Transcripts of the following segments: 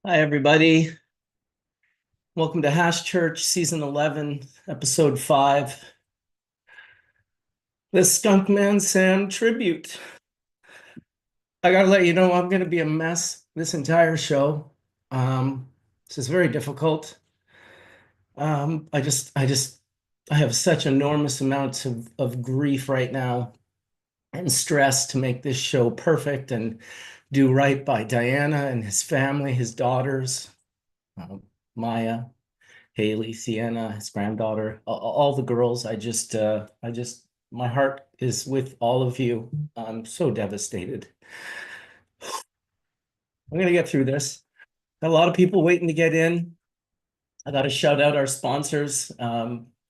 Hi, everybody. Welcome to Hash Church, Season 11, Episode 5. The Skunkman Sam tribute. I gotta let you know I'm gonna be a mess this entire show. This is very difficult. I have such enormous amounts of grief right now and stress to make this show perfect and do right by Diana and his family, his daughters, uh, Maya. Haley, Sienna, his granddaughter, all the girls. My heart is with all of you. I'm so devastated. I'm gonna get through this. Got a lot of people waiting to get in. I got to shout out our sponsors.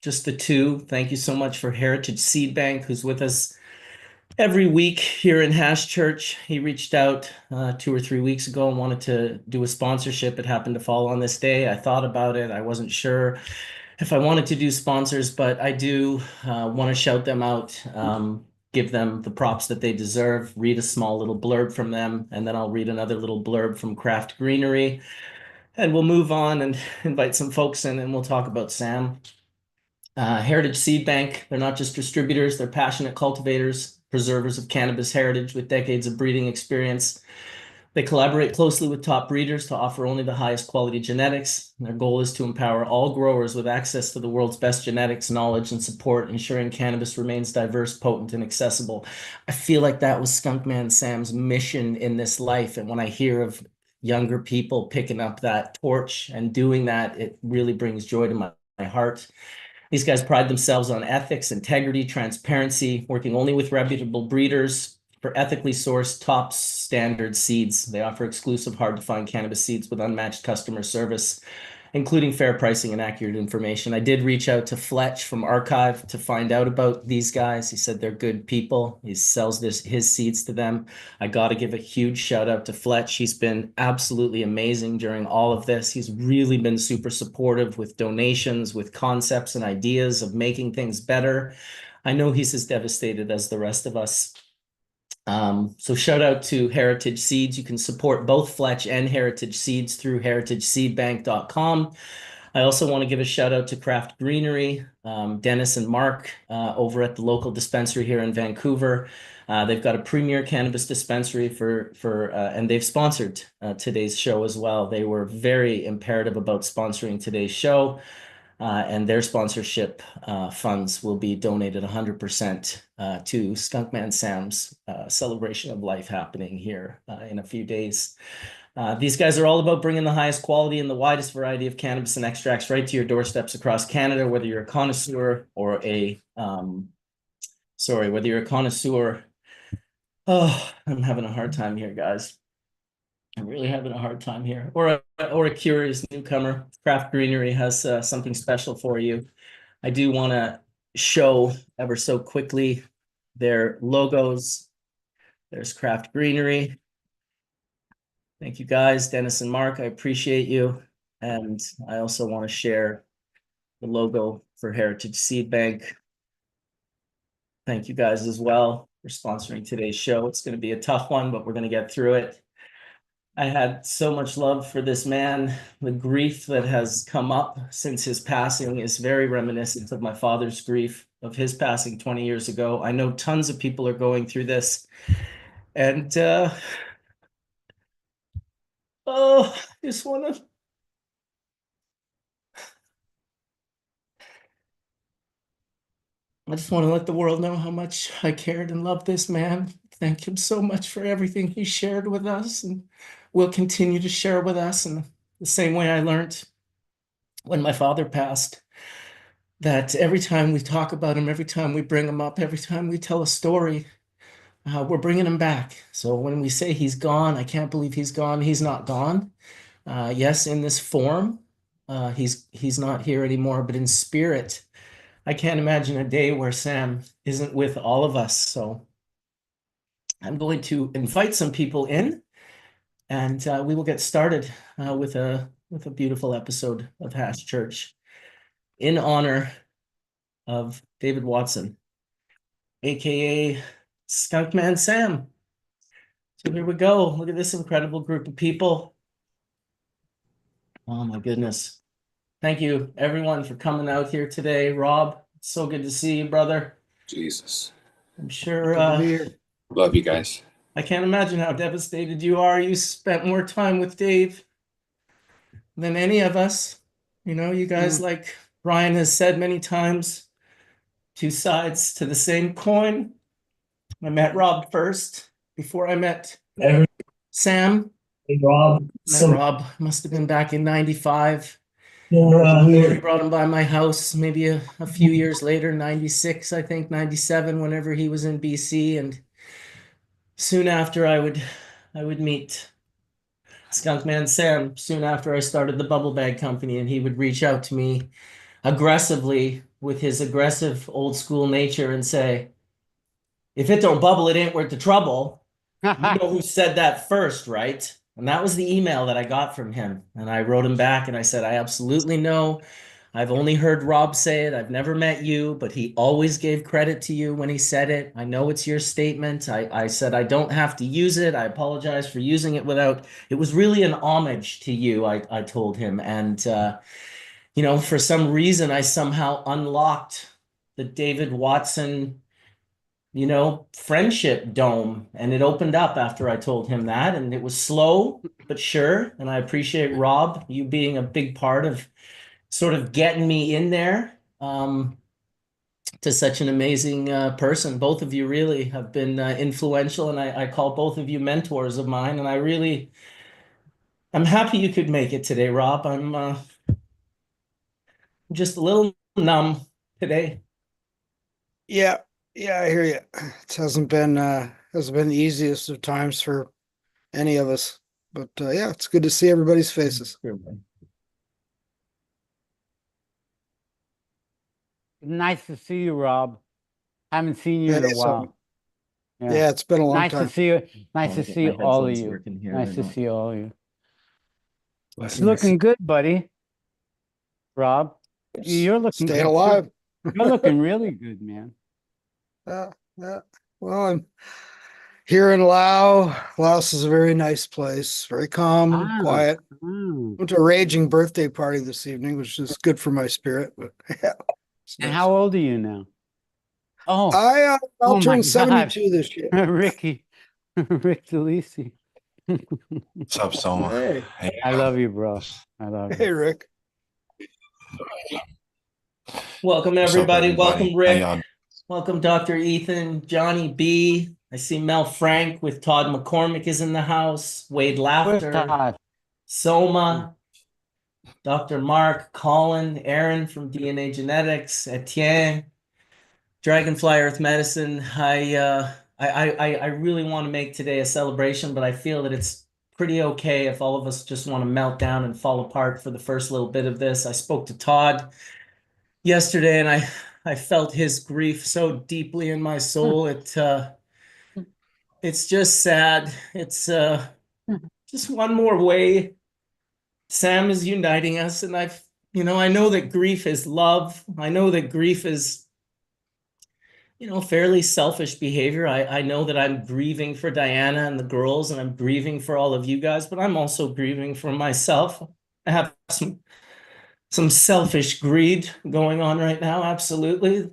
Just the two. Thank you so much for Heritage Seed Bank, who's with us every week here in Hash Church. He reached out 2 or 3 weeks ago and wanted to do a sponsorship. It happened to fall on this day. I thought about it. I wasn't sure if I wanted to do sponsors, but I do want to shout them out, give them the props that they deserve, read a small little blurb from them, and then I'll read another little blurb from Craft Greenery. And we'll move on and invite some folks in and we'll talk about Sam. Heritage Seed Bank, they're not just distributors, they're passionate cultivators, preservers of cannabis heritage with decades of breeding experience. They collaborate closely with top breeders to offer only the highest quality genetics. Their goal is to empower all growers with access to the world's best genetics, knowledge, and support, ensuring cannabis remains diverse, potent, and accessible. I feel like that was Skunkman Sam's mission in this life. And when I hear of younger people picking up that torch and doing that, it really brings joy to my heart. These guys pride themselves on ethics, integrity, transparency, working only with reputable breeders for ethically sourced, top standard seeds. They offer exclusive, hard to find cannabis seeds with unmatched customer service, including fair pricing and accurate information. I did reach out to Fletch from Archive to find out about these guys. He said they're good people. He sells his seeds to them. I got to give a huge shout out to Fletch. He's been absolutely amazing during all of this. He's really been super supportive with donations, with concepts and ideas of making things better. I know he's as devastated as the rest of us. So shout out to Heritage Seeds. You can support both Fletch and Heritage Seeds through heritageseedbank.com. I also want to give a shout out to Craft Greenery, Dennis and Mark over at the local dispensary here in Vancouver. They've got a premier cannabis dispensary and they've sponsored today's show as well. They were very imperative about sponsoring today's show. And their sponsorship funds will be donated 100% to Skunkman Sam's celebration of life happening here in a few days. These guys are all about bringing the highest quality and the widest variety of cannabis and extracts right to your doorsteps across Canada, whether you're a connoisseur or whether you're a connoisseur. Oh, I'm having a hard time here, guys. I'm really having a hard time here. Or a curious newcomer. Craft Greenery has something special for you. I do want to show ever so quickly their logos. There's Craft Greenery. Thank you guys, Dennis and Mark. I appreciate you. And I also want to share the logo for Heritage Seed Bank. Thank you guys as well for sponsoring today's show. It's going to be a tough one, but we're going to get through it. I had so much love for this man. The grief that has come up since his passing is very reminiscent of my father's grief of his passing 20 years ago. I know tons of people are going through this. And I just want to let the world know how much I cared and loved this man. Thank him so much for everything he shared with us and will continue to share with us in the same way I learned when my father passed. That every time we talk about him, every time we bring him up, every time we tell a story, we're bringing him back. So when we say he's gone, I can't believe he's gone. He's not gone. Yes, in this form, he's not here anymore, but in spirit, I can't imagine a day where Sam isn't with all of us. So I'm going to invite some people in, and we will get started with a beautiful episode of Hash Church in honor of David Watson, aka Skunkman Sam. So here we go. Look at this incredible group of people. Oh my goodness. Thank you everyone for coming out here today. Rob, it's so good to see you, brother. Jesus. I'm sure Good to be here. Love you guys. I can't imagine how devastated you are. You spent more time with Dave than any of us. You know, you guys, like Brian has said many times, two sides to the same coin. I met Rob first before I met Sam. Hey, Rob. Met So Rob, must have been back in 95. you're Brought him by my house maybe a few years later, 96, I think, 97, whenever he was in BC. And soon after I would meet Skunkman Sam soon after I started the bubble bag company, and he would reach out to me aggressively with his aggressive old school nature and say, if it don't bubble, it ain't worth the trouble. You know who said that first, right? And that was the email that I got from him. And I wrote him back and I said, I absolutely know. I've only heard Rob say it. I've never met you, but he always gave credit to you when he said it. I know it's your statement. I said, I don't have to use it. I apologize for using it without. It was really an homage to you, I told him. And, for some reason, I somehow unlocked the David Watson friendship dome, and it opened up after I told him that, and it was slow but sure. And I appreciate Rob, you being a big part of sort of getting me in there, to such an amazing person. Both of you really have been influential, and I call both of you mentors of mine. And I'm happy you could make it today, Rob. I'm just a little numb today. Yeah, yeah, I hear you. It hasn't been the easiest of times for any of us, but yeah, it's good to see everybody's faces. nice to see you, Rob. Haven't seen you in a while. Yeah, it's been a long Nice time. to see you. Nice to Get see my all of headphones you. working here. Nice to see all of you. Blessings. Looking good, buddy. Rob, you're looking Staying good, alive. too. You're looking really good, man. Yeah. Well, I'm here in Laos. Laos is a very nice place, very calm, quiet. Went to a raging birthday party this evening, which is good for my spirit. But yeah, it's And nice. how old are you now? Oh, I'll oh my turn God. 72 this year. Ricky, Rick DeLisi. What's up, Soma? Hey, I love you, bro. I love you. hey, Rick. Welcome, What's up, everybody. everybody? Welcome, How Rick. y'all? Welcome, Dr. Ethan, Johnny B. I see Mel Frank with Todd McCormick is in the house. Wade Where's Laughter, Todd? Soma, Dr. Mark, Colin, Aaron from DNA Genetics, Etienne, Dragonfly Earth Medicine. I really want to make today a celebration, but I feel that it's pretty okay if all of us just want to melt down and fall apart for the first little bit of this. I spoke to Todd yesterday, and I felt his grief so deeply in my soul. It's just sad. It's just one more way Sam is uniting us, and I know that grief is love. I know that grief is fairly selfish behavior. I know that I'm grieving for Diana and the girls, and I'm grieving for all of you guys, but I'm also grieving for myself. I have some selfish greed going on right now. Absolutely.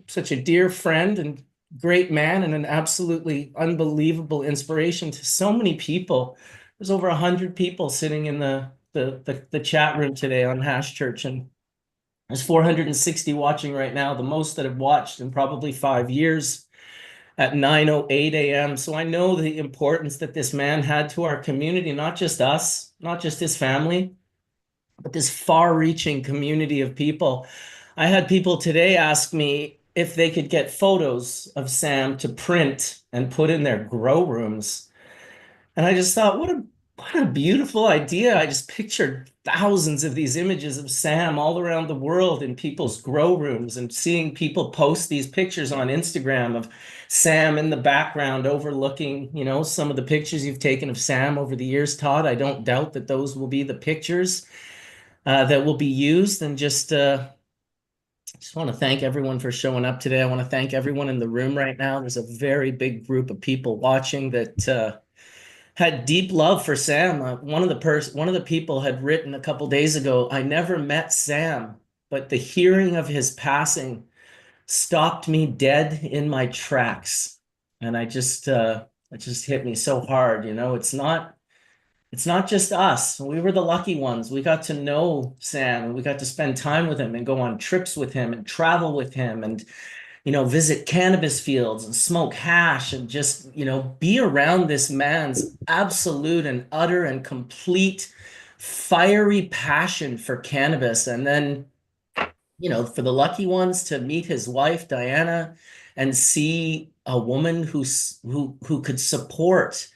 Such a dear friend and great man and an absolutely unbelievable inspiration to so many people. There's over 100 people sitting in the chat room today on Hash Church, and there's 460 watching right now, the most that have watched in probably 5 years at 9:08 a.m. So I know the importance that this man had to our community, not just us, not just his family, but this far-reaching community of people. I had people today ask me if they could get photos of Sam to print and put in their grow rooms. And I just thought, what a beautiful idea. I just pictured thousands of these images of Sam all around the world in people's grow rooms, and seeing people post these pictures on Instagram of Sam in the background overlooking, some of the pictures you've taken of Sam over the years, Todd. I don't doubt that those will be the pictures that will be used. And just want to thank everyone for showing up today. I want to thank everyone in the room right now. There's a very big group of people watching that had deep love for Sam. One of the people had written a couple days ago, I never met Sam, but the hearing of his passing stopped me dead in my tracks. And it just hit me so hard, you know. It's not just us. We were the lucky ones. We got to know Sam and we got to spend time with him and go on trips with him and travel with him and, you know, visit cannabis fields and smoke hash and just, you know, be around this man's absolute and utter and complete fiery passion for cannabis. And then, you know, for the lucky ones to meet his wife, Diana, and see a woman who could support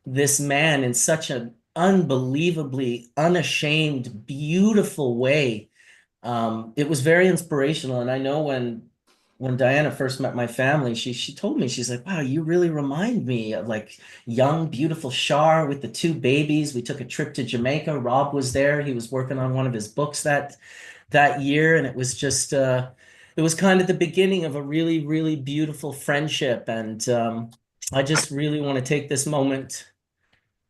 this man in such an unbelievably unashamed, beautiful way. It was very inspirational. And I know when Diana first met my family, she told me, she's like, wow, you really remind me of like young, beautiful Shar with the two babies. We took a trip to Jamaica. Rob was there. He was working on one of his books that year, and it was just it was kind of the beginning of a really, really beautiful friendship. And I just really want to take this moment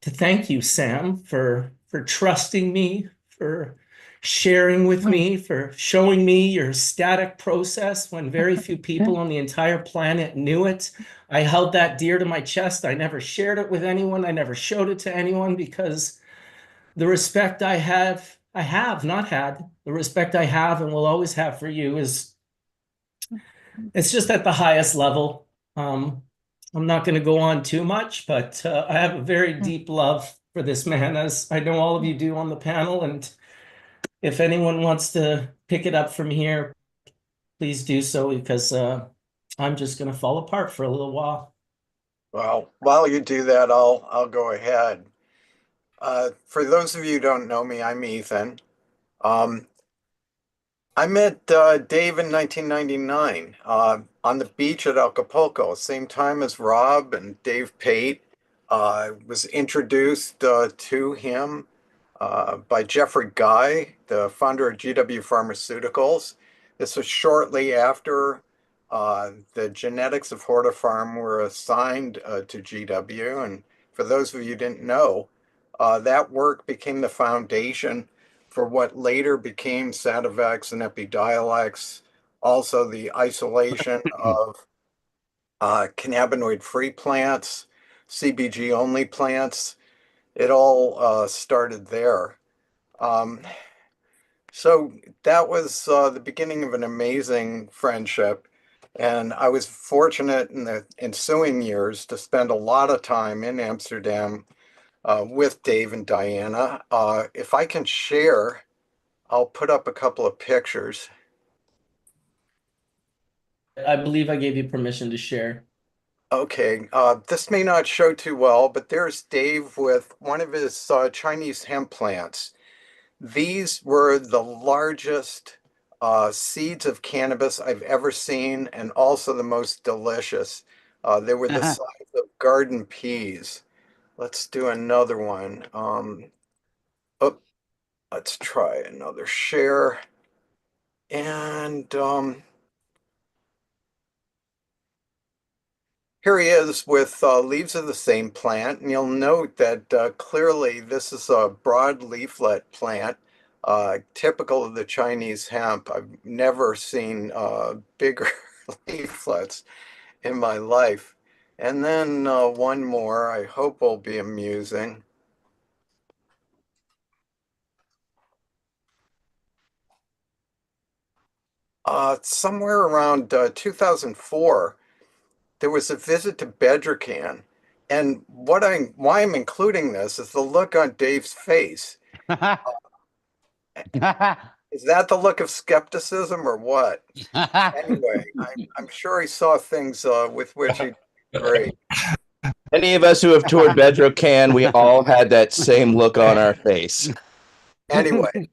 to thank you, Sam, for trusting me, for sharing with me, for showing me your static process when very few people on the entire planet knew it. I held that dear to my chest. I never shared it with anyone. I never showed it to anyone because the respect I have not had, the respect I have and will always have for you is it's just at the highest level. I'm not going to go on too much, but I have a very deep love for this man, as I know all of you do on the panel. And if anyone wants to pick it up from here, please do so because I'm just going to fall apart for a little while. Well, while you do that, I'll go ahead. For those of you who don't know me, I'm Ethan. I met Dave in 1999 on the beach at Acapulco, same time as Rob and Dave Pate. Was introduced to him by Jeffrey Guy, the founder of GW Pharmaceuticals. This was shortly after the genetics of Hortifarm were assigned to GW. And for those of you who didn't know, that work became the foundation for what later became Sativex and Epidiolex, also the isolation of cannabinoid-free plants, CBG-only plants. It all started there. So that was the beginning of an amazing friendship. And I was fortunate in the ensuing years to spend a lot of time in Amsterdam with Dave and Diana. If I can share, I'll put up a couple of pictures. I believe I gave you permission to share. Okay, this may not show too well, but there's Dave with one of his Chinese hemp plants. These were the largest seeds of cannabis I've ever seen, and also the most delicious. They were the size of garden peas. Let's do another one. Oh, let's try another share. And here he is with leaves of the same plant. And you'll note that clearly this is a broad leaflet plant, typical of the Chinese hemp. I've never seen bigger leaflets in my life. And then one more, I hope will be amusing. Somewhere around 2004, there was a visit to Bedrocan. And why I'm including this is the look on Dave's face. Is that the look of skepticism or what? Anyway, I'm sure he saw things with which he great. Any of us who have toured Bedrocan, we all had that same look on our face. Anyway,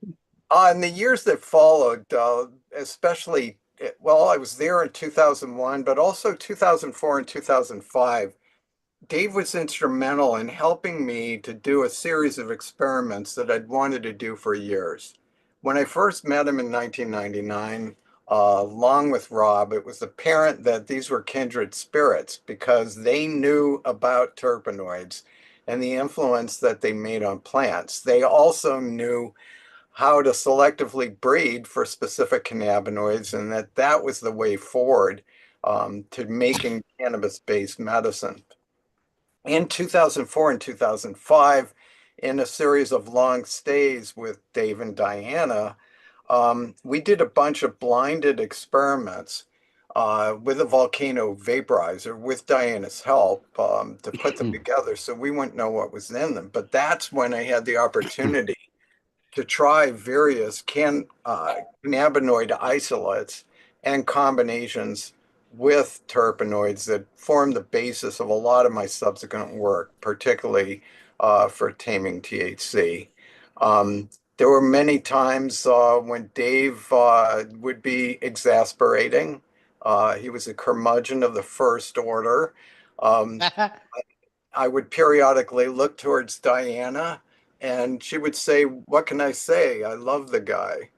in the years that followed, especially, well, I was there in 2001, but also 2004 and 2005. Dave was instrumental in helping me to do a series of experiments that I'd wanted to do for years. When I first met him in 1999, along with Rob, it was apparent that these were kindred spirits because they knew about terpenoids. and the influence that they made on plants. They also knew how to selectively breed for specific cannabinoids, and that was the way forward to making cannabis-based medicine. In 2004 and 2005, in a series of long stays with Dave and Diana, we did a bunch of blinded experiments with a volcano vaporizer with Diana's help to put them together so we wouldn't know what was in them. But that's when I had the opportunity to try various cannabinoid isolates and combinations with terpenoids that form the basis of a lot of my subsequent work, particularly for taming THC. There were many times when Dave would be exasperating. He was a curmudgeon of the first order. Um, I would periodically look towards Diana and she would say, "What can I say? I love the guy."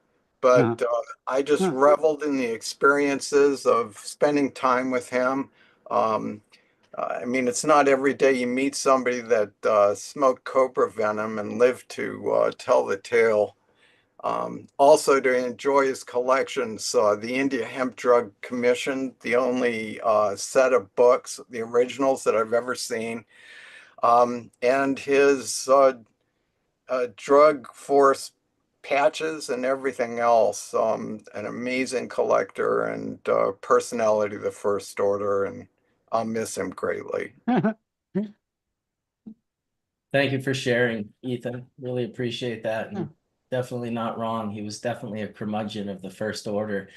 But I just reveled in the experiences of spending time with him. Um, I mean, it's not every day you meet somebody that smoked cobra venom and lived to tell the tale. Also, to enjoy his collections, the India Hemp Drug Commission, the only set of books, the originals that I've ever seen, and his drug force patches and everything else. An amazing collector and personality of the first order, and I'll miss him greatly. Thank you for sharing, Ethan. Really appreciate that. And definitely not wrong. He was definitely a curmudgeon of the first order.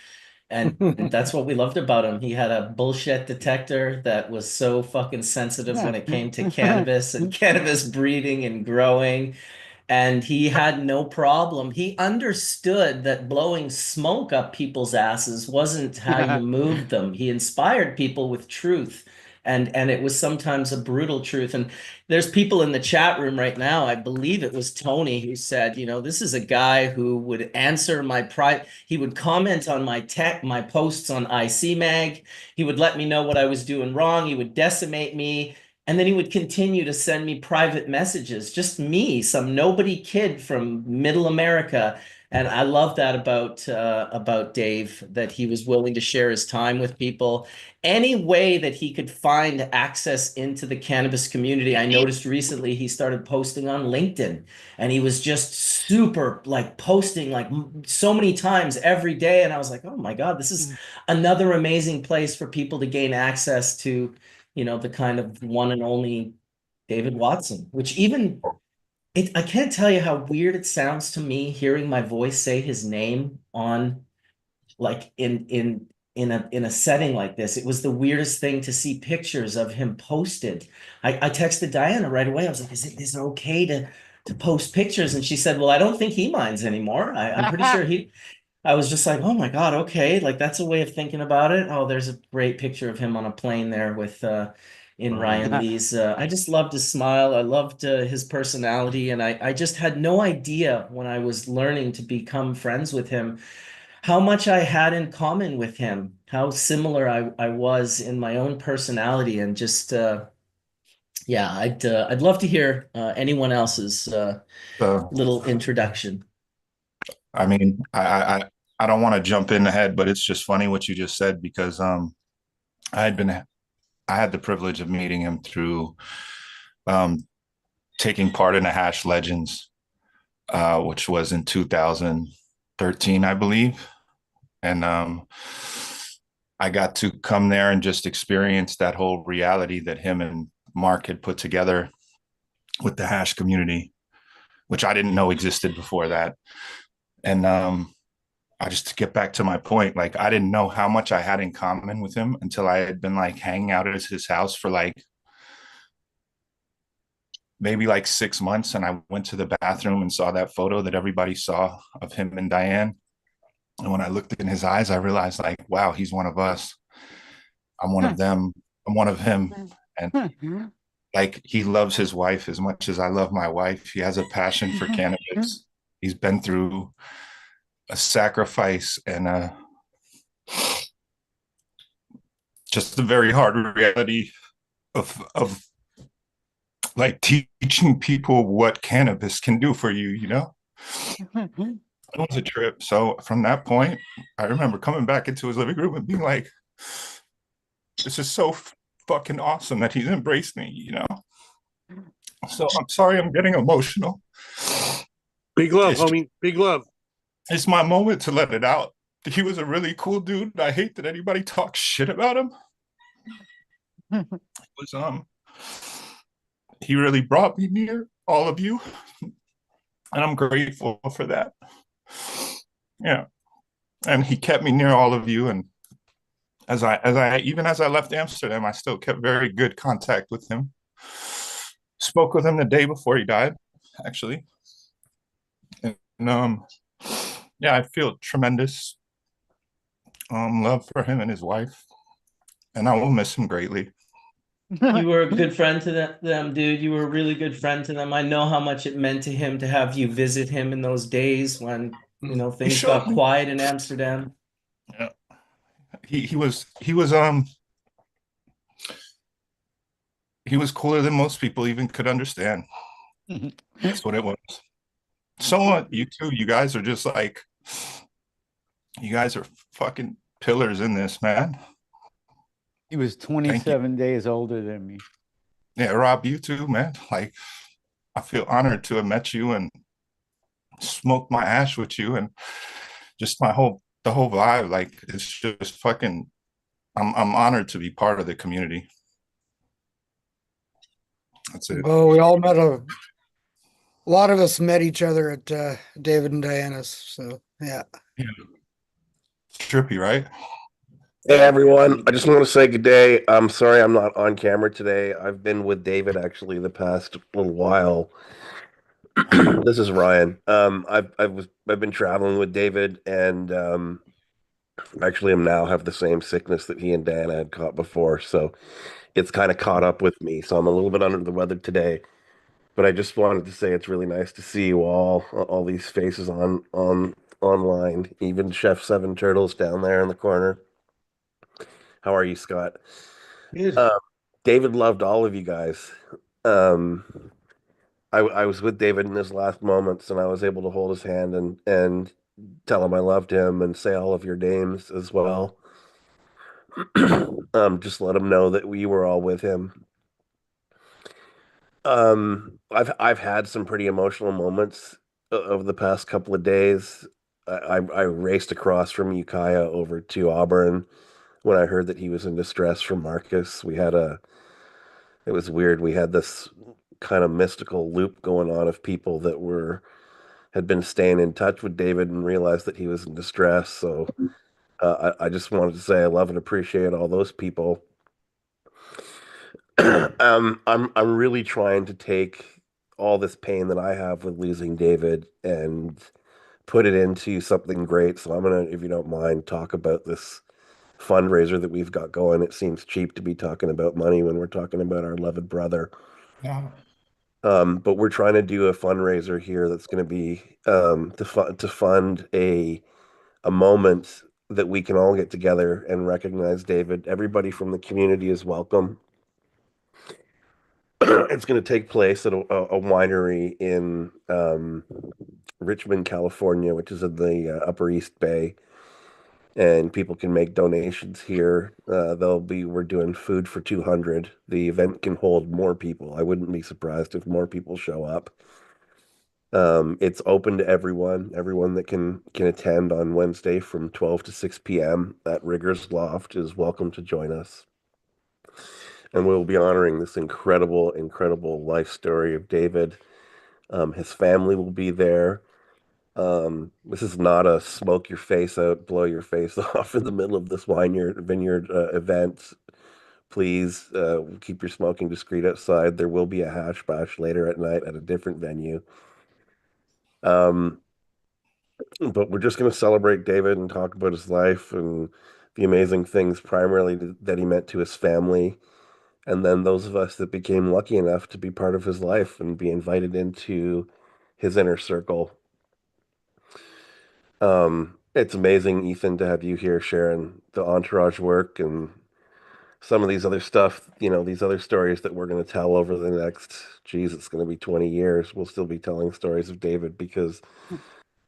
And that's what we loved about him. He had a bullshit detector that was so fucking sensitive when it came to cannabis and cannabis breeding and growing. And he had no problem. He understood that blowing smoke up people's asses wasn't how you moved them. He inspired people with truth. And it was sometimes a brutal truth. And there's people in the chat room right now. I believe it was Tony who said, you know, this is a guy who would answer he would comment on my posts on IC Mag. He would let me know what I was doing wrong. He would decimate me. And then he would continue to send me private messages, just me, some nobody kid from middle America. And I love that about Dave, that he was willing to share his time with people. Any way that he could find access into the cannabis community. I noticed recently he started posting on LinkedIn, and he was just super like posting like so many times every day. And I was like, oh my God, this is another amazing place for people to gain access to, you know, the kind of one and only David Watson, which even I can't tell you how weird it sounds to me hearing my voice say his name on like in a setting like this. It was the weirdest thing to see pictures of him posted. I texted Diana right away. I was like, is it okay to post pictures? And she said, well, I don't think he minds anymore. I'm pretty sure I was just like, oh my God, okay. Like that's a way of thinking about it. Oh, there's a great picture of him on a plane there with in Ryan Lee's. I just loved his smile. I loved his personality. And I just had no idea when I was learning to become friends with him how much I had in common with him, how similar I was in my own personality. And just yeah, I'd love to hear anyone else's So, little introduction. I mean, I don't want to jump in ahead, but it's just funny what you just said because I had the privilege of meeting him through taking part in a Hash Legends, which was in 2013, I believe. And I got to come there and just experience that whole reality that him and Mark had put together with the Hash community, which I didn't know existed before that. And I just to get back to my point, like I didn't know how much I had in common with him until I had been like hanging out at his house for like maybe like 6 months. And I went to the bathroom and saw that photo that everybody saw of him and Diane. And when I looked in his eyes, I realized like, wow, he's one of us. I'm one of them. I'm one of him. And like he loves his wife as much as I love my wife. He has a passion for cannabis. He's been through a sacrifice and just the very hard reality of like teaching people what cannabis can do for you, you know? It was a trip. So from that point, I remember coming back into his living room and being like, this is so fucking awesome that he's embraced me, you know? So I'm sorry I'm getting emotional. Big love, It's, homie. Big love. it's my moment to let it out. He was a really cool dude. I hate that anybody talks shit about him. It was he really brought me near all of you, and I'm grateful for that. Yeah, and he kept me near all of you, and as I even as I left Amsterdam, I still kept very good contact with him. Spoke with him the day before he died, actually, and yeah, I feel tremendous love for him and his wife, and I will miss him greatly. You were a good friend to them, dude. You were a really good friend to them. I know how much it meant to him to have you visit him in those days when, things got quiet in Amsterdam. Yeah. He was cooler than most people even could understand. That's what it was. So you too, you guys are just like, you guys are fucking pillars in this, man. He was 27 days older than me. Yeah, Rob, you too, man. Like, I feel honored to have met you and smoked my ash with you, and just the whole vibe. Like, it's just fucking. I'm honored to be part of the community. That's it. Oh, we all met a lot of us met each other at David and Diana's. So yeah. It's trippy, right? Hey everyone, I just want to say good day. I'm sorry I'm not on camera today. I've been with David actually the past little while. This is Ryan. I've been traveling with David, and actually I'm now have the same sickness that he and Diana had caught before, so it's kind of caught up with me. So I'm a little bit under the weather today. But I just wanted to say it's really nice to see you all these faces on online, even Chef Seven Turtles down there in the corner. How are you, Scott? Good. David loved all of you guys. Um, I was with David in his last moments, and I was able to hold his hand and tell him I loved him and say all of your names as well. Just let him know that we were all with him. I've had some pretty emotional moments over the past couple of days. I raced across from Ukiah over to Auburn when I heard that he was in distress from Marcus. It was weird. We had this kind of mystical loop going on of people that had been staying in touch with David and realized that he was in distress. So I just wanted to say I love and appreciate all those people. I'm really trying to take all this pain that I have with losing David and put it into something great. So I'm gonna, if you don't mind, talk about this fundraiser that we've got going. It seems cheap to be talking about money when we're talking about our loved brother. Yeah. But we're trying to do a fundraiser here that's going to be to fund a moment that we can all get together and recognize David. Everybody from the community is welcome. It's going to take place at a winery in Richmond, California, which is in the Upper East Bay, and people can make donations here. We're doing food for 200. The event can hold more people. I wouldn't be surprised if more people show up. It's open to everyone that can attend on Wednesday from 12 to 6 p.m. at Riggers Loft is welcome to join us. And we'll be honoring this incredible, incredible life story of David. His family will be there. This is not a smoke your face out, blow your face off in the middle of this vineyard event. Please keep your smoking discreet outside. There will be a hash bash later at night at a different venue. But we're just going to celebrate David and talk about his life and the amazing things primarily that he meant to his family. And then those of us that became lucky enough to be part of his life and be invited into his inner circle. It's amazing, Ethan, to have you here sharing the entourage work and some of these other stuff, these other stories that we're going to tell over the next, geez, it's going to be 20 years. We'll still be telling stories of David because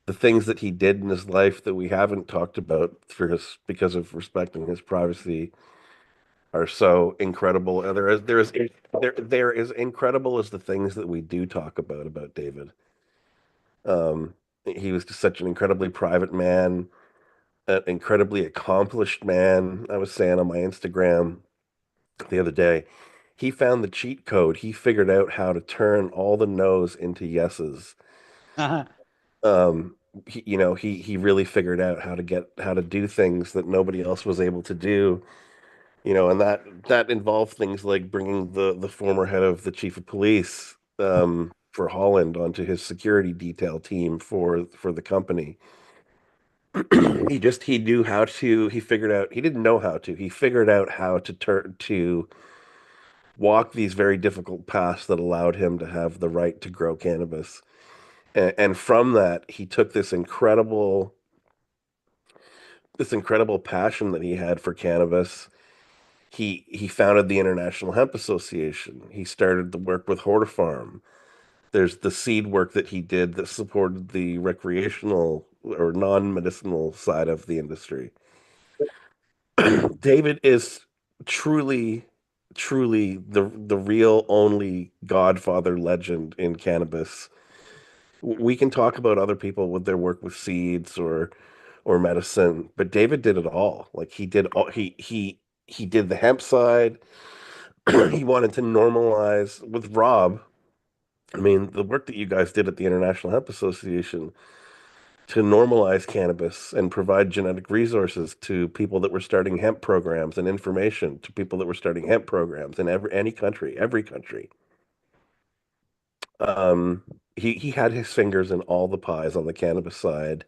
the things that he did in his life that we haven't talked about because of respecting his privacy are so incredible. And there is incredible as the things that we do talk about David. Um, he was just such an incredibly private man, an incredibly accomplished man. I was saying on my Instagram the other day, he found the cheat code. He figured out how to turn all the no's into yeses. Um, he really figured out how to do things that nobody else was able to do. And that involved things like bringing the former head of the chief of police for Holland onto his security detail team for the company. He knew how to, he figured out, he didn't know how to, he figured out how to walk these very difficult paths that allowed him to have the right to grow cannabis. And from that, he took this incredible passion that he had for cannabis. He founded the International Hemp Association. He started the work with Hortifarm. There's the seed work that he did that supported the recreational or non-medicinal side of the industry. David is truly, truly the real only godfather legend in cannabis. We can talk about other people with their work with seeds or medicine, but David did it all. Like he did all he did the hemp side. He wanted to normalize with Rob. I mean, the work that you guys did at the International Hemp Association to normalize cannabis and provide genetic resources to people that were starting hemp programs and information to people that were starting hemp programs in every country. He had his fingers in all the pies on the cannabis side.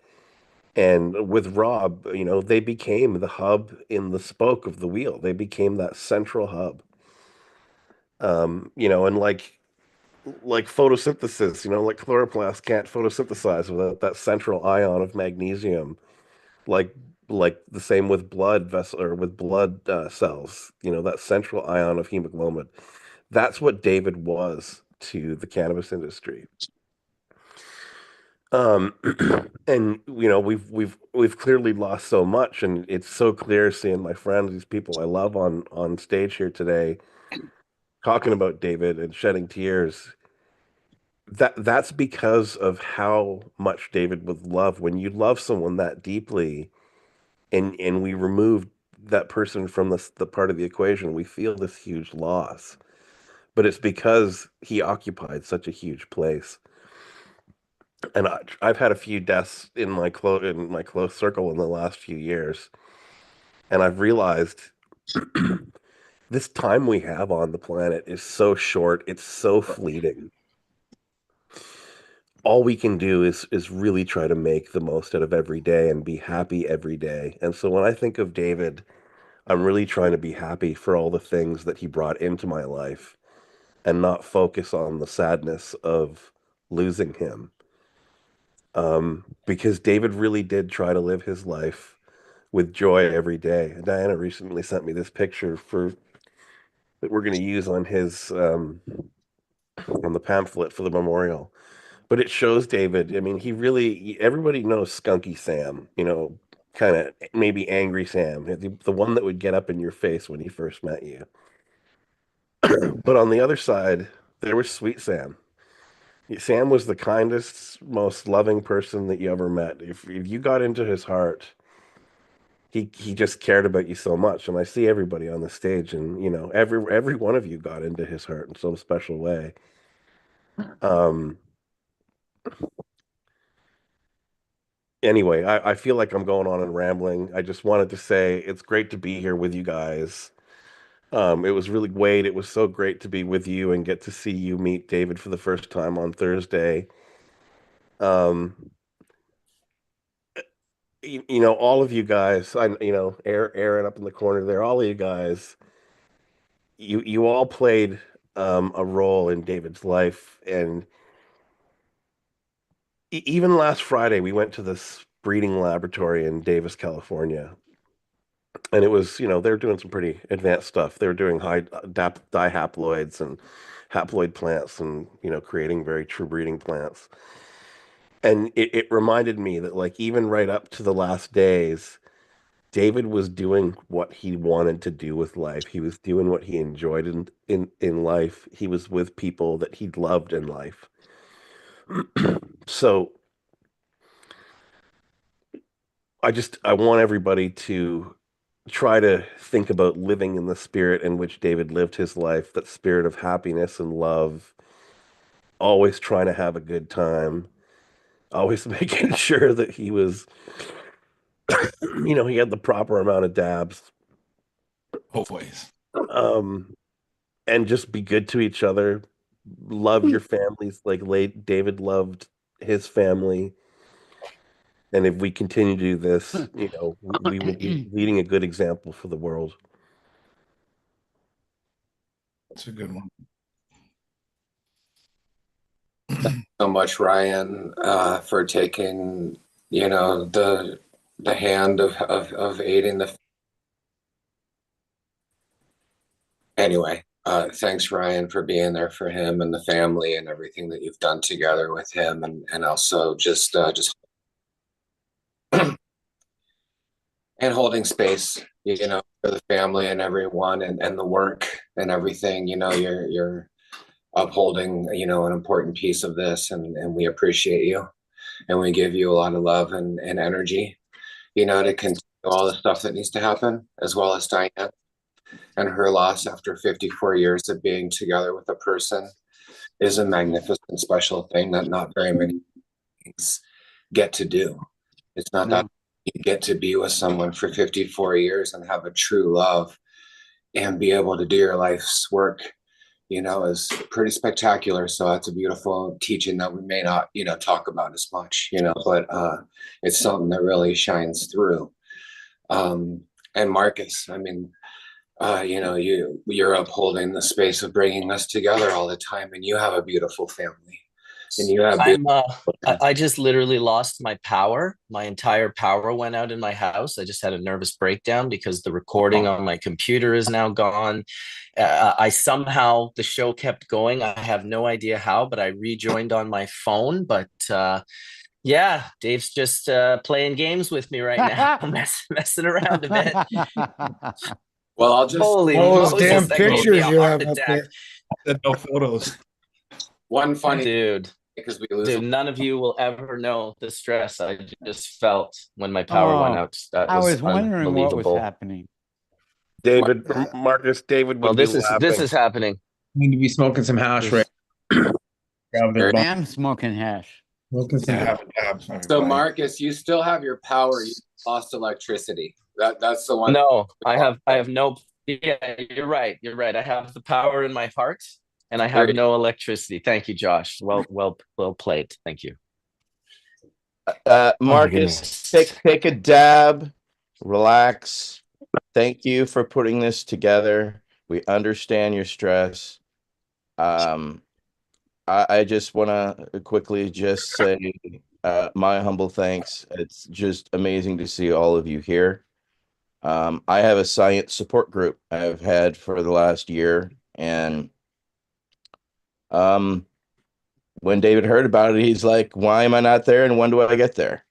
And with Rob, they became the hub in the spoke of the wheel. They became that central hub. And like photosynthesis, like chloroplast can't photosynthesize without that central ion of magnesium. Like like the same with blood vessel or with blood cells, that central ion of hemoglobin. That's what David was to the cannabis industry. Um, and we've clearly lost so much, and it's so clear seeing my friends, these people I love on stage here today, talking about David and shedding tears. That's because of how much David would love. When you love someone that deeply, and we remove that person from the part of the equation, we feel this huge loss. But it's because he occupied such a huge place. And I've had a few deaths in my close circle in the last few years, and I've realized this time we have on the planet is so short, it's so fleeting. All we can do is really try to make the most out of every day and be happy every day. And so when I think of David, I'm really trying to be happy for all the things that he brought into my life and not focus on the sadness of losing him. Because David really did try to live his life with joy every day. Diana recently sent me this picture that we're going to use on the pamphlet for the memorial. But it shows David. I mean, everybody knows Skunky Sam, kind of maybe angry Sam, the one that would get up in your face when he first met you. But on the other side, there was Sweet Sam. Sam was the kindest, most loving person that you ever met. If you got into his heart, he just cared about you so much. And I see everybody on the stage, and every one of you got into his heart in some special way. Um, anyway, I feel like I'm going on and rambling. I just wanted to say it's great to be here with you guys. It was really Wade. It was so great to be with you and get to see you meet David for the first time on Thursday. Um, all of you guys, Aaron up in the corner there, all of you guys, you all played a role in David's life. And even last Friday, we went to this breeding laboratory in Davis, California. And it was, they're doing some pretty advanced stuff. They're doing high dihaploids and haploid plants and, creating very true breeding plants. And it reminded me that, like, even right up to the last days, David was doing what he wanted to do with life. He was doing what he enjoyed in life. He was with people that he loved in life. So I want everybody to try to think about living in the spirit in which David lived his life, that spirit of happiness and love, always trying to have a good time, always making sure that he was, he had the proper amount of dabs. Always. And just be good to each other. Love your families like late David loved his family. And if we continue to do this, we will be leading a good example for the world. That's a good one. So much, Ryan, for taking, the hand of aiding the. Anyway, thanks, Ryan, for being there for him and the family and everything that you've done together with him, and also just and holding space, for the family and everyone, and the work and everything. You're upholding, an important piece of this, and we appreciate you, and we give you a lot of love and energy, to continue all the stuff that needs to happen, as well as Diane and her loss after 54 years of being together with a person is a magnificent, special thing that not very many things get to do. It's not that you get to be with someone for 54 years and have a true love and be able to do your life's work, is pretty spectacular. So that's a beautiful teaching that we may not, talk about as much, but it's something that really shines through. And Marcus, I mean, you're upholding the space of bringing us together all the time, and you have a beautiful family, and you have. I just literally lost my power. My entire power went out in my house. I just had a nervous breakdown because the recording on my computer is now gone. The show kept going. I have no idea how, but I rejoined on my phone. But yeah, Dave's just playing games with me right now, messing around a bit. Well, I'll just Holy all those Moses, damn that gave me pictures a you heart have up attack. there. No photos. one funny Dude, because we lose. none of you will ever know the stress I just felt when my power went out. That I was was wondering what was unbelievable. happening. David, Marcus, David would Well, be this laughing. is happening. Need to be smoking some hash right. Grab the Very- I bump, am smoking hash. smoking some Yeah, hash. have a dab, So, everybody. Marcus, you still have your power. You lost electricity. That's the one. No, I have no. Yeah, you're right. You're right. I have the power in my heart, and I have no electricity. Thank you, Josh. Well played. Thank you. Marcus, goodness. take a dab, relax. Thank you for putting this together. We understand your stress. I just want to quickly just say my humble thanks. It's just amazing to see all of you here. I have a science support group I've had for the last year, and when David heard about it, he's like, "Why am I not there? And when do I get there?"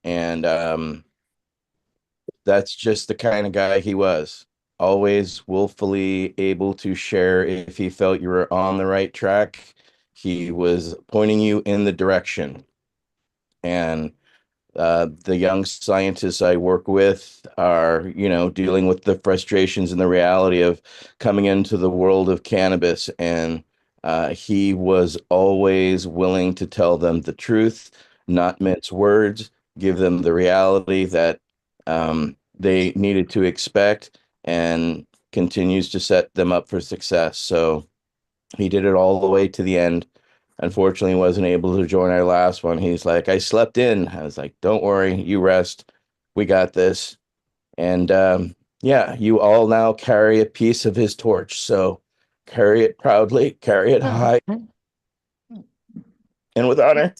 And that's just the kind of guy he was. Always willfully able to share if he felt you were on the right track. He was pointing you in the direction. And the young scientists I work with are, dealing with the frustrations and the reality of coming into the world of cannabis. And he was always willing to tell them the truth, not mince words, give them the reality that they needed to expect, and continues to set them up for success. So he did it all the way to the end. Unfortunately, wasn't able to join our last one. He's like, I slept in. I was like, don't worry, you rest. We got this. And yeah, you all now carry a piece of his torch. So carry it proudly, carry it high, and with honor.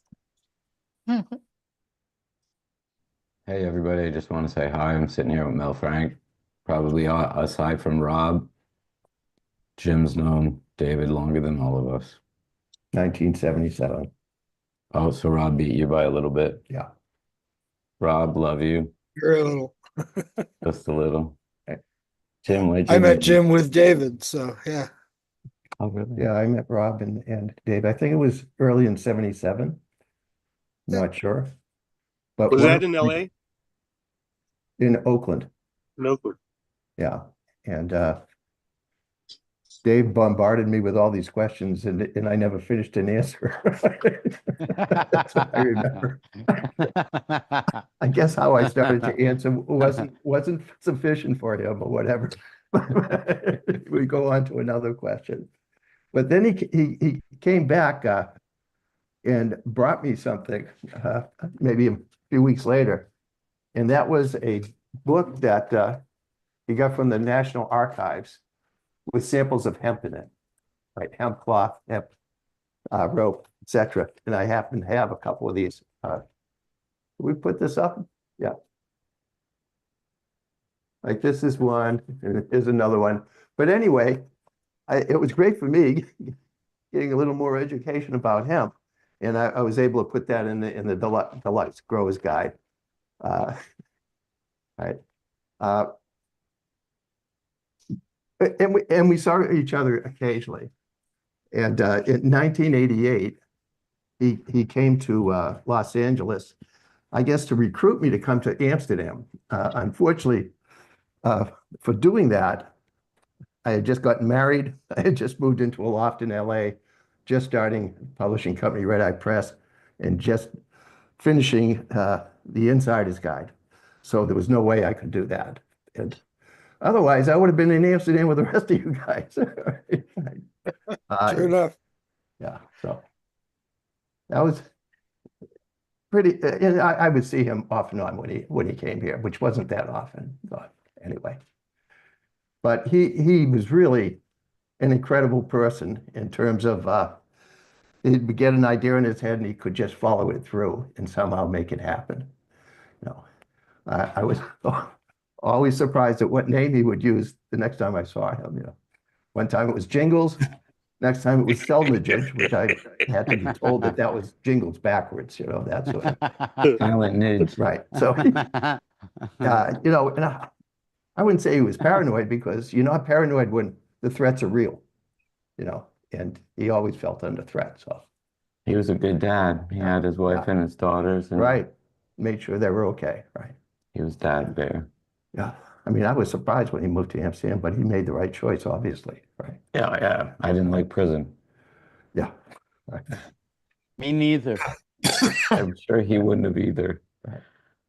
Hey everybody, I just want to say hi. I'm sitting here with Mel Frank. Probably aside from Rob, Jim's known David longer than all of us. 1977. Oh, so Rob beat you by a little bit. Yeah. Rob, love you. Very little. Just a little. Jim, where'd I you met meet? Jim with David, so yeah. Oh, really? Yeah, I met Rob and Dave. I think it was early in 77. Not sure. But Was one that of in the- LA? In Oakland. In Oakland. Yeah. And Dave bombarded me with all these questions and I never finished an answer. That's what I remember. I guess how I started to answer wasn't sufficient for him or whatever. We go on to another question. But then he came back and brought me something maybe a few weeks later. And that was a book that he got from the National Archives with samples of hemp in it, right? Hemp cloth, hemp rope, etc. And I happen to have a couple of these. We put this up? Yeah. Like this is one, and here's another one. But anyway, it was great for me getting a little more education about hemp. And I was able to put that in the Deluxe Growers Guide. Right. And we saw each other occasionally. And in 1988, he came to Los Angeles, I guess, to recruit me to come to Amsterdam. Unfortunately, for doing that, I had just gotten married. I had just moved into a loft in LA, just starting a publishing company, Red Eye Press, and just finishing the Insider's Guide. So there was no way I could do that. And otherwise, I would have been in Amsterdam with the rest of you guys. Sure enough. Yeah, so that was pretty. And I would see him off and on when he came here, which wasn't that often. But anyway, but he was really an incredible person in terms of he'd get an idea in his head and he could just follow it through and somehow make it happen. You know, I was always surprised at what name he would use the next time I saw him. You know, one time it was Jingles, next time it was Selmagage, which I had to be told that was Jingles backwards. You know, that sort of Silent Nidge. right. So, you know, and I wouldn't say he was paranoid because you're not paranoid when the threats are real. You know, and he always felt under threat. So He was a good dad. He had his wife and his daughters, and right, made sure they were okay. Right. he was dad bear. Yeah. I mean, I was surprised when he moved to Amsterdam, but he made the right choice, obviously. Right. Yeah, yeah. I didn't like prison. Yeah. Right. Me neither. I'm sure he wouldn't have either.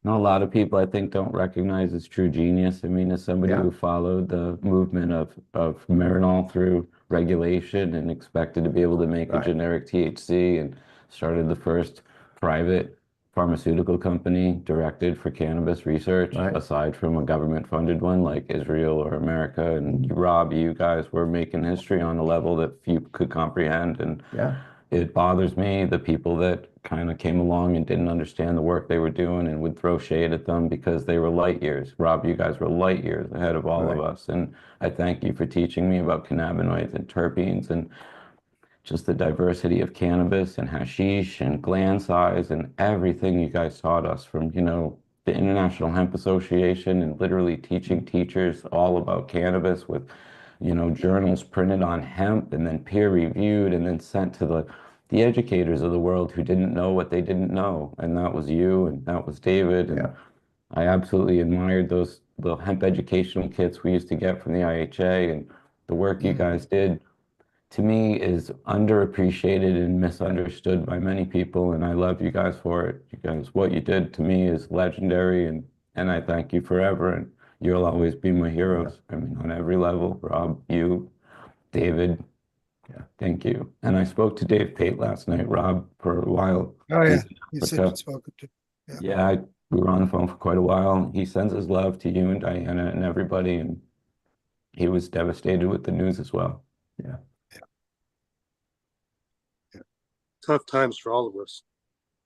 No, a lot of people I think don't recognize his true genius. I mean, as somebody who followed the movement of Marinol through regulation and expected to be able to make a generic THC and started the first private pharmaceutical company directed for cannabis research, aside from a government-funded one like Israel or America. And Rob, you guys were making history on a level that few could comprehend. And it bothers me, the people that kind of came along and didn't understand the work they were doing and would throw shade at them because they were light years. Rob, you guys were light years ahead of all of us. And I thank you for teaching me about cannabinoids and terpenes and just the diversity of cannabis and hashish and gland size and everything you guys taught us from, you know, the International Hemp Association and literally teaching teachers all about cannabis with, you know, journals printed on hemp and then peer reviewed and then sent to the educators of the world who didn't know what they didn't know. And that was you and that was David. And I absolutely admired those little hemp educational kits we used to get from the IHA, and the work you guys did to me is underappreciated and misunderstood by many people, and I love you guys for it. You guys, what you did to me is legendary, and I thank you forever, and you'll always be my heroes. I mean, on every level. Rob, you, David, thank you. And I spoke to Dave Pate last night, Rob, for a while. Oh yeah, He's in you said Africa. you'd spoken to. Yeah, we were on the phone for quite a while. He sends his love to you and Diana and everybody, and he was devastated with the news as well. Yeah. Tough times for all of us.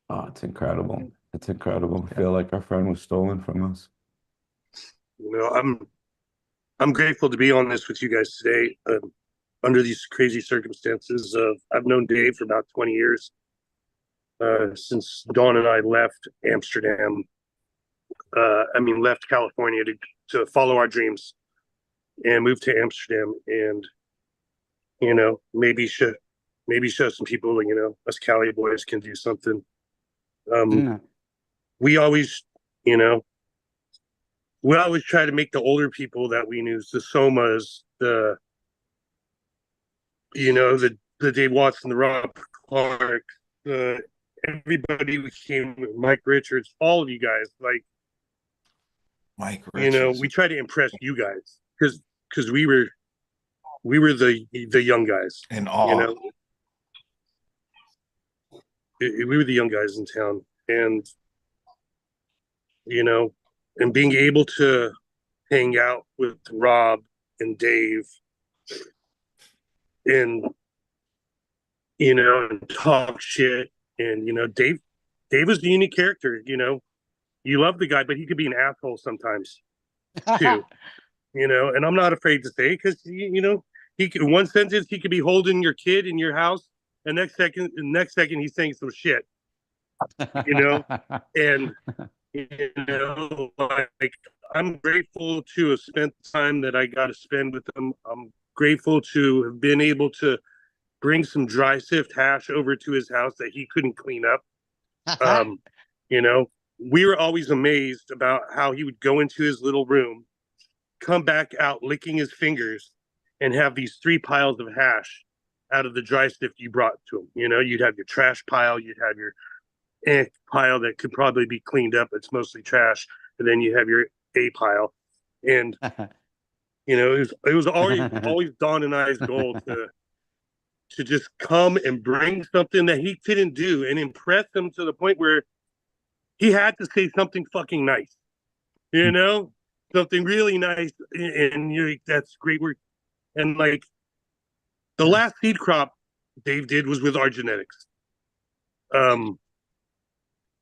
Oh, it's incredible. It's incredible. I feel like our friend was stolen from us. You know, I'm grateful to be on this with you guys today. Under these crazy circumstances, I've known Dave for about 20 years, since Dawn and I left Amsterdam. Left California to follow our dreams and moved to Amsterdam, and you know, maybe show some people, you know, us Cali boys can do something. We always, you know, we always try to make the older people that we knew, the Somas, the Dave Watson, the Rob Clark, everybody who came, Mike Richards, all of you guys, like, Mike Richards. You know, we try to impress you guys because we were the young guys in awe. You know, we were the young guys in town, and you know, and being able to hang out with Rob and Dave and, you know, and talk shit. And, you know, Dave is a unique character. You know, you love the guy, but he could be an asshole sometimes too. You know, and I'm not afraid to say, because, you know, he could, in one sentence, he could be holding your kid in your house, and next second he's saying some shit, you know. And you know, like, I'm grateful to have spent the time that I got to spend with him. I'm grateful to have been able to bring some dry sift hash over to his house that he couldn't clean up. You know, we were always amazed about how he would go into his little room, come back out licking his fingers, and have these 3 piles of hash out of the dry sift you brought to him. You know, you'd have your trash pile, you'd have your pile that could probably be cleaned up. It's mostly trash. And then you have your A pile. And, you know, it was always Don and I's goal to just come and bring something that he couldn't do and impress him to the point where he had to say something fucking nice, you know, something really nice. And you're like, that's great work. And like, the last seed crop Dave did was with our genetics.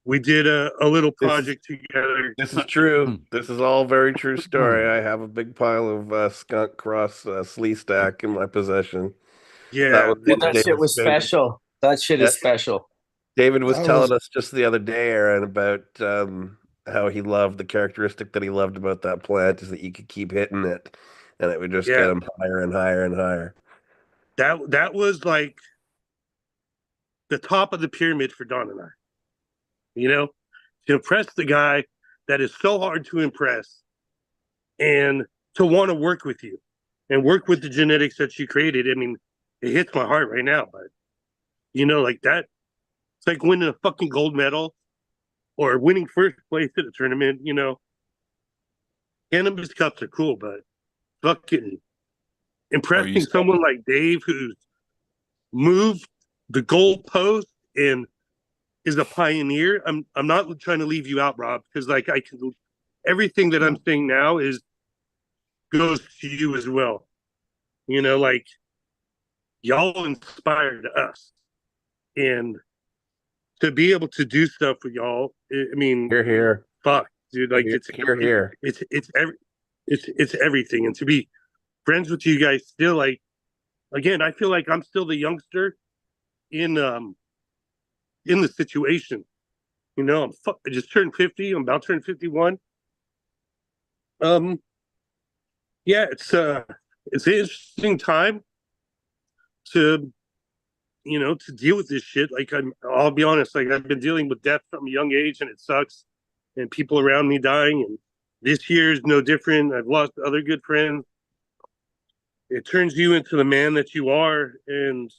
We did a little project together. This is true. This is all very true story. I have a big pile of skunk cross slee stack in my possession. Yeah, that shit was special. That shit is special. David was telling us just the other day, Aaron, about how he loved the characteristic that he loved about that plant is that you could keep hitting it, and it would just get him higher and higher and higher. That was like the top of the pyramid for Don and I. You know, to impress the guy that is so hard to impress, and to want to work with you and work with the genetics that you created. I mean, it hits my heart right now, but you know, like that, it's like winning a fucking gold medal or winning first place at a tournament. You know, cannabis cups are cool, but fucking impressing someone like Dave, who's moved the goalpost and is a pioneer. I'm not trying to leave you out, Rob, because like I can, everything that I'm saying now goes to you as well. You know, like, y'all inspired us, and to be able to do stuff with y'all, I mean, here, fuck, dude, like here, it's everything, and to be friends with you guys still, like, again, I feel like I'm still the youngster in the situation. You know, I just turned 50. I'm about to turn 51. Yeah, it's an interesting time to, you know, to deal with this shit. Like, I'll be honest, like, I've been dealing with death from a young age, and it sucks, and people around me dying, and this year is no different. I've lost other good friends. It turns you into the man that you are, and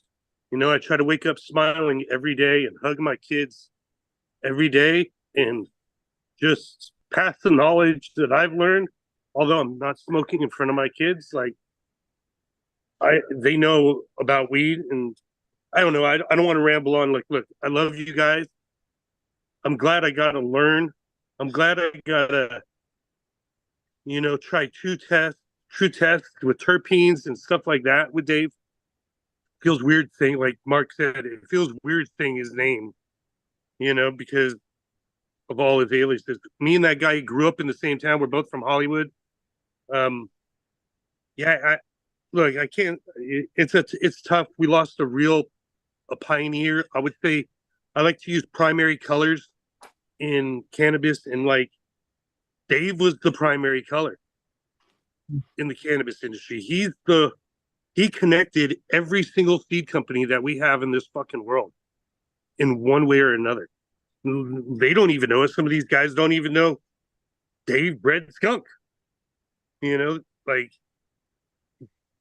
you know, I try to wake up smiling every day and hug my kids every day and just pass the knowledge that I've learned. Although I'm not smoking in front of my kids, like, they know about weed, and I don't know. I don't want to ramble on. Like, look, I love you guys. I'm glad I got to learn. I'm glad I got to, you know, try true tests with terpenes and stuff like that with Dave. Feels weird saying, like Mark said, it feels weird saying his name, you know, because of all his aliases. Me and that guy grew up in the same town. We're both from Hollywood. Yeah, look, I can't. It's tough. We lost a pioneer. I would say I like to use primary colors in cannabis, and like Dave was the primary color in the cannabis industry. He connected every single seed company that we have in this fucking world in one way or another. They don't even know it. Some of these guys don't even know Dave bred skunk. You know, like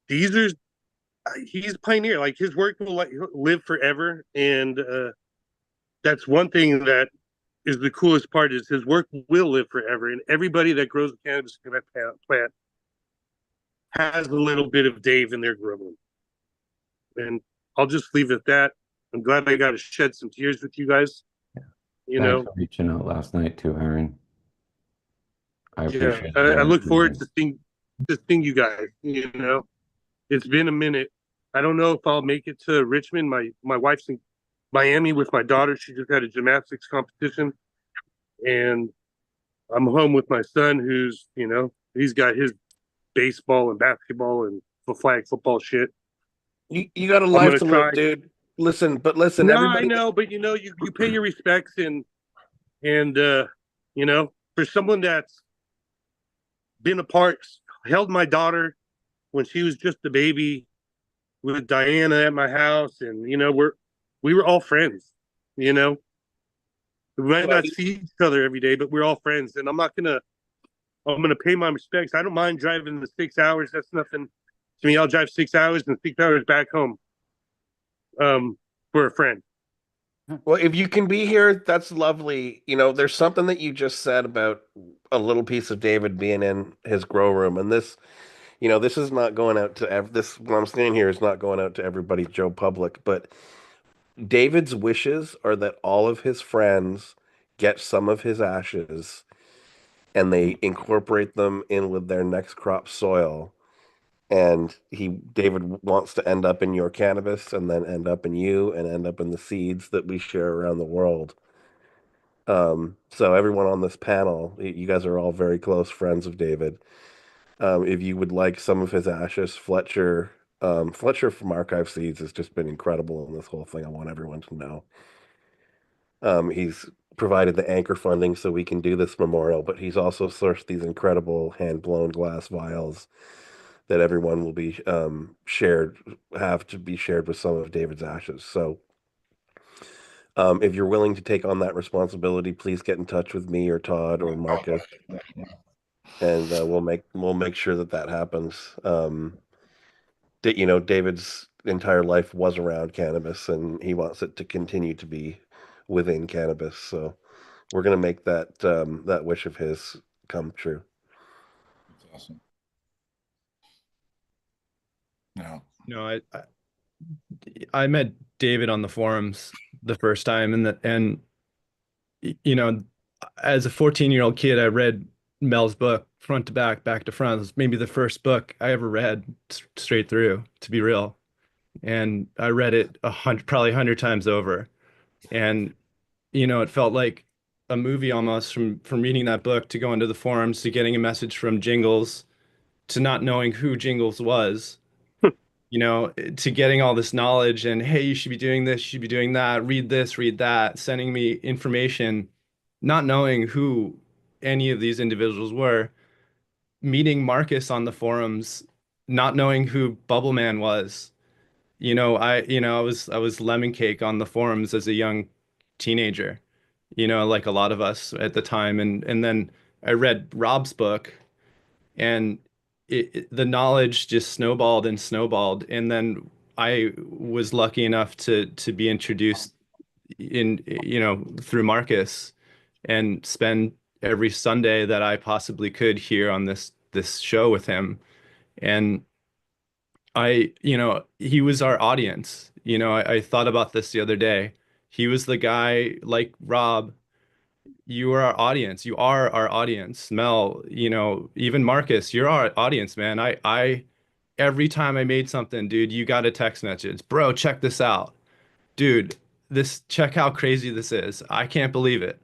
these are he's a pioneer. Like his work will live forever, and that's one thing that is the coolest part is his work will live forever, and everybody that grows a cannabis plant has a little bit of Dave in their growing. And I'll just leave it at that. I'm glad I got to shed some tears with you guys. You Thanks know, for reaching out last night too, Aaron. I yeah, appreciate I it. look forward to seeing you guys. You know, it's been a minute. I don't know if I'll make it to Richmond. My wife's in Miami with my daughter. She just had a gymnastics competition, and I'm home with my son, who's he's got his baseball and basketball and flag football shit. You got a life to live, dude. Listen, No, everybody. I know, but you pay your respects, and for someone that's been held my daughter when she was just a baby with Diana at my house, and we were all friends. We might not see each other every day, but we're all friends, and I'm gonna pay my respects. I don't mind driving the 6 hours. That's nothing to me. I'll drive 6 hours and 6 hours back home for a friend. Well, if you can be here, that's lovely. There's something that you just said about a little piece of David being in his grow room, and this is not going out to this. What I'm saying here is not going out to everybody, Joe Public, but David's wishes are that all of his friends get some of his ashes and they incorporate them in with their next crop soil. And David wants to end up in your cannabis and then end up in you and end up in the seeds that we share around the world. So everyone on this panel, you guys are all very close friends of David. If you would like some of his ashes, Fletcher from Archive Seeds has just been incredible in this whole thing. I want everyone to know. He's provided the anchor funding so we can do this memorial, but he's also sourced these incredible hand-blown glass vials that everyone will be have to be shared with some of David's ashes. So if you're willing to take on that responsibility, please get in touch with me or Todd or Marcus, and we'll make sure that happens. David's entire life was around cannabis, and he wants it to continue to be within cannabis. So we're gonna make that wish of his come true. That's awesome. No, I met David on the forums the first time, and as a 14-year-old kid, I read Mel's book front to back, back to front. It was maybe the first book I ever read straight through, to be real. And I read it probably 100 times over, and it felt like a movie almost from reading that book to going to the forums to getting a message from Jingles to not knowing who Jingles was. To getting all this knowledge and, hey, you should be doing this, you should be doing that, read this, read that, sending me information, not knowing who any of these individuals were, meeting Marcus on the forums, not knowing who Bubble Man was. I was lemon cake on the forums as a young teenager, like a lot of us at the time. And then I read Rob's book, and the knowledge just snowballed and snowballed. And then I was lucky enough to be introduced through Marcus, and spend every Sunday that I possibly could here on this show with him. And he was our audience. I thought about this the other day. He was the guy, like Rob. You are our audience. You are our audience. Mel, even Marcus, you're our audience, man. Every time I made something, dude, you got a text message. Bro, check this out. Dude, check how crazy this is. I can't believe it.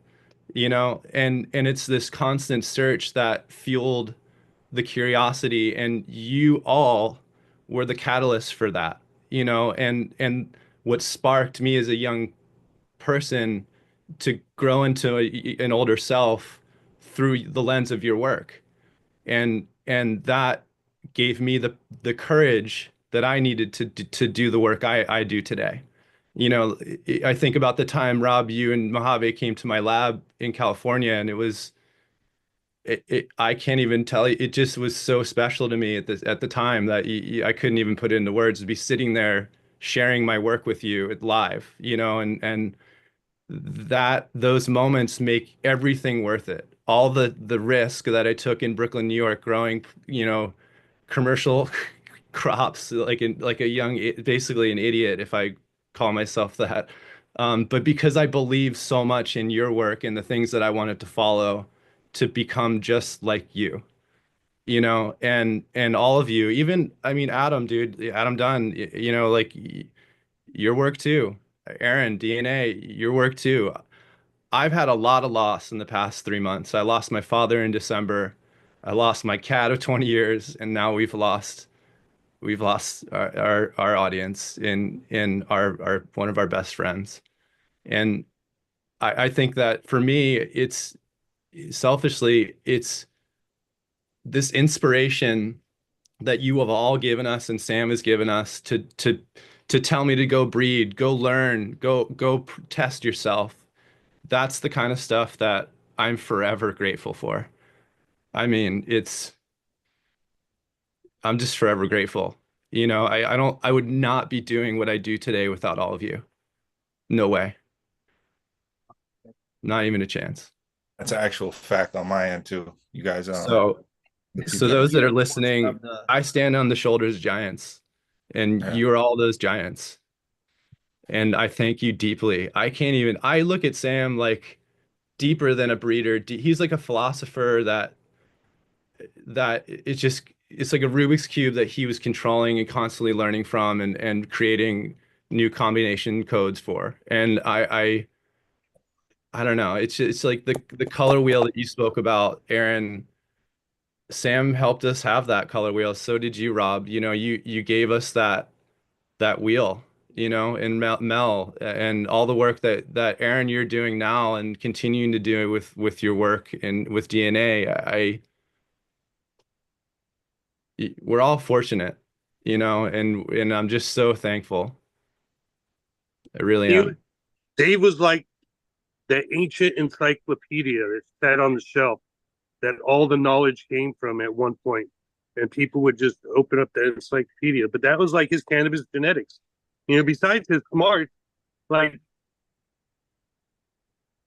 you know, and it's this constant search that fueled the curiosity, and you all were the catalyst for that, you know, and what sparked me as a young person to grow into an older self through the lens of your work. And that gave me the courage that I needed to do the work I do today. You know, I think about the time, Rob, you and Mojave came to my lab in California, and it was I can't even tell you, it just was so special to me at the time that I couldn't even put it into words, to be sitting there sharing my work with you live, you know, and that those moments make everything worth it. All the risk that I took in Brooklyn, New York, growing, you know, commercial crops like a young, basically an idiot if I call myself that. But because I believe so much in your work and the things that I wanted to follow to become just like you know, and all of you, even, I mean, Adam, dude, Adam Dunn, you know, like your work too. Aaron, DNA, your work too. I've had a lot of loss in the past 3 months. I lost my father in December. I lost my cat of 20 years, and now we've lost our audience in our one of our best friends. And I think that for me, it's selfishly, it's this inspiration that you have all given us and Sam has given us to tell me to go breed, go learn, go test yourself. That's the kind of stuff that I'm forever grateful for. I mean, I'm just forever grateful. You know, I would not be doing what I do today without all of you. No way. Not even a chance. That's an actual fact on my end too. You guys, So those that are listening, I stand on the shoulders of giants, and you are all those giants. And I thank you deeply. I look at Sam like deeper than a breeder. He's like a philosopher that it's like a Rubik's cube that he was controlling and constantly learning from and creating new combination codes for. And I don't know. It's like the color wheel that you spoke about, Aaron. Sam helped us have that color wheel. So did you, Rob. You know, you gave us that wheel, you know, and Mel and all the work that Aaron, you're doing now and continuing to do with your work and with DNA. We're all fortunate, you know, and I'm just so thankful. I really am. Dave was like the ancient encyclopedia that sat on the shelf that all the knowledge came from at one point, and people would just open up the encyclopedia. But that was like his cannabis genetics. You know, besides his smarts, like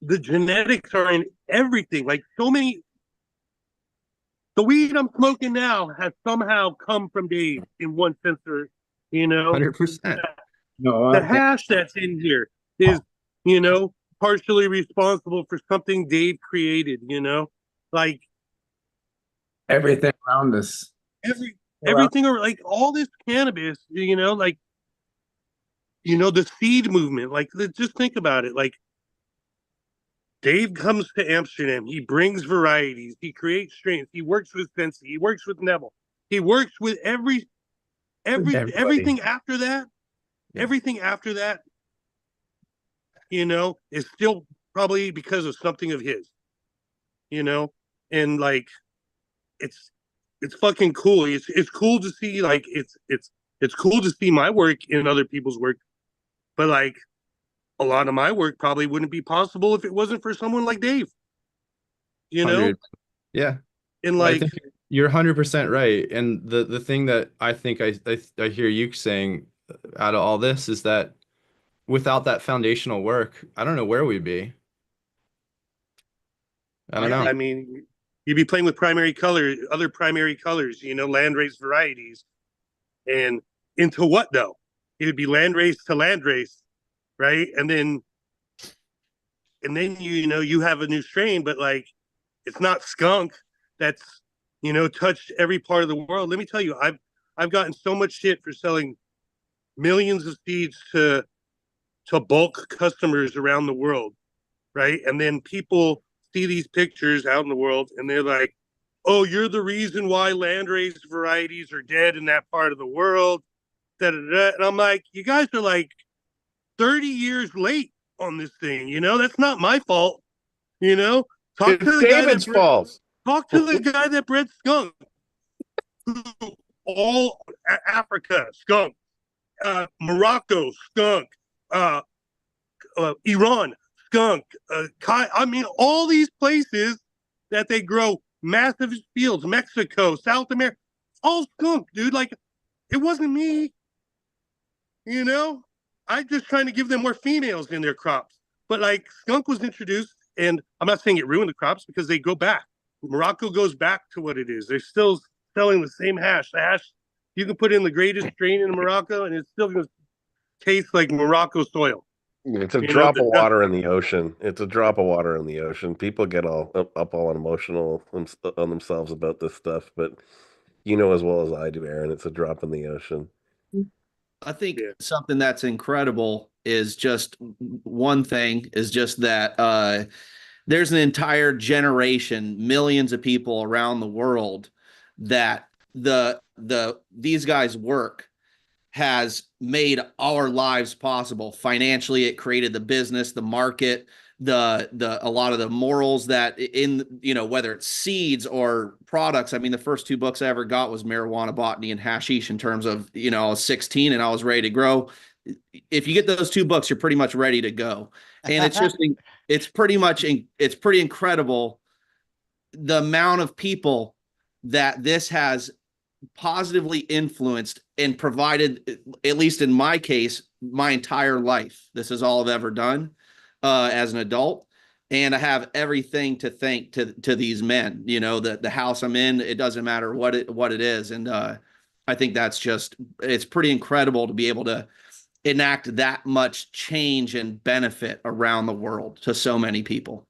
the genetics are in everything. Like so many, the weed I'm smoking now has somehow come from Dave in one sense or, you know, 100%. No, the hash that's in here is, you know, partially responsible for something Dave created, you know, like everything around us. Everything or like all this cannabis, you know, like, you know, the seed movement, like just think about it. Like Dave comes to Amsterdam, he brings varieties, he creates strains, he works with Spencer, he works with Neville, he works with everything after that. Yeah. Everything after that, you know, is still probably because of something of his, you know, and like it's fucking cool. It's cool to see, like it's cool to see my work in other people's work, but like a lot of my work probably wouldn't be possible if it wasn't for someone like Dave. You know? 100. Yeah. And like, I think you're 100% right. And the thing that I think I hear you saying out of all this is that without that foundational work, I don't know where we'd be. I don't know. I mean, you'd be playing with other primary colors, you know, landrace varieties. And into what though? It would be landrace to landrace, right? And then you know, you have a new strain, but like it's not skunk that's, you know, touched every part of the world. Let me tell you, I've gotten so much shit for selling millions of seeds to bulk customers around the world, right? And then people see these pictures out in the world and they're like, oh, you're the reason why landrace varieties are dead in that part of the world. Da, da, da. And I'm like, you guys are like 30 years late on this thing. That's not my fault. Talk It's David's fault. Talk to the guy that bred skunk. All Africa, skunk. Morocco, skunk. Iran, skunk. I mean, all these places that they grow massive fields, Mexico, South America, all skunk, dude. Like, it wasn't me. I'm just trying to give them more females in their crops. But like, skunk was introduced, and I'm not saying it ruined the crops because they go back. Morocco goes back to what it is. They're still selling the same hash. The hash, you can put in the greatest strain in Morocco, and it's still going to taste like Morocco soil. It's a drop of water in the ocean. It's a drop of water in the ocean. People get all emotional on themselves about this stuff, but as well as I do, Aaron, it's a drop in the ocean. I think something that's incredible is just one thing is just that there's an entire generation, millions of people around the world that these guys' work has made our lives possible. Financially, it created the business, the market, a lot of the morals that whether it's seeds or products. I mean, the first two books I ever got was Marijuana, Botany, and Hashish in terms of, I was 16 and I was ready to grow. If you get those two books, you're pretty much ready to go. And it's pretty incredible the amount of people that this has positively influenced and provided, at least in my case, my entire life. This is all I've ever done as an adult. And I have everything to thank to these men. The house I'm in, it doesn't matter what it is. And I think it's pretty incredible to be able to enact that much change and benefit around the world to so many people.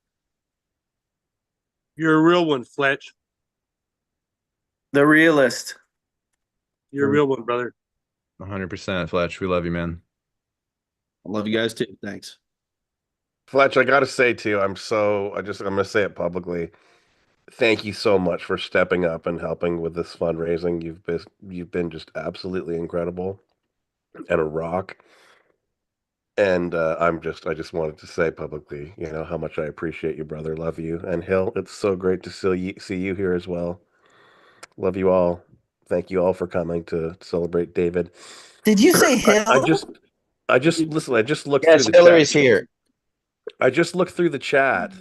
You're a real one, Fletch. The realist. You're a real one, brother. 100%, Fletch. We love you, man. I love you guys too. Thanks. Fletch, I gotta say too, I'm gonna say it publicly. Thank you so much for stepping up and helping with this fundraising. You've been just absolutely incredible and a rock. And I just wanted to say publicly, how much I appreciate you, brother. Love you. And Hill, it's so great to see you here as well. Love you all. Thank you all for coming to celebrate David. Did you say Hill? I just listen. I just looked Yes, through the Hillary's chat. here. I just looked through the chat,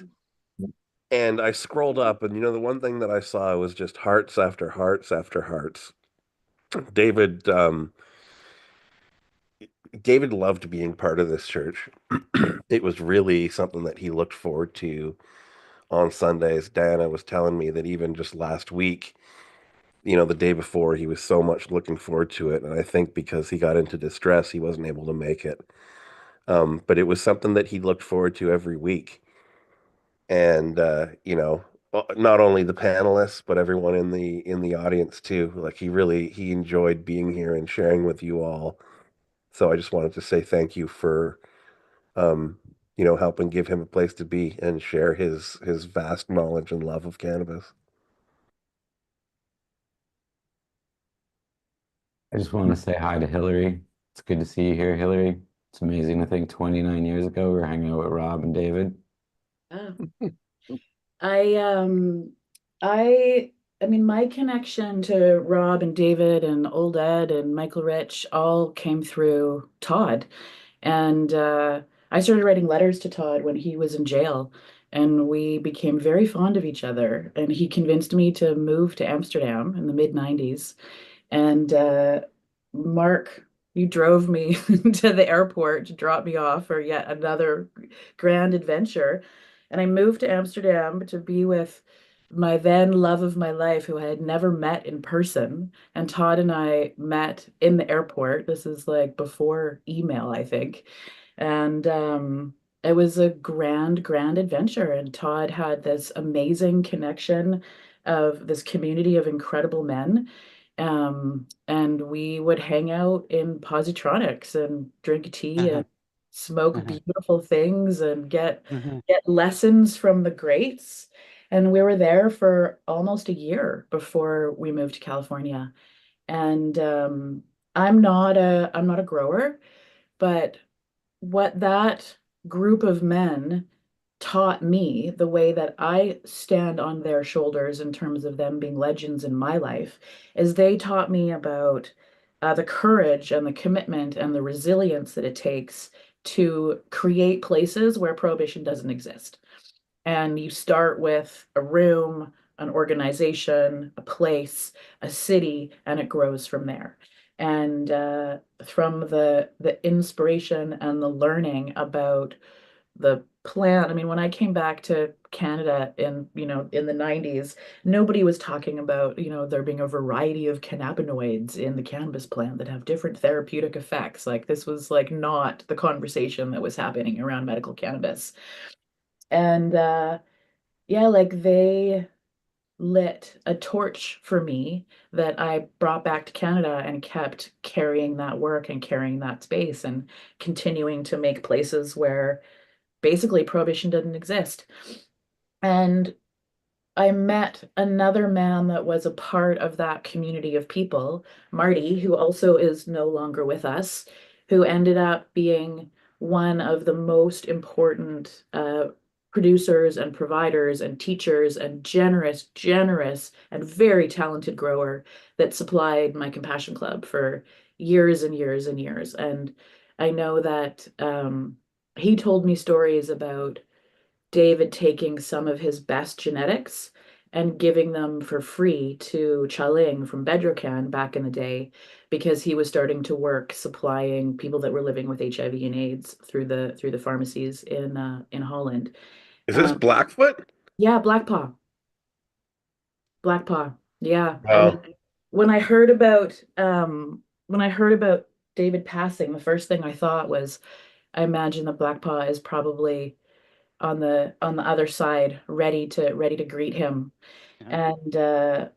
and I scrolled up, and the one thing that I saw was just hearts after hearts after hearts. David loved being part of this church. It was really something that he looked forward to on Sundays. Diana was telling me that even just last week, the day before, he was so much looking forward to it. And I think because he got into distress, he wasn't able to make it. But it was something that he looked forward to every week. And, not only the panelists, but everyone in the audience too. Like he enjoyed being here and sharing with you all. So I just wanted to say thank you for, helping give him a place to be and share his vast knowledge and love of cannabis. I just want to say hi to Hillary. It's good to see you here, Hillary. It's amazing to think 29 years ago we were hanging out with Rob and David. I mean, my connection to Rob and David and Old Ed and Michael Rich all came through Todd. And I started writing letters to Todd when he was in jail, and we became very fond of each other. And he convinced me to move to Amsterdam in the mid-90s. And Mark, you drove me to the airport to drop me off for yet another grand adventure. And I moved to Amsterdam to be with my then love of my life, who I had never met in person. And Todd and I met in the airport. This is like before email, I think. And it was a grand, grand adventure. And Todd had this amazing connection of this community of incredible men. And we would hang out in positronics and drink tea and smoke beautiful things and get lessons from the greats. And we were there for almost a year before we moved to California. And I'm not a grower, but what that group of men taught me, the way that I stand on their shoulders in terms of them being legends in my life, is they taught me about the courage and the commitment and the resilience that it takes to create places where prohibition doesn't exist. And you start with a room, an organization, a place, a city, and it grows from there. And from the inspiration and the learning about the plant. I mean, when I came back to Canada in, in the 90s, nobody was talking about, there being a variety of cannabinoids in the cannabis plant that have different therapeutic effects. Like this was like not the conversation that was happening around medical cannabis. And yeah, like they lit a torch for me that I brought back to Canada and kept carrying that work and carrying that space and continuing to make places where basically prohibition didn't exist. And I met another man that was a part of that community of people, Marty, who also is no longer with us, who ended up being one of the most important producers and providers and teachers and generous and very talented grower that supplied my Compassion Club for years and years and years. And I know that he told me stories about David taking some of his best genetics and giving them for free to Chaling from Bedrocan back in the day because he was starting to work supplying people that were living with HIV and AIDS through the pharmacies in Holland. Is this Blackfoot? Yeah, Blackpaw. Blackpaw. Yeah. Wow. And when I heard about David passing, the first thing I thought was I imagine that Blackpaw is probably on the other side, ready to greet him. And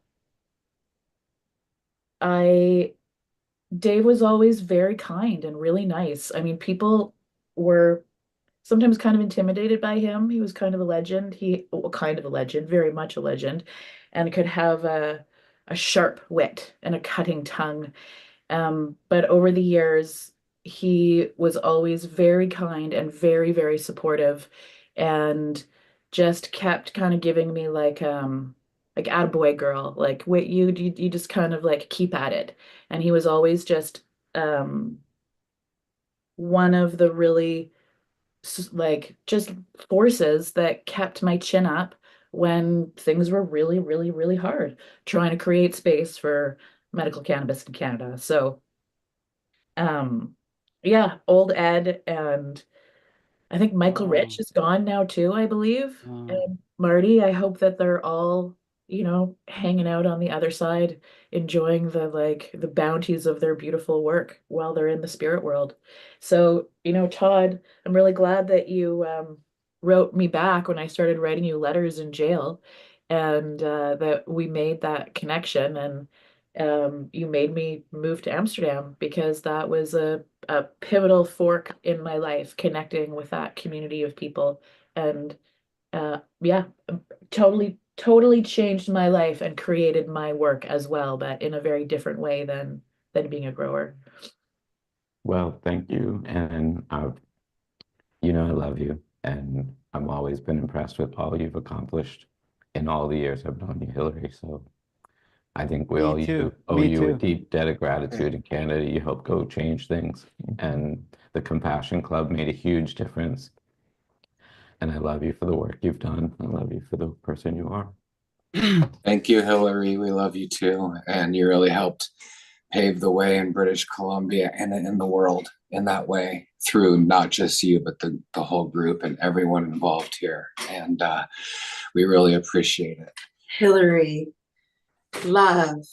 Dave was always very kind and really nice. I mean, people were sometimes kind of intimidated by him. He was kind of a legend. Kind of a legend, very much a legend, and could have a sharp wit and a cutting tongue. But over the years, he was always very kind and very, very supportive and just kept kind of giving me like attaboy girl, like wait, you just kind of like keep at it. And he was always just one of the really like just forces that kept my chin up when things were really, really, really hard trying to create space for medical cannabis in Canada. So yeah, old Ed and I think Michael Rich is gone now too, I believe. And Marty, I hope that they're all, hanging out on the other side, enjoying the bounties of their beautiful work while they're in the spirit world. So, Todd, I'm really glad that you wrote me back when I started writing you letters in jail and that we made that connection and you made me move to Amsterdam because that was a pivotal fork in my life, connecting with that community of people. And yeah, totally changed my life and created my work as well, but in a very different way than being a grower. Well, thank you. And I love you. And I've always been impressed with all you've accomplished in all the years I've known you, Hillary. So I think we all owe you a deep debt of gratitude in Canada. You helped go change things. And the Compassion Club made a huge difference. And I love you for the work you've done. I love you for the person you are. Thank you, Hillary. We love you too. And you really helped pave the way in British Columbia and in the world in that way through not just you, but the whole group and everyone involved here. And we really appreciate it. Hillary, love.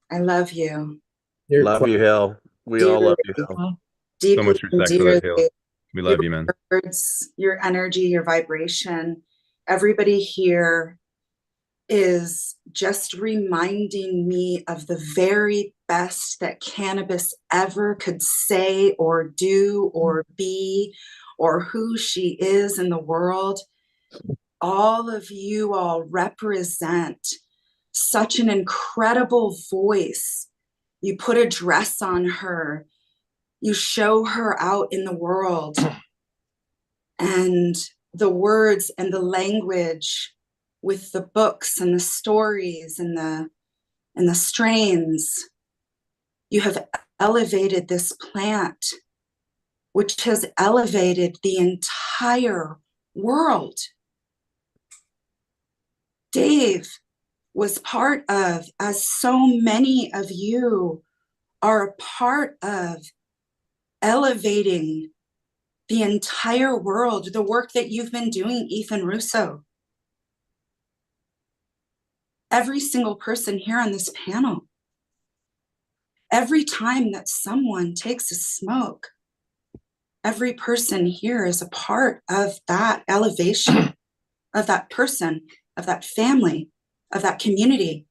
I love you. Love you, Hill. We all love you, Hill. Deeply, So much respect for that, Hill. We love your you, man. Words, your energy, your vibration. Everybody here is just reminding me of the very best that cannabis ever could say or do or be, or who she is in the world. All of you all represent such an incredible voice. You put a dress on her, you show her out in the world, and the words and the language with the books and the stories and the strains. You have elevated this plant, which has elevated the entire world. Dave was part of, as so many of you are a part of, elevating the entire world, the work that you've been doing, Ethan Russo. Every single person here on this panel, every time that someone takes a smoke, every person here is a part of that elevation, of that person, of that family, of that community,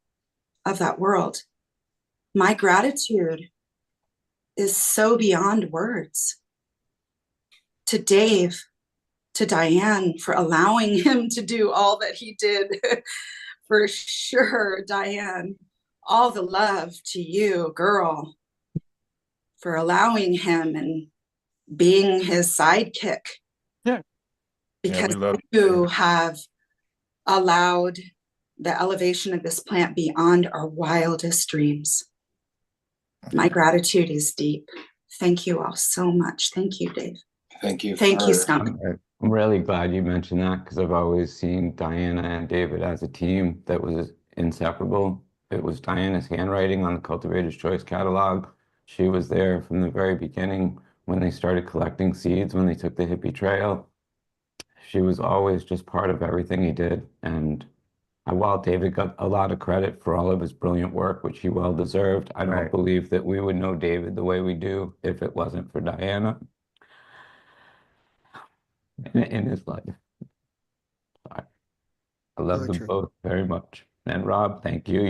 of that world. My gratitude is so beyond words. To Dave, to Diane for allowing him to do all that he did. For sure, Diane, all the love to you, girl, for allowing him and being his sidekick. Yeah. Because Yeah, you have allowed the elevation of this plant beyond our wildest dreams. My gratitude is deep. Thank you all so much. Thank you, Dave. Thank you. Thank you, Skunk. I'm really glad you mentioned that, because I've always seen Diana and David as a team that was inseparable. It was Diana's handwriting on the Cultivator's Choice catalog. She was there from the very beginning when they started collecting seeds, when they took the hippie trail. She was always just part of everything he did. And while David got a lot of credit for all of his brilliant work, which he well deserved, I don't believe that we would know David the way we do if it wasn't for Diana in his life. I love them both very much. And Rob, thank you.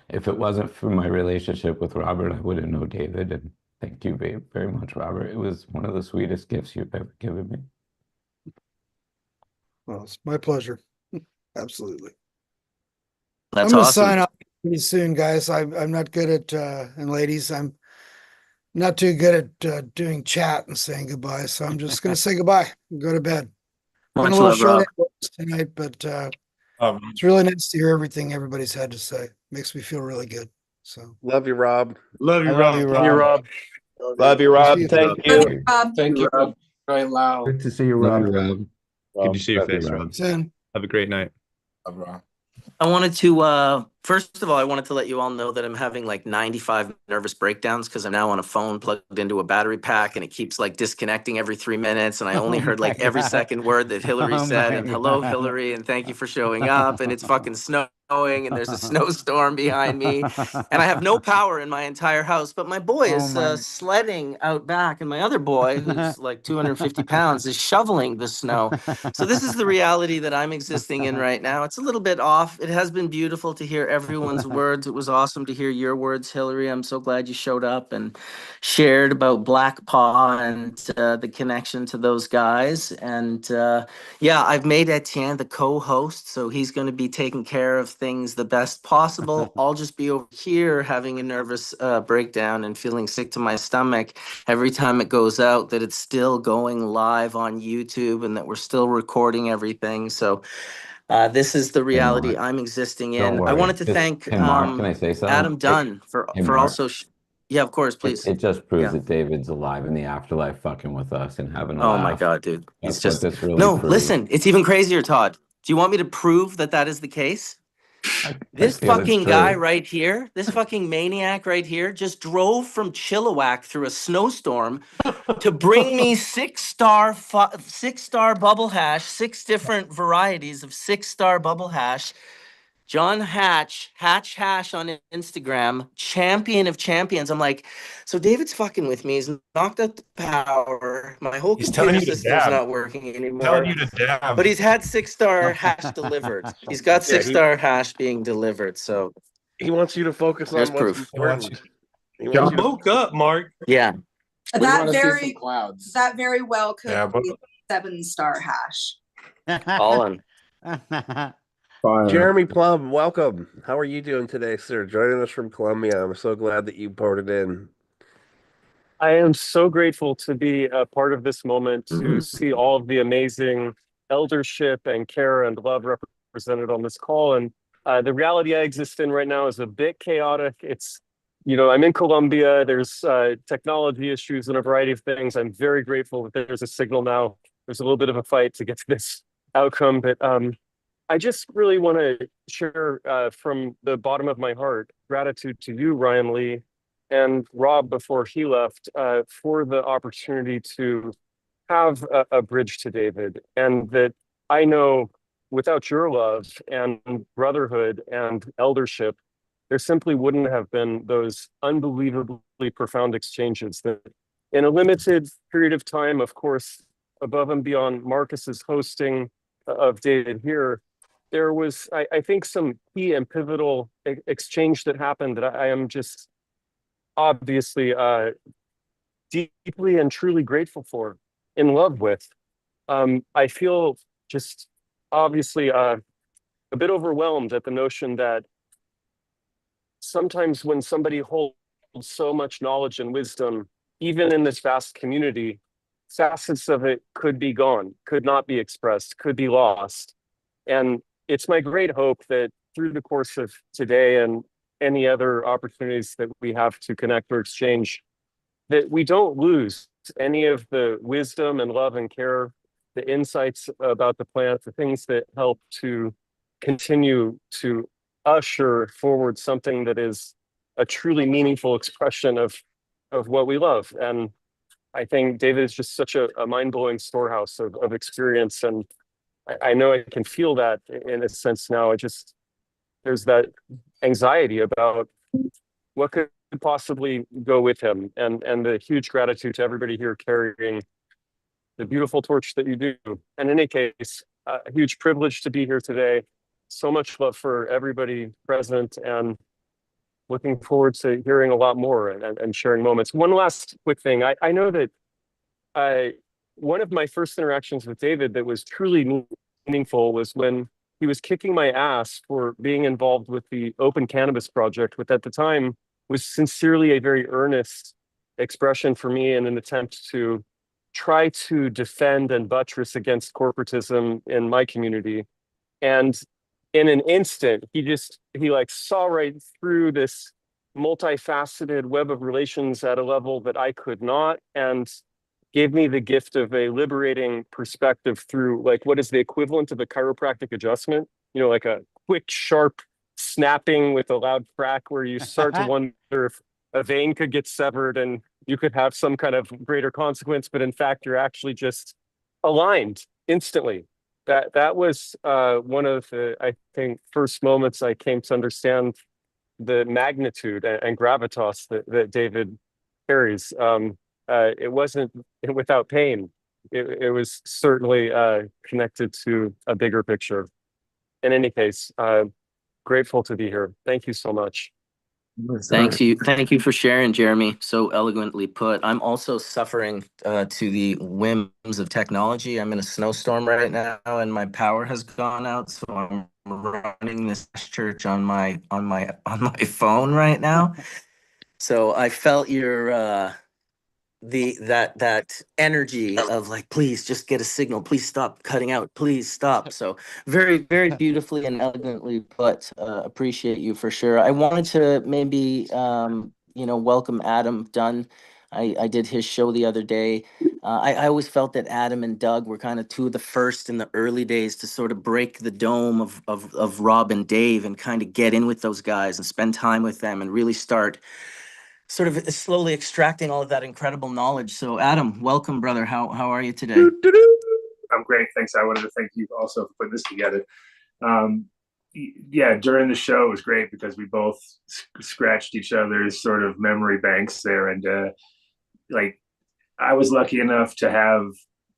If it wasn't for my relationship with Robert, I wouldn't know David. And thank you very much, Robert. It was one of the sweetest gifts you've ever given me. Well, it's my pleasure. Absolutely. That's I'm gonna awesome. sign off pretty soon, guys. I'm not good at and ladies, I'm not too good at doing chat and saying goodbye. So I'm just gonna say goodbye and go to bed. Much Been a little love, short Rob. tonight, but it's really nice to hear everything everybody's had to say. Makes me feel really good. So Love you, Rob. Love you, I Rob. love you, Love you, Rob. Rob. Love you, Rob. See you. Thank Love you. you, Rob. Thank you, Rob. Right loud. Good to see you, Love Rob. you, Rob. Good to see your Love you, face, Rob. Rob. Soon. Have a great night. Love Rob. I wanted to, first of all, I wanted to let you all know that I'm having like 95 nervous breakdowns because I'm now on a phone plugged into a battery pack and it keeps like disconnecting every 3 minutes. And I only heard like every second word that Hillary said. And hello, Hillary, and thank you for showing up. And it's fucking snowing and there's a snowstorm behind me. And I have no power in my entire house. But my boy is sledding out back. And my other boy, who's like 250 pounds, is shoveling the snow. So this is the reality that I'm existing in right now. It's a little bit off. It has been beautiful to hear everyone's words. It was awesome to hear your words, Hillary. I'm so glad you showed up and shared about Black Paw and the connection to those guys. And yeah, I've made Etienne the co-host, so he's going to be taking care of things the best possible. I'll just be over here having a nervous breakdown and feeling sick to my stomach every time it goes out, that it's still going live on YouTube and that we're still recording everything. So this is the reality I'm existing in. Don't worry. I wanted to thank Hey, Mark, can I say something? Adam Dunn for Mark. also yeah, of course, please. It just proves Yeah. that David's alive in the afterlife fucking with us and having a Oh laugh. my God, dude. That's It's just, what this really no, proves. listen, it's even crazier, Todd. Do you want me to prove that that is the case? This feel it's fucking true. guy right here, this fucking maniac right here, just drove from Chilliwack through a snowstorm to bring me six-star bubble hash, 6 different varieties of 6-star bubble hash. John Hatch on Instagram, champion of champions. I'm like, so David's fucking with me. He's knocked out the power. My whole He's telling computer you to system's dab. not working anymore. Telling you to dab. But he's had 6-star hash delivered. He's got 6-star hash being delivered. So He wants you to focus There's on what's proof. important. He Y'all wants you to woke up, Mark. Yeah. That very well could Yeah, but be 7-star hash. All in. Jeremy Plum, welcome. How are you doing today, sir? Joining us from Colombia. I'm so glad that you ported in. I am so grateful to be a part of this moment, to see all of the amazing eldership and care and love represented on this call. And the reality I exist in right now is a bit chaotic. It's, I'm in Colombia. There's technology issues and a variety of things. I'm very grateful that there's a signal now. There's a little bit of a fight to get to this outcome, but I just really want to share from the bottom of my heart gratitude to you, Ryan Lee, and Rob before he left for the opportunity to have a bridge to David. And that I know without your love and brotherhood and eldership, there simply wouldn't have been those unbelievably profound exchanges that in a limited period of time, of course, above and beyond Marcus's hosting of David here, there was, I think, some key and pivotal exchange that happened that I am just obviously deeply and truly grateful for, in love with. I feel just obviously a bit overwhelmed at the notion that sometimes when somebody holds so much knowledge and wisdom, even in this vast community, facets of it could be gone, could not be expressed, could be lost. And it's my great hope that through the course of today and any other opportunities that we have to connect or exchange, that we don't lose any of the wisdom and love and care, the insights about the plant, the things that help to continue to usher forward something that is a truly meaningful expression of what we love. And I think David is just such a mind-blowing storehouse of experience. And I know I can feel that in a sense now. There's that anxiety about what could possibly go with him, and the huge gratitude to everybody here carrying the beautiful torch that you do. And in any case, a huge privilege to be here today. So much love for everybody present, and looking forward to hearing a lot more and sharing moments. One last quick thing. I know that one of my first interactions with David that was truly meaningful was when he was kicking my ass for being involved with the Open Cannabis Project, which at the time was sincerely a very earnest expression for me in an attempt to try to defend and buttress against corporatism in my community. And in an instant, he like saw right through this multifaceted web of relations at a level that I could not, and gave me the gift of a liberating perspective through like what is the equivalent of a chiropractic adjustment, like a quick, sharp snapping with a loud crack where you start to wonder if a vein could get severed and you could have some kind of greater consequence, but in fact, you're actually just aligned instantly. That was one of the, I think, first moments I came to understand the magnitude and gravitas that David carries. It wasn't without pain. It was certainly connected to a bigger picture. In any case, grateful to be here. Thank you so much. Thank you for sharing, Jeremy. So eloquently put. I'm also suffering to the whims of technology. I'm in a snowstorm right now, and my power has gone out. So I'm running this church on my phone right now. So I felt your that energy of like, please just get a signal, please stop cutting out, please stop. So very, very beautifully and elegantly put. Appreciate you for sure. I wanted to maybe welcome Adam Dunn. I did his show the other day. I always felt that Adam and Doug were kind of two of the first in the early days to sort of break the dome of Rob and Dave and kind of get in with those guys and spend time with them and really start sort of slowly extracting all of that incredible knowledge. So Adam, welcome, brother. How are you today? I'm great. Thanks. I wanted to thank you also for putting this together. Yeah, during the show it was great because we both scratched each other's sort of memory banks there. And like I was lucky enough to have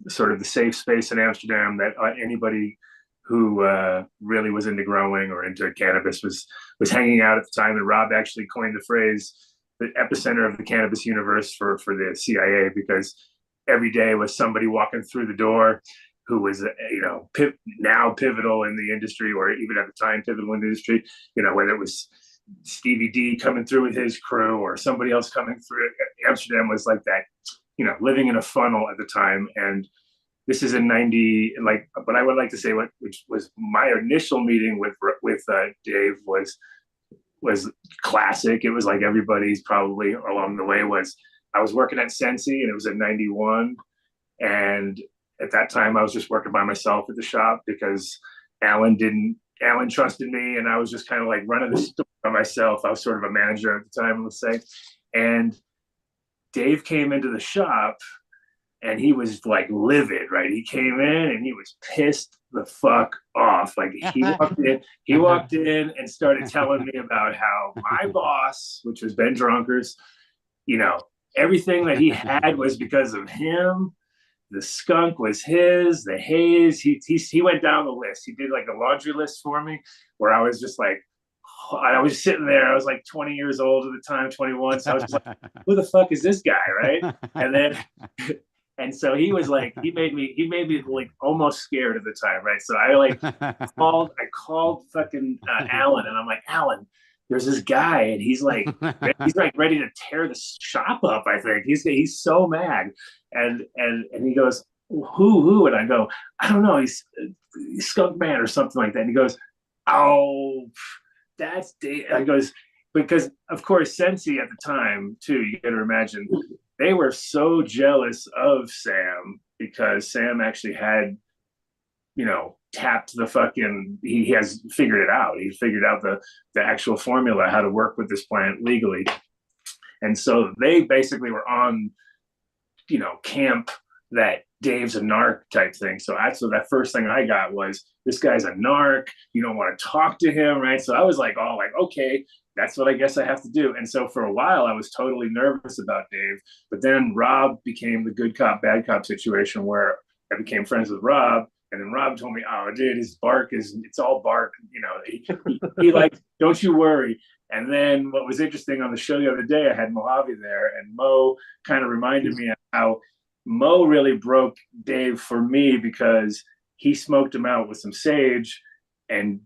sort of the safe space in Amsterdam that anybody who really was into growing or into cannabis, was hanging out at the time. And Rob actually coined the phrase the epicenter of the cannabis universe for the CIA, because every day was somebody walking through the door who was, now pivotal in the industry, or even at the time pivotal in the industry, whether it was Stevie D coming through with his crew or somebody else coming through. Amsterdam was like that, living in a funnel at the time. And this is in 90, but I would like to say which was my initial meeting with Dave was classic. It was like everybody's probably along the way was, I was working at Sensi, and it was in 91. And at that time I was just working by myself at the shop because Alan trusted me, and I was just kind of like running the store by myself. I was sort of a manager at the time, let's say. And Dave came into the shop, and he was like livid, right? He came in and he was pissed the fuck off. Like he walked in and started telling me about how my boss, which was Ben Drunkers, everything that he had was because of him. The skunk was his, the haze. He went down the list. He did like a laundry list for me, where I was just like, I was sitting there. I was like 20 years old at the time, 21. So I was just like, who the fuck is this guy, right? And so he was like, he made me like almost scared at the time, right? So I called fucking Alan, and I'm like, Alan, there's this guy, and he's like ready to tear the shop up. I think he's so mad, and he goes, who? And I go, I don't know, he's Skunkman or something like that. And he goes, oh, that's Dave. I goes, because of course Sensi at the time too, you got to imagine, they were so jealous of Sam because Sam actually had, tapped the fucking, he has figured it out. He figured out the actual formula, how to work with this plant legally. And so they basically were on, camp that Dave's a narc type thing. So that first thing I got was, this guy's a narc. You don't want to talk to him, right? So I was like, okay, that's what I guess I have to do. And so for a while, I was totally nervous about Dave. But then Rob became the good cop, bad cop situation, where I became friends with Rob. And then Rob told me, oh, dude, his bark it's all bark. He like, don't you worry. And then what was interesting on the show the other day, I had Mojave there, and Mo kind of reminded me of how Mo really broke Dave for me, because he smoked him out with some sage, and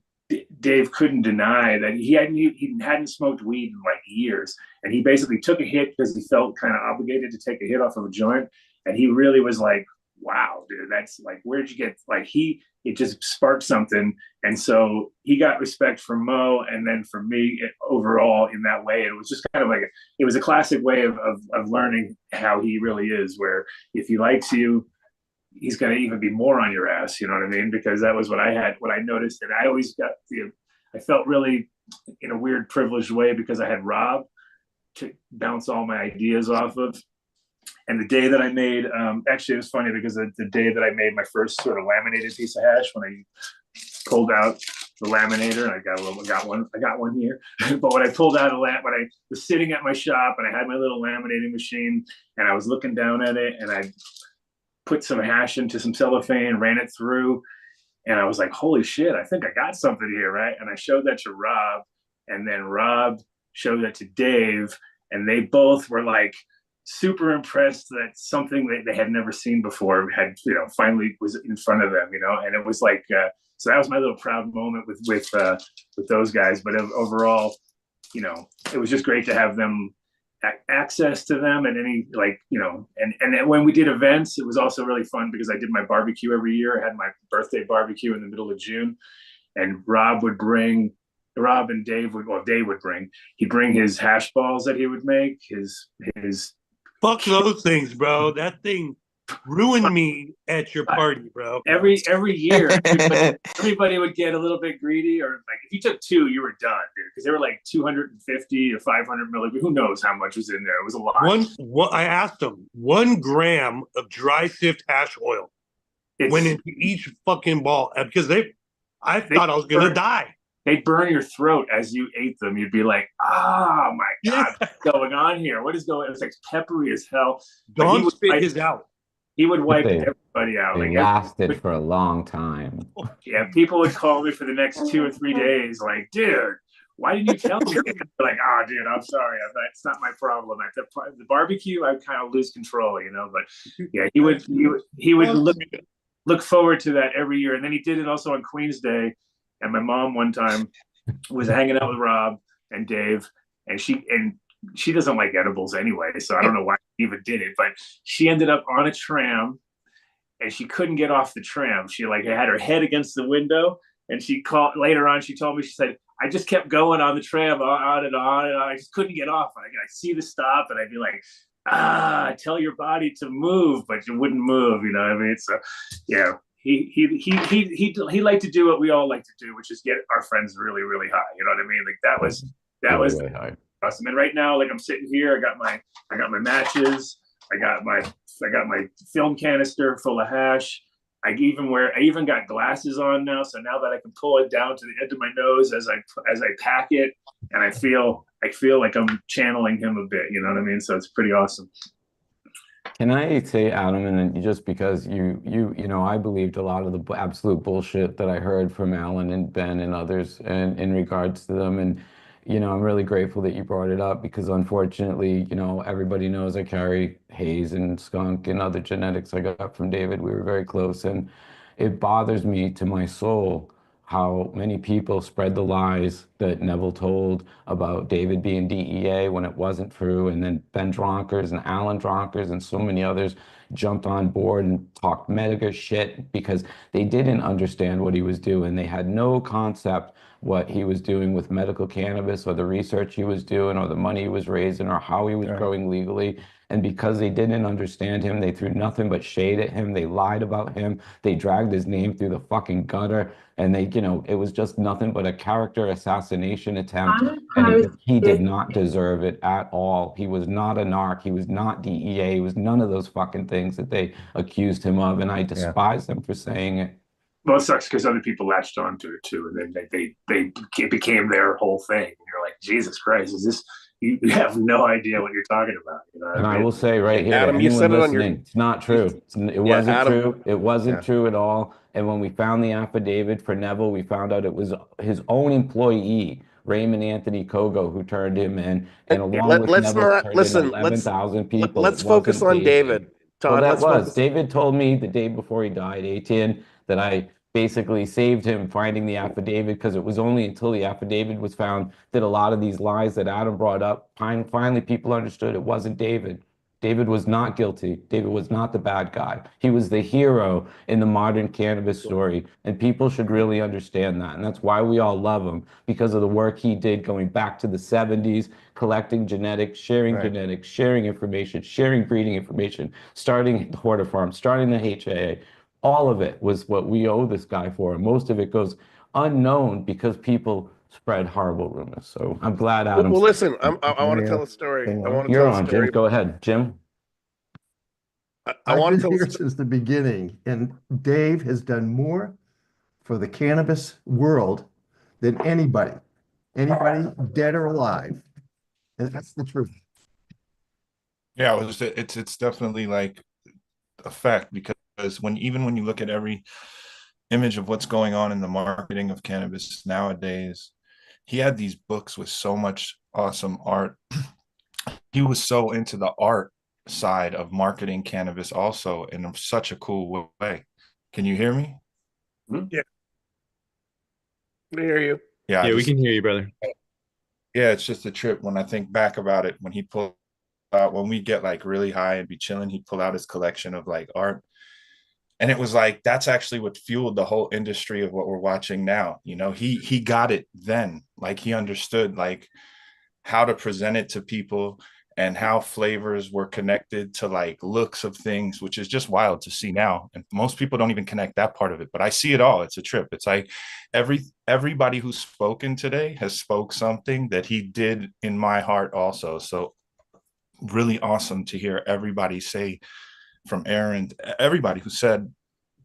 Dave couldn't deny that he hadn't smoked weed in like years. And he basically took a hit because he felt kind of obligated to take a hit off of a joint. And he really was like, wow, dude, that's like, where'd you get, like, it just sparked something. And so he got respect from Mo, and then from me overall in that way. It was just kind of like, it was a classic way of learning how he really is, where if he likes you, he's going to even be more on your ass. You know what I mean? Because that was what I noticed. And I always I felt really in a weird privileged way, because I had Rob to bounce all my ideas off of. And the day that I made, actually, it was funny because the day that I made my first sort of laminated piece of hash, when I pulled out the laminator, and I got one here. But when I pulled out when I was sitting at my shop and I had my little laminating machine, and I was looking down at it, and I put some hash into some cellophane, ran it through, and I was like, holy shit, I think I got something here, right? And I showed that to Rob, and then Rob showed that to Dave, and they both were like super impressed that something that they had never seen before had, finally was in front of them, and it was like, so that was my little proud moment with those guys. But overall, it was just great to have them, access to them, and any, like, and when we did events, it was also really fun because I did my barbecue every year. I had my birthday barbecue in the middle of June, and Rob and Dave would bring, he'd bring his hash balls that he would make, his fuck those things, bro. That thing ruined me at your party, bro. Every year, everybody would get a little bit greedy, or like if you took two, you were done, dude, because they were like 250 to 500 milligrams. Who knows how much was in there? It was a lot. I asked them, 1 gram of dry sift hash oil went into each fucking ball, because I thought I was gonna die. They'd burn your throat as you ate them. You'd be like, oh my God, what's going on here? What is going on? It was like peppery as hell. Don spit his out. he would wipe They everybody out. they Like lasted for a long time. yeah, people would call me for the next 2 or 3 days, like, dude, why didn't you tell me? Like, oh, dude, I'm sorry. It's not my problem. At the barbecue, I kind of lose control, But yeah, he would look forward to that every year, and then he did it also on Queen's Day. And my mom one time was hanging out with Rob and Dave, and she doesn't like edibles anyway, so I don't know why she even did it, but she ended up on a tram and she couldn't get off the tram. She like had her head against the window, and she called later on. She told me, she said, I just kept going on the tram on and on and on. I just couldn't get off. I see the stop, and I'd be like, tell your body to move, but you wouldn't move. You know what I mean? So, yeah, he liked to do what we all like to do, which is get our friends really, really high. You know what I mean? Like that was Really high. awesome. And right now, like I'm sitting here, I got my matches, I got my film canister full of hash. I even got glasses on now, so now that I can pull it down to the end of my nose as I pack it, and I feel like I'm channeling him a bit. You know what I mean? So it's pretty awesome. Can I say, Adam, and just because you know, I believed a lot of the absolute bullshit that I heard from Alan and Ben and others and in regards to them. And, you know, I'm really grateful that you brought it up because unfortunately, you know, everybody knows I carry haze and skunk and other genetics I got from David. We were very close, and it bothers me to my soul how many people spread the lies that Neville told about David being DEA when it wasn't true, and then Ben Dronkers and Alan Dronkers and so many others jumped on board and talked mega shit because they didn't understand what he was doing. They had no concept what he was doing with medical cannabis or the research he was doing or the money he was raising or how he was growing legally. And because they didn't understand him, they threw nothing but shade at him. They lied about him. They dragged his name through the fucking gutter. And they, you know, it was just nothing but a character assassination attempt. And he did not deserve it at all. He was not a narc. He was not DEA. He was none of those fucking things that they accused him of. And I despise them for saying it. Well, it sucks because other people latched onto it too, and then they became their whole thing. And you're like, Jesus Christ, is this? You have no idea what you're talking about. You know and I will say right here, Adam, to you anyone said it on listening, it's not true. It wasn't Adam, true. It wasn't true at all. And when we found the affidavit for Neville, we found out it was his own employee, Raymond Anthony Kogo, who turned him in. And along with Neville, turned in 11,000 people. Let's focus on David. Todd, well, David told me the day before he died, 18, that I basically saved him finding the affidavit because it was only until the affidavit was found that a lot of these lies that Adam brought up, finally people understood it wasn't David. David was not guilty. David was not the bad guy. He was the hero in the modern cannabis story, and people should really understand that. And that's why we all love him, because of the work he did going back to the 70s, collecting genetics, sharing information, sharing breeding information, starting the Horta Farm, starting the HAA. All of it was what we owe this guy for. And most of it goes unknown because people spread horrible rumors. So I'm glad Adam. Well, listen, I want to tell a story. You're on, Jim. Go ahead, Jim. I want to I've tell been here since the beginning, and Dave has done more for the cannabis world than anybody dead or alive. And that's the truth. Yeah, it's definitely like a fact because when you look at every image of what's going on in the marketing of cannabis nowadays, he had these books with so much awesome art. He was so into the art side of marketing cannabis also in such a cool way. Can you hear me? Yeah. I hear you. Yeah, we can hear you, brother. Yeah, it's just a trip when I think back about it. When he pulled out, when we get like really high and be chilling, he'd pull out his collection of like art. And it was like, that's actually what fueled the whole industry of what we're watching now. You know, he got it then. Like he understood like how to present it to people and how flavors were connected to like looks of things, which is just wild to see now. And most people don't even connect that part of it, but I see it all. It's a trip. It's like everybody who's spoken today has spoke something that he did in my heart also. So really awesome to hear everybody say, from Aaron, everybody who said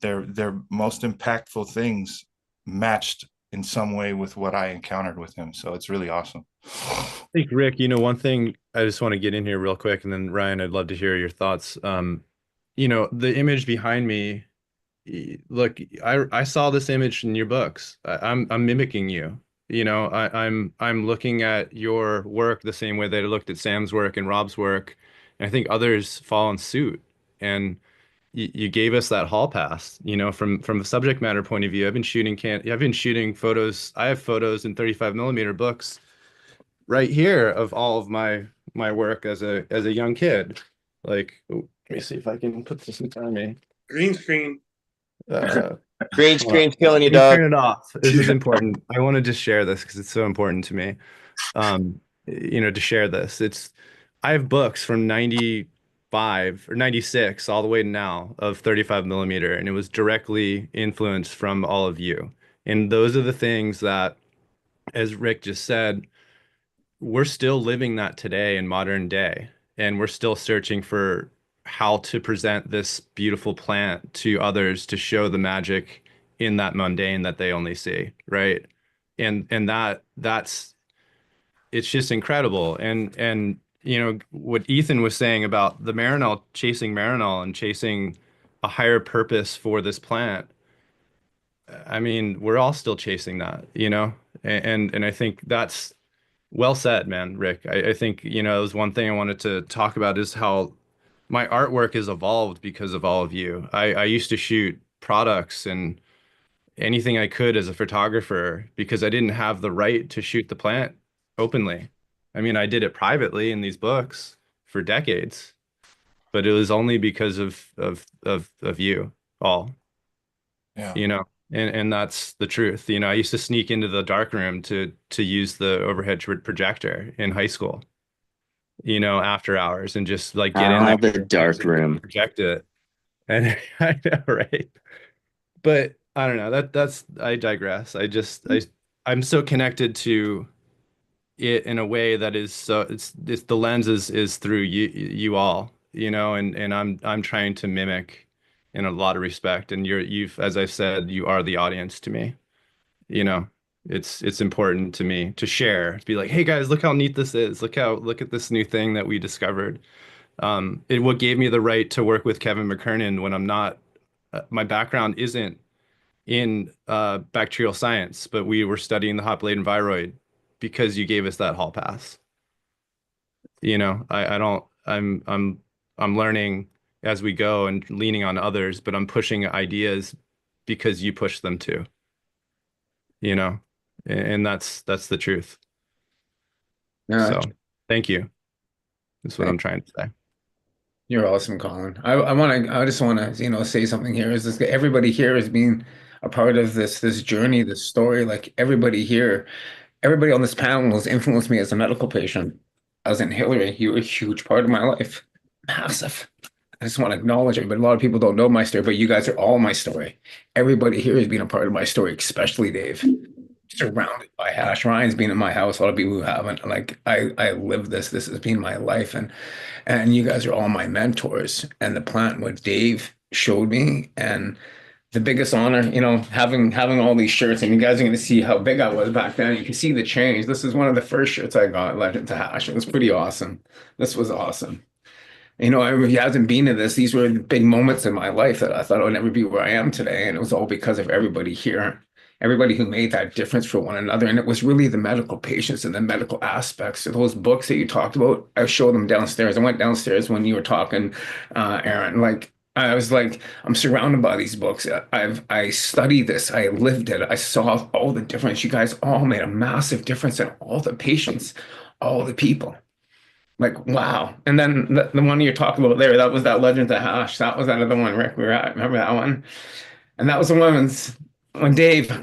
their most impactful things matched in some way with what I encountered with him. So it's really awesome. I think, Rick, you know, one thing I just want to get in here real quick, and then Ryan, I'd love to hear your thoughts. You the image behind me, look, I saw this image in your books. I'm mimicking you. I'm looking at your work the same way that I looked at Sam's work and Rob's work, and I think others fall in suit. And you gave us that hall pass, from a subject matter point of view. I've been shooting photos. I have photos in 35 millimeter books right here of all of my work as a young kid. Like, let me see if I can put this in front of me. Green screen. Green screen's killing you, Let me dog. turn it off. This is important. I want to just share this because it's so important to me. To share this. I have books from 95 or 96 all the way to now of 35 millimeter, and it was directly influenced from all of you. And those are the things that, as Rick just said, we're still living that today in modern day, and we're still searching for how to present this beautiful plant to others to show the magic in that mundane that they only see, right? And that's it's just incredible. And what Ethan was saying about the Marinol, chasing Marinol and chasing a higher purpose for this plant. I mean, we're all still chasing that, and I think that's well said, man, Rick. I think, it was one thing I wanted to talk about is how my artwork has evolved because of all of you. I used to shoot products and anything I could as a photographer because I didn't have the right to shoot the plant openly. I mean, I did it privately in these books for decades, but it was only because of you all. Yeah. And that's the truth. I used to sneak into the dark room to use the overhead projector in high school, after hours and just like get in there The dark room. project it. And I know, right? But I don't know. I digress. I'm so connected to it in a way that is so it's the lens is through you all, and I'm trying to mimic in a lot of respect. And you've, as I've said, you are the audience to me. It's important to me to share, to be like, hey guys, look how neat this is. Look at this new thing that we discovered. What gave me the right to work with Kevin McKernan when I'm not, my background isn't in bacterial science, but we were studying the hot blade and viroid because you gave us that hall pass. I don't, I'm learning as we go and leaning on others, but I'm pushing ideas because you push them too, and that's the truth. So thank you. That's what I'm trying to say. You're awesome, Colin. I just want to, say something here. Is this everybody here has been a part of this journey, this story. Like everybody here, everybody on this panel has influenced me as a medical patient. As in Hillary, you were a huge part of my life. Massive. I just want to acknowledge it, but a lot of people don't know my story, but you guys are all my story. Everybody here has been a part of my story, especially Dave. Surrounded by hash. Ryan's been in my house. A lot of people who haven't. Like I live this. This has been my life, and you guys are all my mentors. And the plant, what Dave showed me, and the biggest honor, having all these shirts, and you guys are going to see how big I was back then. You can see the change. This is one of the first shirts I got, Legend to Hash. It was pretty awesome. This was awesome. If you hasn't been to this, these were the big moments in my life that I thought I would never be where I am today. And it was all because of everybody here, everybody who made that difference for one another. And it was really the medical patients and the medical aspects of those books that you talked about. I showed them downstairs. I went downstairs when you were talking, Aaron. Like, I was like, I'm surrounded by these books. I studied this. I lived it. I saw all the difference. You guys all made a massive difference in all the patients, all the people. Like, wow. And then the one you're talking about there, that was that Legend of Hash. That was that other one, Rick. We were at. Remember that one? And that was the one when Dave, had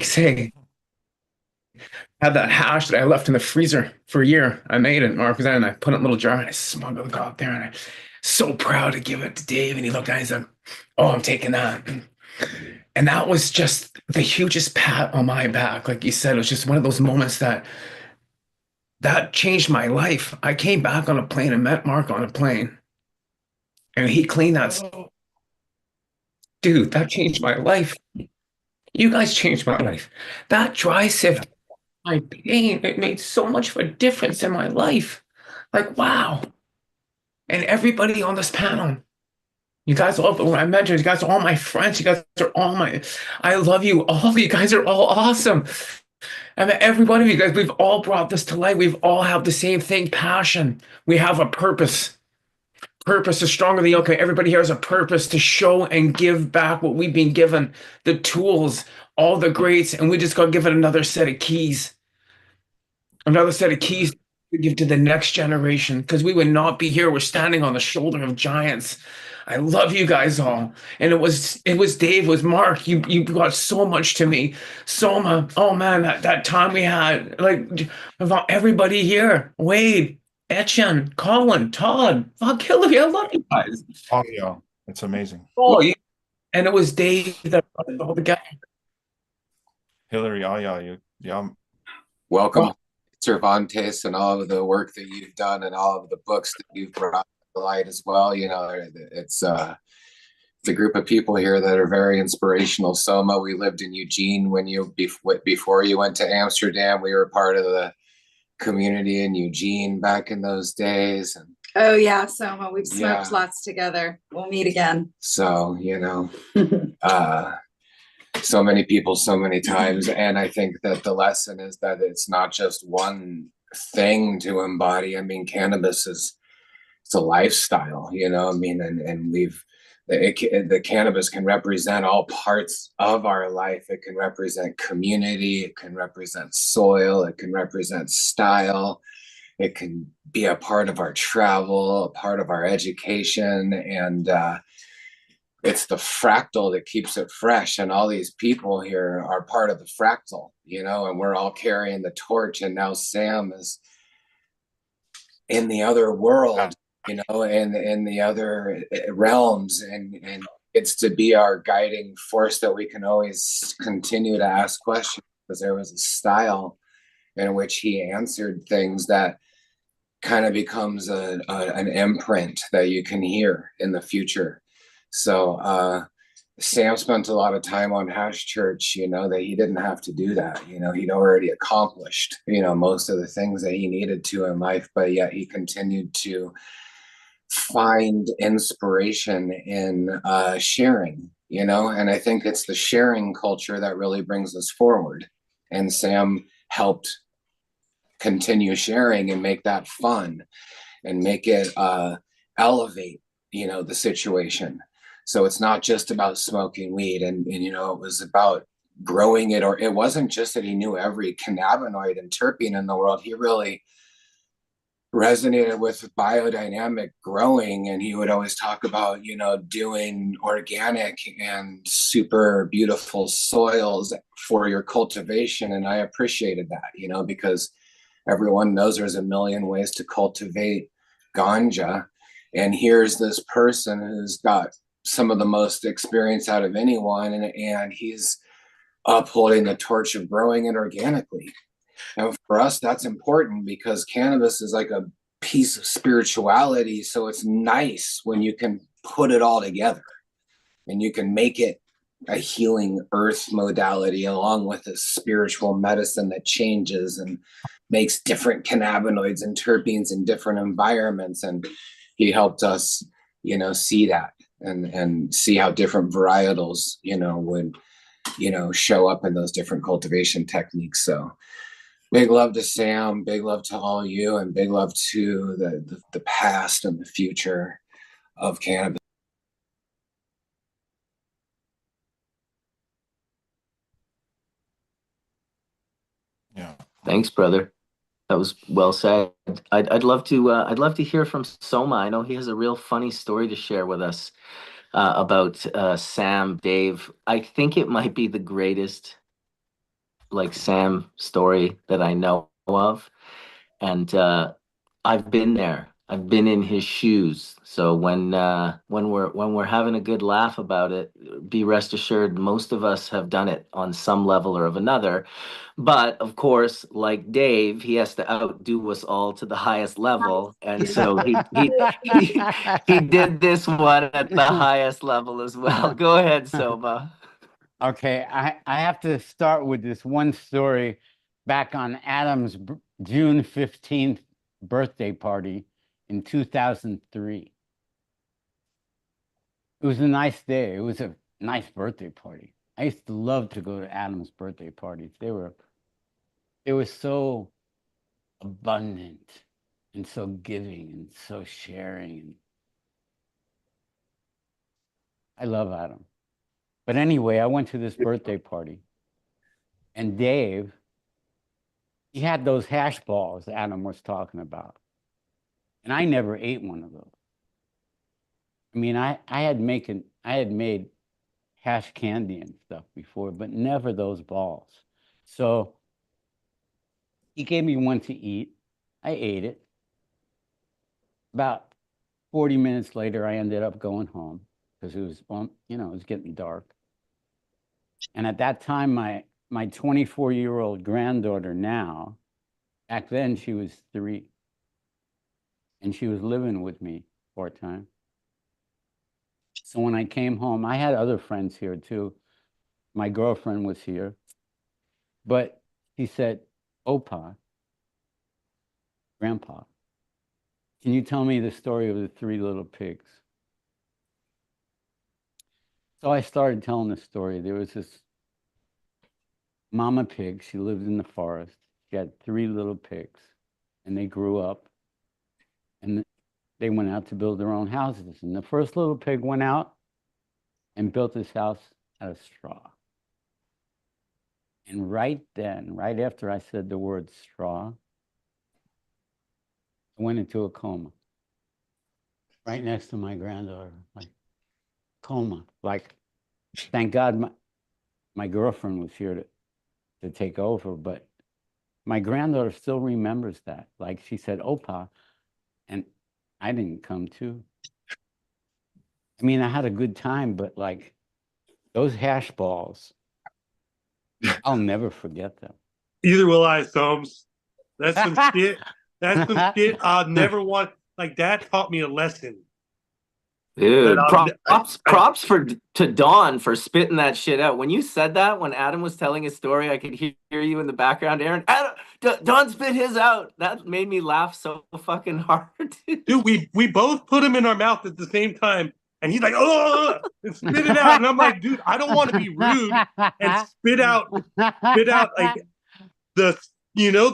that hash that I left in the freezer for a year. I made it, Mark, and I put it in a little jar and I smuggled it out there. And I'm so proud to give it to Dave. And he looked at it and he said, oh, I'm taking that. And that was just the hugest pat on my back. Like you said, it was just one of those moments that changed my life. I came back on a plane and met Mark on a plane. And he cleaned that. Dude, that changed my life. You guys changed my life. That dry sift, my pain, it made so much of a difference in my life. Like, wow. And everybody on this panel, You guys all, I mentioned, you guys are all my friends. You guys are all my, I love you all. You guys are all awesome. And every one of you guys, we've all brought this to light. We've all have the same thing, passion. We have a purpose. Purpose is stronger than okay. Everybody here has a purpose to show and give back what we've been given, the tools, all the greats, and we just got given another set of keys. Another set of keys to give to the next generation, because we would not be here. We're standing on the shoulder of giants. I love you guys all. And it was Dave, it was Mark. You brought so much to me. Soma, oh man, that time we had, like, about everybody here. Wade, Etchen, Colin, Todd, fuck Hillary, I love you guys. Oh yeah, it's amazing. Oh, and it was Dave that brought it all together. Hillary, oh yeah. Welcome, Cervantes, and all of the work that you've done and all of the books that you've brought to light as well. You know, it's a group of people here that are very inspirational. Soma, we lived in Eugene when before you went to Amsterdam. We were part of the community in Eugene back in those days. And oh yeah, Soma, we've smoked lots together. We'll meet again. so, you know, so many people, so many times. And I think that the lesson is that it's not just one thing to embody. I mean, cannabis it's a lifestyle, you know, I mean, and the cannabis can represent all parts of our life. It can represent community, it can represent soil, it can represent style, it can be a part of our travel, a part of our education, and it's the fractal that keeps it fresh. And all these people here are part of the fractal, you know, and we're all carrying the torch. And now Sam is in the other world, you know, and in the other realms, and it's to be our guiding force that we can always continue to ask questions, because there was a style in which he answered things that kind of becomes an imprint that you can hear in the future. So Sam spent a lot of time on Hash Church, you know, that he didn't have to do that. You know, he'd already accomplished, you know, most of the things that he needed to in life, but yet he continued to find inspiration in sharing, you know, and I think it's the sharing culture that really brings us forward. And Sam helped continue sharing and make that fun and make it elevate, you know, the situation. So it's not just about smoking weed, and you know, it was about growing it. Or it wasn't just that he knew every cannabinoid and terpene in the world. He really resonated with biodynamic growing, and he would always talk about, you know, doing organic and super beautiful soils for your cultivation. And I appreciated that, you know, because everyone knows there's a million ways to cultivate ganja, and here's this person who's got some of the most experience out of anyone, and he's upholding the torch of growing it organically. And for us, that's important, because cannabis is like a piece of spirituality. So it's nice when you can put it all together and you can make it a healing earth modality along with a spiritual medicine that changes and makes different cannabinoids and terpenes in different environments. And he helped us, you know, see that and see how different varietals, you know, would, you know, show up in those different cultivation techniques. So big love to Sam, big love to all you, and big love to the past and the future of cannabis. Yeah. Thanks, brother. That was well said. I'd love to hear from Soma. I know he has a real funny story to share with us about Sam, Dave. I think it might be the greatest like Sam story that I know of, and I've been there. I've been in his shoes. So when we're having a good laugh about it, be rest assured most of us have done it on some level or of another. But of course, like Dave, he has to outdo us all to the highest level, and so he did this one at the highest level as well. Go ahead, Soma. Okay, I have to start with this one story back on Adam's June 15th birthday party in 2003. It was a nice day. It was a nice birthday party. I used to love to go to Adam's birthday parties. They were so abundant and so giving and so sharing. I love Adam. But anyway, I went to this birthday party, and Dave, he had those hash balls Adam was talking about. And I never ate one of those. I mean, I had made hash candy and stuff before, but never those balls. So he gave me one to eat. I ate it. About 40 minutes later, I ended up going home because it was, it was getting dark. And at that time, my 24-year-old granddaughter now, back then she was 3, and she was living with me part-time. So when I came home, I had other friends here too. My girlfriend was here, but she said, Opa, Grandpa, can you tell me the story of the 3 little pigs? So I started telling the story. There was this mama pig. She lived in the forest. She had 3 little pigs, and they grew up, and they went out to build their own houses. And the first little pig went out and built his house out of straw. And right then, right after I said the word straw, I went into a coma. Right next to my granddaughter, like coma. Like, thank God my girlfriend was here to take over, but my granddaughter still remembers that. Like, she said, Opa, and I didn't come too. I mean, I had a good time, but like those hash balls, I'll never forget them. Either will I, Soames. That's some shit. That's some shit I'll never want. Like, that taught me a lesson. Dude, props to Don for spitting that shit out. When you said that, when Adam was telling his story, I could hear you in the background, Aaron. Don spit his out. That made me laugh so fucking hard. Dude, we both put him in our mouth at the same time, and he's like, oh, and spit it out. And I'm like, dude, I don't want to be rude and spit out like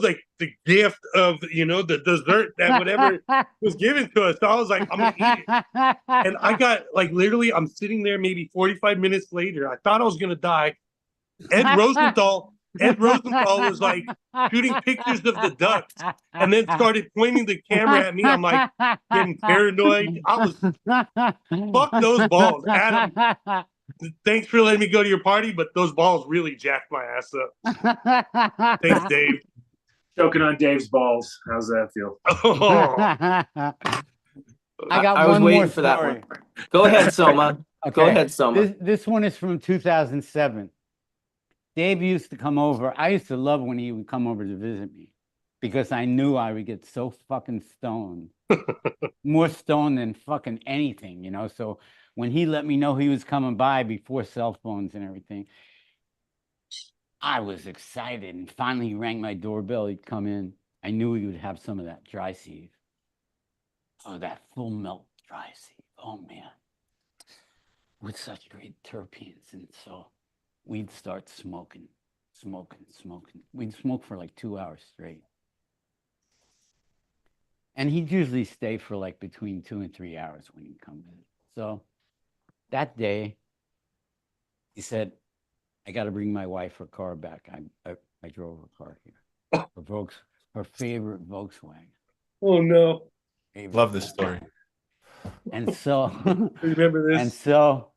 like the gift of, the dessert that whatever was given to us. So I was like, I'm going to eat it. And I got like, literally, I'm sitting there maybe 45 minutes later. I thought I was going to die. Ed Rosenthal was like shooting pictures of the ducks and then started pointing the camera at me. I'm like getting paranoid. I was, fuck those balls. Adam, thanks for letting me go to your party, but those balls really jacked my ass up. Thanks, Dave. Choking on Dave's balls. How's that feel? I got I was one waiting more for that story. one. Go ahead, Soma. Go ahead, Soma. This one is from 2007. Dave used to come over. I used to love when he would come over to visit me because I knew I would get so fucking stoned. More stoned than fucking anything, So when he let me know he was coming by before cell phones and everything, I was excited, and finally he rang my doorbell. He'd come in. I knew he would have some of that dry seed. Oh, that full melt dry seed. Oh, man. With such great terpenes. And so we'd start smoking. We'd smoke for like 2 hours straight. And he'd usually stay for like between 2 and 3 hours when he'd come visit. So that day, he said, I got to bring my wife her car back. I drove her car here. Her favorite Volkswagen. Oh, no. Love this story. And so, remember this? And so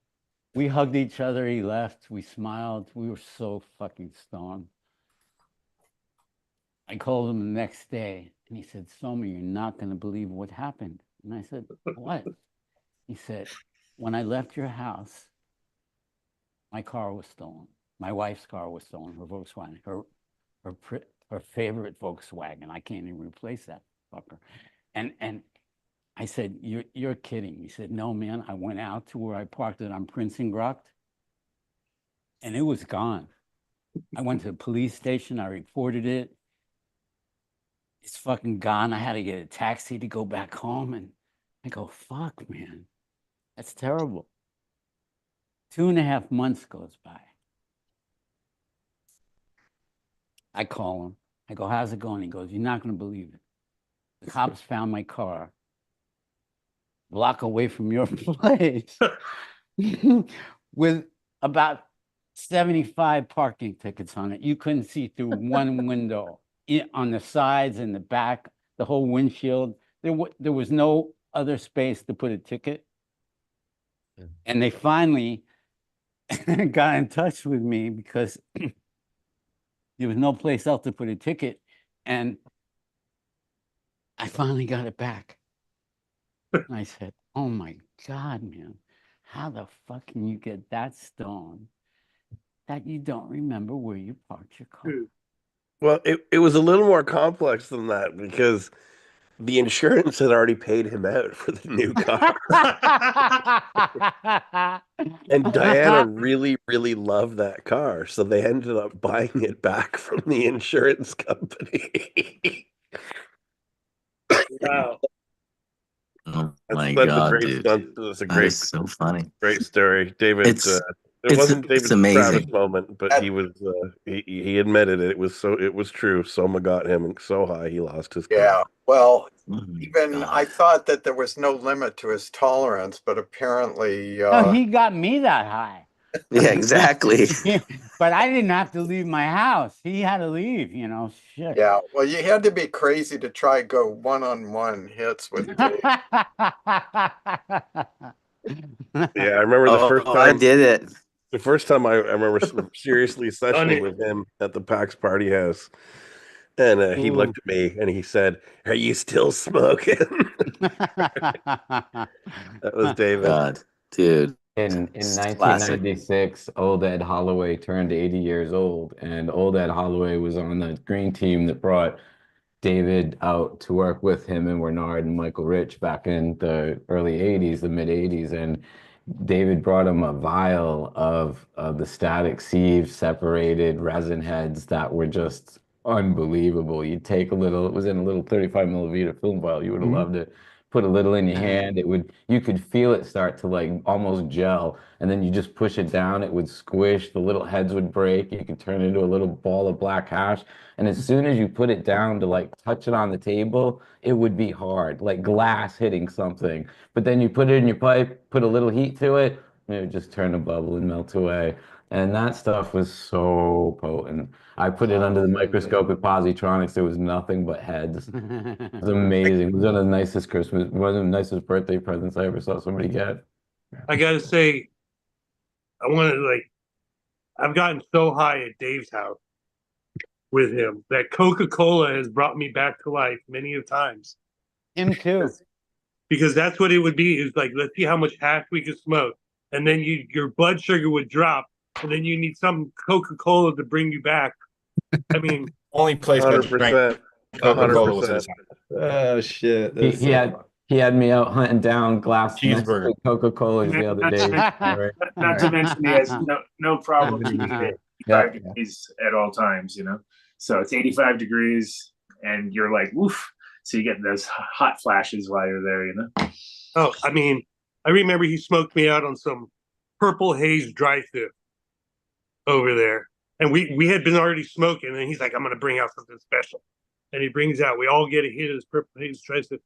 we hugged each other. He left. We smiled. We were so fucking stoned. I called him the next day, and he said, Soma, you're not going to believe what happened. And I said, what? He said, when I left your house, my car was stolen. My wife's car was stolen, her Volkswagen, her favorite Volkswagen. I can't even replace that fucker. And I said, you're kidding. He said, no, man. I went out to where I parked it on Prinsengracht, and it was gone. I went to the police station. I reported it. It's fucking gone. I had to get a taxi to go back home, and I go, fuck, man. That's terrible. 2.5 months goes by. I call him. I go, how's it going? He goes, you're not going to believe it. The cops found my car a block away from your place with about 75 parking tickets on it. You couldn't see through one window on the sides and the back, the whole windshield. There was no other space to put a ticket. And they finally got in touch with me because there was no place else to put a ticket. And I finally got it back. And I said, oh my God, man, how the fuck can you get that stoned that you don't remember where you parked your car? Well, it was a little more complex than that because the insurance had already paid him out for the new car. And Diana really, really loved that car. So they ended up buying it back from the insurance company. Wow. Oh my That's a God, great dude. stunt. That's a That great, is so funny. great story. David, It's it wasn't it's David's proudest amazing. moment, but he was he admitted it. It was true. Soma got him so high he lost his car. Yeah. Well, Oh even I thought that there was no limit to his tolerance, but apparently No, he got me that high. Yeah, exactly. But I didn't have to leave my house. He had to leave, you know, shit. yeah, well, you had to be crazy to try go one-on-one hits with Dave. Yeah, I remember the first time I did it. The first time I remember seriously sessioning with him at the PAX party house, and he looked at me and he said, "Are you still smoking?" That was David. God, dude. In Classic. 1996, old Ed Holloway turned 80 years old, and old Ed Holloway was on the green team that brought David out to work with him and Bernard and Michael Rich back in the early 80s, the mid 80s. And David brought him a vial of the static sieve separated resin heads that were just unbelievable. You'd take a little, it was in a little 35 milliliter film vial. You would have loved it. Put a little in your hand, you could feel it start to like almost gel, and then you just push it down, it would squish, the little heads would break, you could turn it into a little ball of black hash, and as soon as you put it down to like touch it on the table, it would be hard, like glass hitting something. But then you put it in your pipe, put a little heat to it, and it would just turn to bubble and melt away. And that stuff was so potent. I put it under the microscope at Positronics. There was nothing but heads. It was amazing. It was one of the nicest birthday presents I ever saw somebody get. I gotta say, I've gotten so high at Dave's house with him that Coca-Cola has brought me back to life many of times. Him too. Because that's what it would be. Is like, let's see how much hash we can smoke. And then your blood sugar would drop, and then you need some Coca-Cola to bring you back. I mean, only place that drank Coca-Cola was his house. Oh shit. He had me out hunting down glass cheeseburger Coca-Colas the other day. Not to mention he has no problem keeping it 85 degrees at all times, you know. So it's 85 degrees and you're like, woof. So you get those hot flashes while you're there, you know. Oh, I mean, I remember he smoked me out on some purple haze dry sift over there. And we had been already smoking, and he's like, I'm gonna bring out something special. And he brings out, we all get a hit of this purple haze dry sift.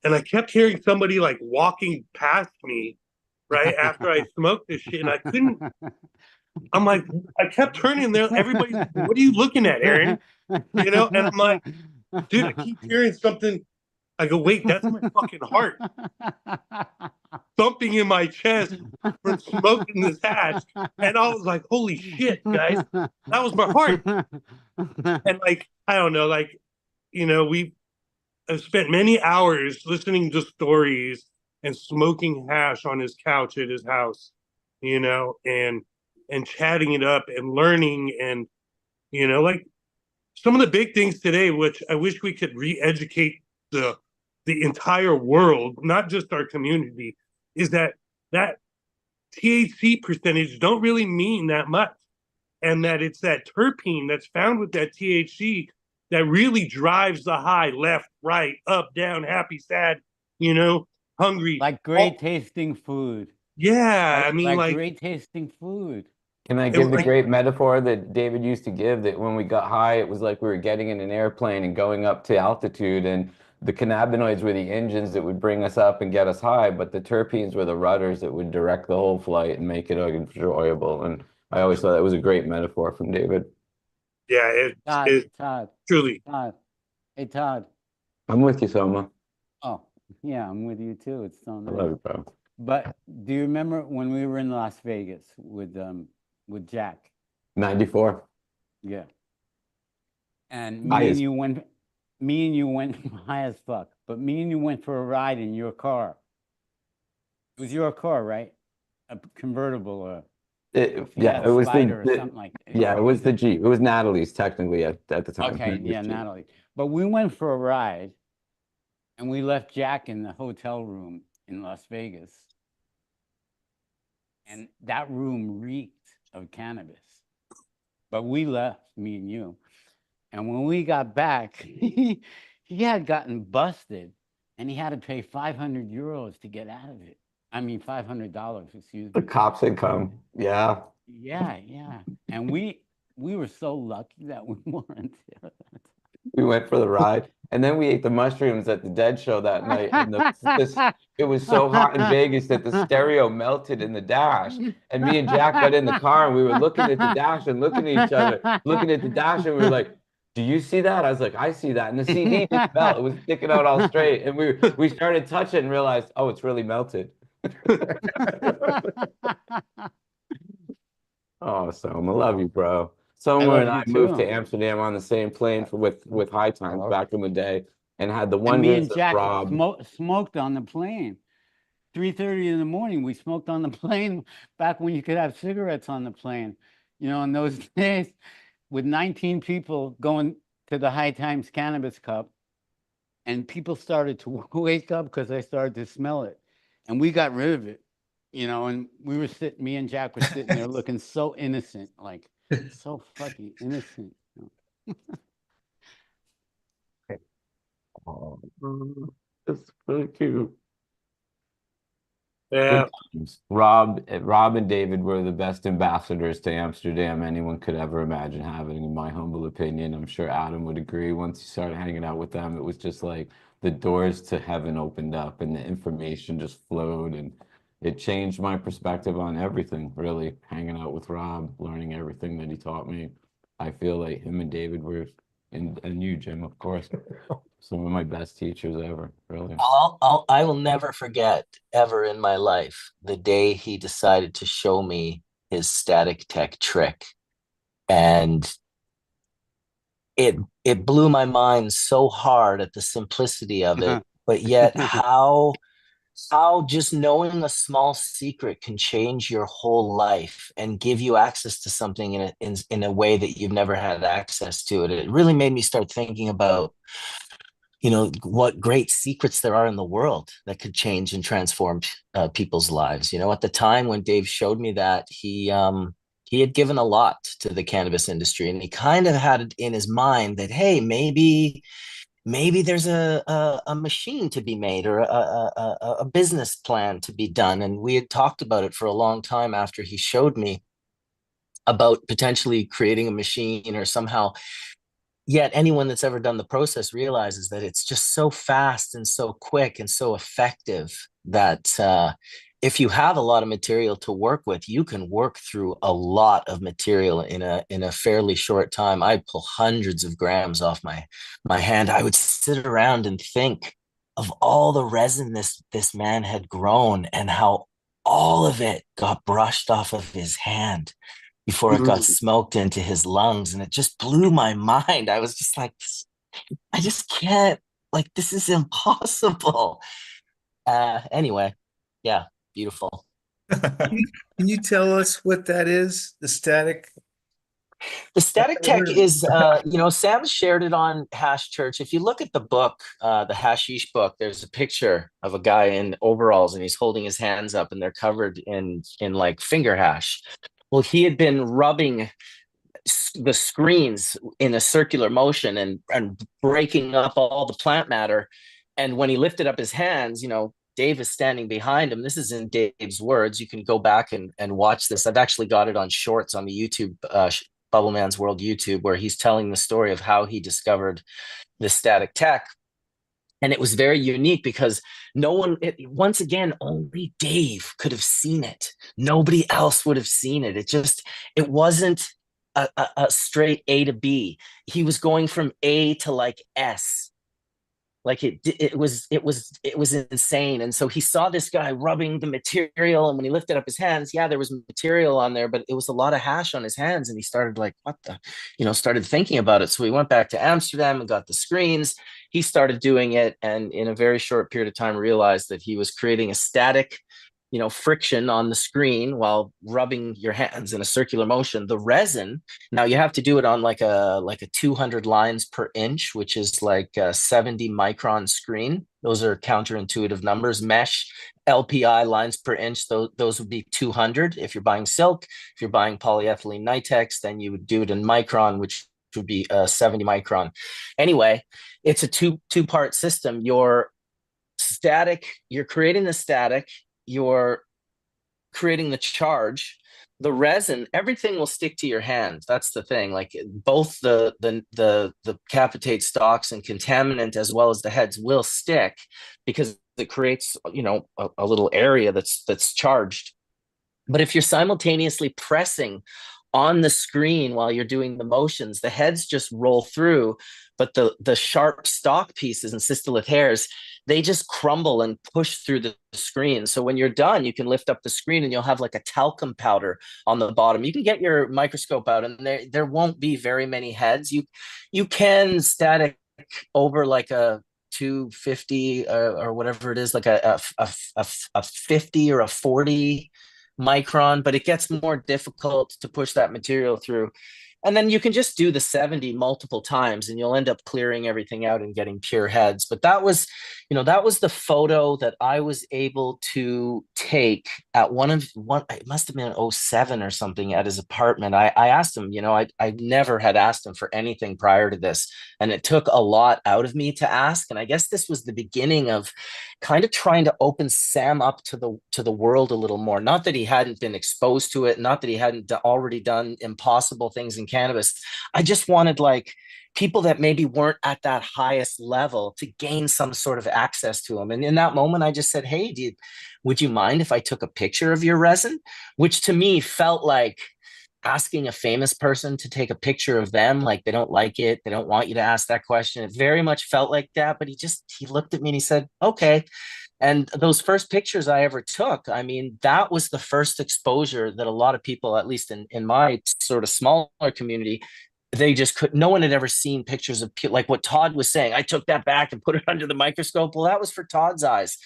And I kept hearing somebody like walking past me right after I smoked this shit. And I couldn't, I'm like, I kept turning there. Everybody's like, what are you looking at, Aaron? You know, and I'm like, dude, I keep hearing something. I go, wait, that's my fucking heart thumping in my chest from smoking this hash. And I was like, holy shit, guys, that was my heart. And like, I don't know, like, you know, I've spent many hours listening to stories and smoking hash on his couch at his house, you know, and chatting it up and learning. And, you know, like some of the big things today, which I wish we could re-educate the entire world, not just our community, is that THC percentage don't really mean that much. And that it's that terpene that's found with that THC that really drives the high, left, right, up, down, happy, sad, you know, hungry. Like great tasting food. Yeah, I mean, like like great tasting food. Can I it give was the like great metaphor that David used to give, that when we got high, it was like we were getting in an airplane and going up to altitude, and the cannabinoids were the engines that would bring us up and get us high, but the terpenes were the rudders that would direct the whole flight and make it enjoyable. And I always thought that was a great metaphor from David. yeah, Todd, truly. Todd. Hey, Todd. I'm with you, Soma. Oh, yeah, I'm with you too. It's so I nice. love you, bro. But do you remember when we were in Las Vegas with Jack? 94. Yeah. And High me and as- you went high as fuck, but me and you went for a ride in your car. It was your car, right? A convertible or yeah, it was Spider or something like that. yeah, it was the Jeep. It was Natalie's technically at the time. Okay, Natalie's yeah, Jeep. Natalie. But we went for a ride and we left Jack in the hotel room in Las Vegas. And that room reeked of cannabis. But we left, me and you. And when we got back, he had gotten busted and he had to pay 500 euros to get out of it. I mean, $500, excuse The me. cops had come. Yeah. Yeah, yeah. And we were so lucky that we weren't there. We went for the ride, and then we ate the mushrooms at the Dead Show that night. And it was so hot in Vegas that the stereo melted in the dash. And me and Jack got in the car, and we were looking at the dash and looking at each other, looking at the dash, and we were like, "Do you see that?" I was like, "I see that." And the CD didn't melt; it was sticking out all straight. And we started touching it and realized, oh, it's really melted. Oh, Soma, love you, bro. Soma and I moved to Amsterdam on the same plane with High Times back in the day, and had the And me wonders and of Jack Rob. smoked on the plane. 3:30 in the morning, we smoked on the plane back when you could have cigarettes on the plane. You know, in those days, with 19 people going to the High Times Cannabis Cup, and people started to wake up because they started to smell it, and we got rid of it. You know, and me and Jack were sitting there looking so innocent, like so fucking innocent. Oh, it's so cute. Yeah. Rob and David were the best ambassadors to Amsterdam anyone could ever imagine having, in my humble opinion. I'm sure Adam would agree. Once you started hanging out with them, it was just like the doors to heaven opened up and the information just flowed, and it changed my perspective on everything, really. Hanging out with Rob, learning everything that he taught me. I feel like him and David were, and you, Jim, of course, some of my best teachers ever, really. I will never forget ever in my life the day he decided to show me his static tech trick. And it blew my mind so hard at the simplicity of it, but yet how just knowing a small secret can change your whole life and give you access to something in a way that you've never had access to it. It really made me start thinking about, you know, what great secrets there are in the world that could change and transform people's lives. You know, at the time when Dave showed me that, he had given a lot to the cannabis industry, and he kind of had it in his mind that, hey, maybe there's a machine to be made, or a business plan to be done. And we had talked about it for a long time after he showed me about potentially creating a machine or somehow. Yet anyone that's ever done the process realizes that it's just so fast and so quick and so effective that if you have a lot of material to work with, you can work through a lot of material in a fairly short time. I'd pull hundreds of grams off my hand. I would sit around and think of all the resin this man had grown and how all of it got brushed off of his hand before it got smoked into his lungs. And it just blew my mind. I was just like, I just can't, like, this is impossible. Anyway, yeah, beautiful. Can you tell us what that is? The static? The static tech is, you know, Sam shared it on Hash Church. If you look at the book, the Hashish book, there's a picture of a guy in overalls and he's holding his hands up and they're covered in like finger hash. Well, he had been rubbing the screens in a circular motion and breaking up all the plant matter. And when he lifted up his hands, you know, Dave is standing behind him. This is in Dave's words. You can go back and watch this. I've actually got it on shorts on the YouTube, Bubble Man's World YouTube, where he's telling the story of how he discovered the static tech. And it was very unique because no one, once again, only Dave could have seen it. Nobody else would have seen it. It wasn't a straight A to B. He was going from A to like S. Like it was insane. And so he saw this guy rubbing the material, and when he lifted up his hands, yeah, there was material on there, but it was a lot of hash on his hands. And he started like, what the, started thinking about it. So he went back to Amsterdam and got the screens. He started doing it, and in a very short period of time realized that he was creating a static friction on the screen while rubbing your hands in a circular motion. The resin, now you have to do it on like a 200 lines per inch, which is like a 70 micron screen. Those are counterintuitive numbers. Mesh, LPI, lines per inch, those would be 200. If you're buying silk, if you're buying polyethylene Nitex, then you would do it in micron, which would be 70 micron. Anyway, it's a two-part system. You're creating the static, you're creating the charge. The resin, everything will stick to your hand. That's the thing. Like both the capitate stalks and contaminant, as well as the heads, will stick because it creates a little area that's charged. But if you're simultaneously pressing on the screen while you're doing the motions, the heads just roll through, but the sharp stalk pieces and cystolith hairs, they just crumble and push through the screen. So when you're done, you can lift up the screen and you'll have like a talcum powder on the bottom. You can get your microscope out, and there won't be very many heads. You can static over like a 250 or whatever it is, like a 50 or a 40 micron, but it gets more difficult to push that material through. And then you can just do the 70 multiple times and you'll end up clearing everything out and getting pure heads. But that was the photo that I was able to take at it must have been 07 or something, at his apartment. I asked him, I never had asked him for anything prior to this. And it took a lot out of me to ask. And I guess this was the beginning of kind of trying to open Sam up to the world a little more. Not that he hadn't been exposed to it, not that he hadn't already done impossible things in cannabis. I just wanted like people that maybe weren't at that highest level to gain some sort of access to them. And in that moment, I just said, hey, would you mind if I took a picture of your resin? Which to me felt like asking a famous person to take a picture of them. Like they don't like it. They don't want you to ask that question. It very much felt like that, but he looked at me and he said, okay. And those first pictures I ever took, I mean, that was the first exposure that a lot of people, at least in my sort of smaller community, no one had ever seen pictures of, like what Todd was saying. I took that back and put it under the microscope. Well, that was for Todd's eyes,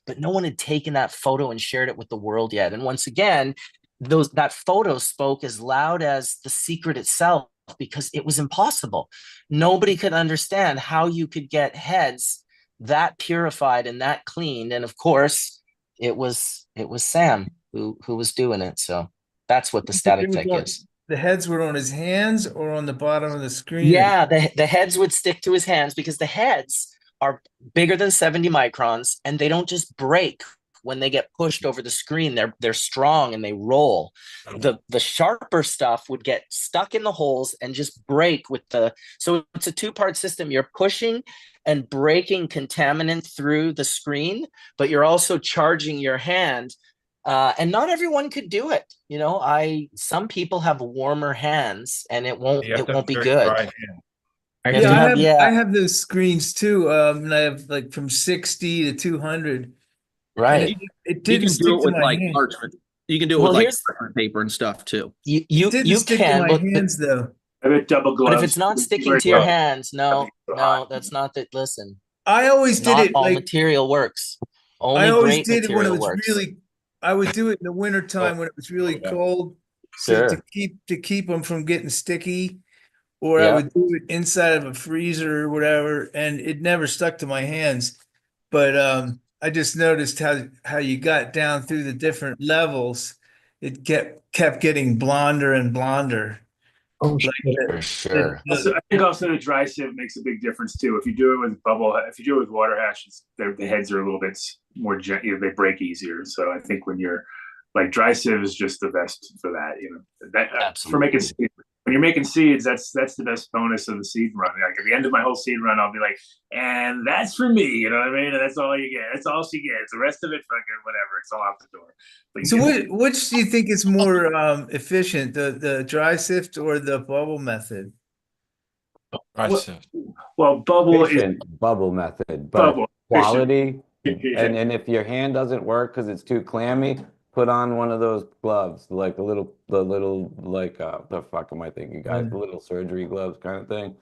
but no one had taken that photo and shared it with the world yet. And once again, that photo spoke as loud as the secret itself, because it was impossible. Nobody could understand how you could get heads that purified and that cleaned. And of course, it was Sam who was doing it. So that's what the static tech is. The heads were on his hands or on the bottom of the screen? Yeah, the heads would stick to his hands because the heads are bigger than 70 microns and they don't just break when they get pushed over the screen. They're strong and they roll. The sharper stuff would get stuck in the holes and just break so it's a two-part system. You're pushing and breaking contaminant through the screen, but you're also charging your hand. And not everyone could do it. Some people have warmer hands and it won't be good. I have those screens too. And I have like from 60 to 200. Right. It didn't stick to my hand. You can do it with like parchment paper and stuff too. You stick to my hands though. I have double gloves. But if it's not sticking to your hands, no, that's not that. Listen, I always did it. All material works. I always did it when it was really. I would do it in the wintertime when it was really cold, so to keep them from getting sticky, or I would do it inside of a freezer or whatever, and it never stuck to my hands. But I just noticed how you got down through the different levels. It kept getting blonder and blonder. Oh, sure. I think also the dry sieve makes a big difference too. If you do it with if you do it with water hashes, the heads are a little bit more they break easier. So I think when you're like dry sieve is just the best for that. That for making seeds. When you're making seeds, that's the best bonus of the seed run. Like at the end of my whole seed run, I'll be like, and that's for me. You know what I mean? And that's all you get. That's all she gets. The rest of it, fucking whatever. It's all out the door. But So which do you think is more efficient, the dry sift or the bubble method? Well, bubble is bubble method, but bubble quality. And if your hand doesn't work because it's too clammy, put on one of those gloves, like the little like the fuck am I thinking, guys? The little surgery gloves kind of thing,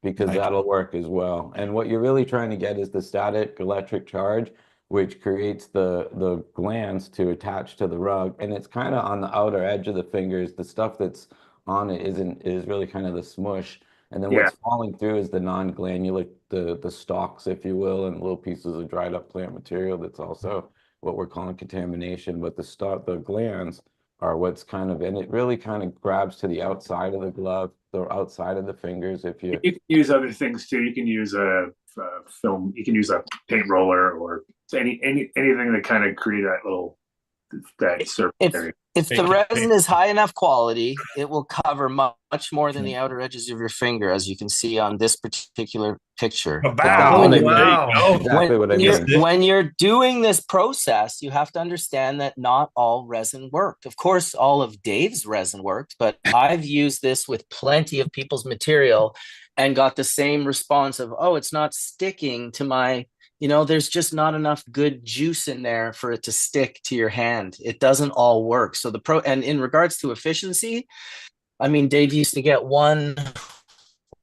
because that'll work as well. And what you're really trying to get is the static electric charge, which creates the glands to attach to the rug, and it's kind of on the outer edge of the fingers. The stuff that's on it is really kind of the smush. And then what's falling through is the non-glandular, the stalks, if you will, and little pieces of dried up plant material. That's also what we're calling contamination. But the glands are what's kind of, and it really kind of grabs to the outside of the glove, the outside of the fingers. If you can use other things too. You can use a film. You can use a paint roller or anything that kind of create that surface area. If the resin is high enough quality, it will cover much more than the outer edges of your finger, as you can see on this particular picture. When you're doing this process, you have to understand that not all resin worked. Of course, all of Dave's resin worked, but I've used this with plenty of people's material and got the same response of, oh, it's not sticking to my... there's just not enough good juice in there for it to stick to your hand. It doesn't all work. So and in regards to efficiency, I mean, Dave used to get 1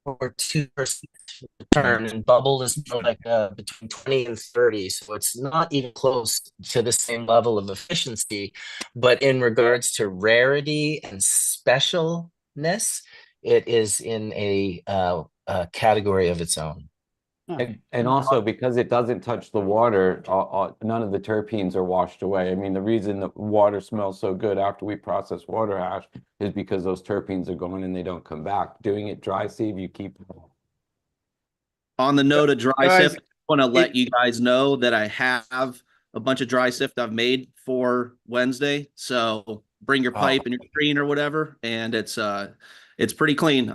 or 2% return, and bubble is more like between 20 and 30. So it's not even close to the same level of efficiency. But in regards to rarity and specialness, it is in a category of its own. And also because it doesn't touch the water, none of the terpenes are washed away. I mean, the reason that water smells so good after we process water hash is because those terpenes are gone and they don't come back. Doing it dry sieve, you keep. On the note of dry sift, I want to let you guys know that I have a bunch of dry sift I've made for Wednesday. So bring your pipe and your screen or whatever, and it's pretty clean.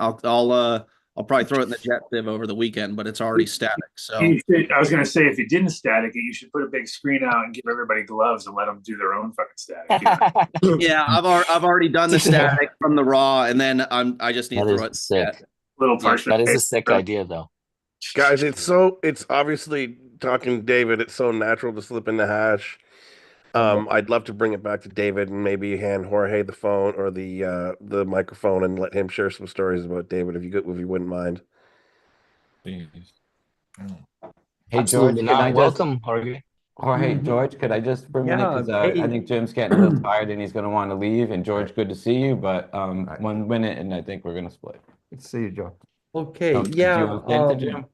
I'll probably throw it in the jet sieve over the weekend, but it's already static. So I was going to say, if you didn't static it, you should put a big screen out and give everybody gloves and let them do their own fucking static. Yeah, I've already done the static from the raw, and then I just need to throw it. Sick. Little That is a sick idea, though. Guys, it's obviously, talking to David, it's so natural to slip in the hash. I'd love to bring it back to David and maybe hand Jorge the phone or the microphone and let him share some stories about David, if you wouldn't mind. Hey, Absolutely George, not. Welcome, Jorge. Jorge, George, could I just for a minute? Because I think Jim's getting a little tired and he's going to want to leave. And George, good to see you, but 1 minute and I think we're going to split. Good to see you, Joe. Okay, Do you want to say to Jim?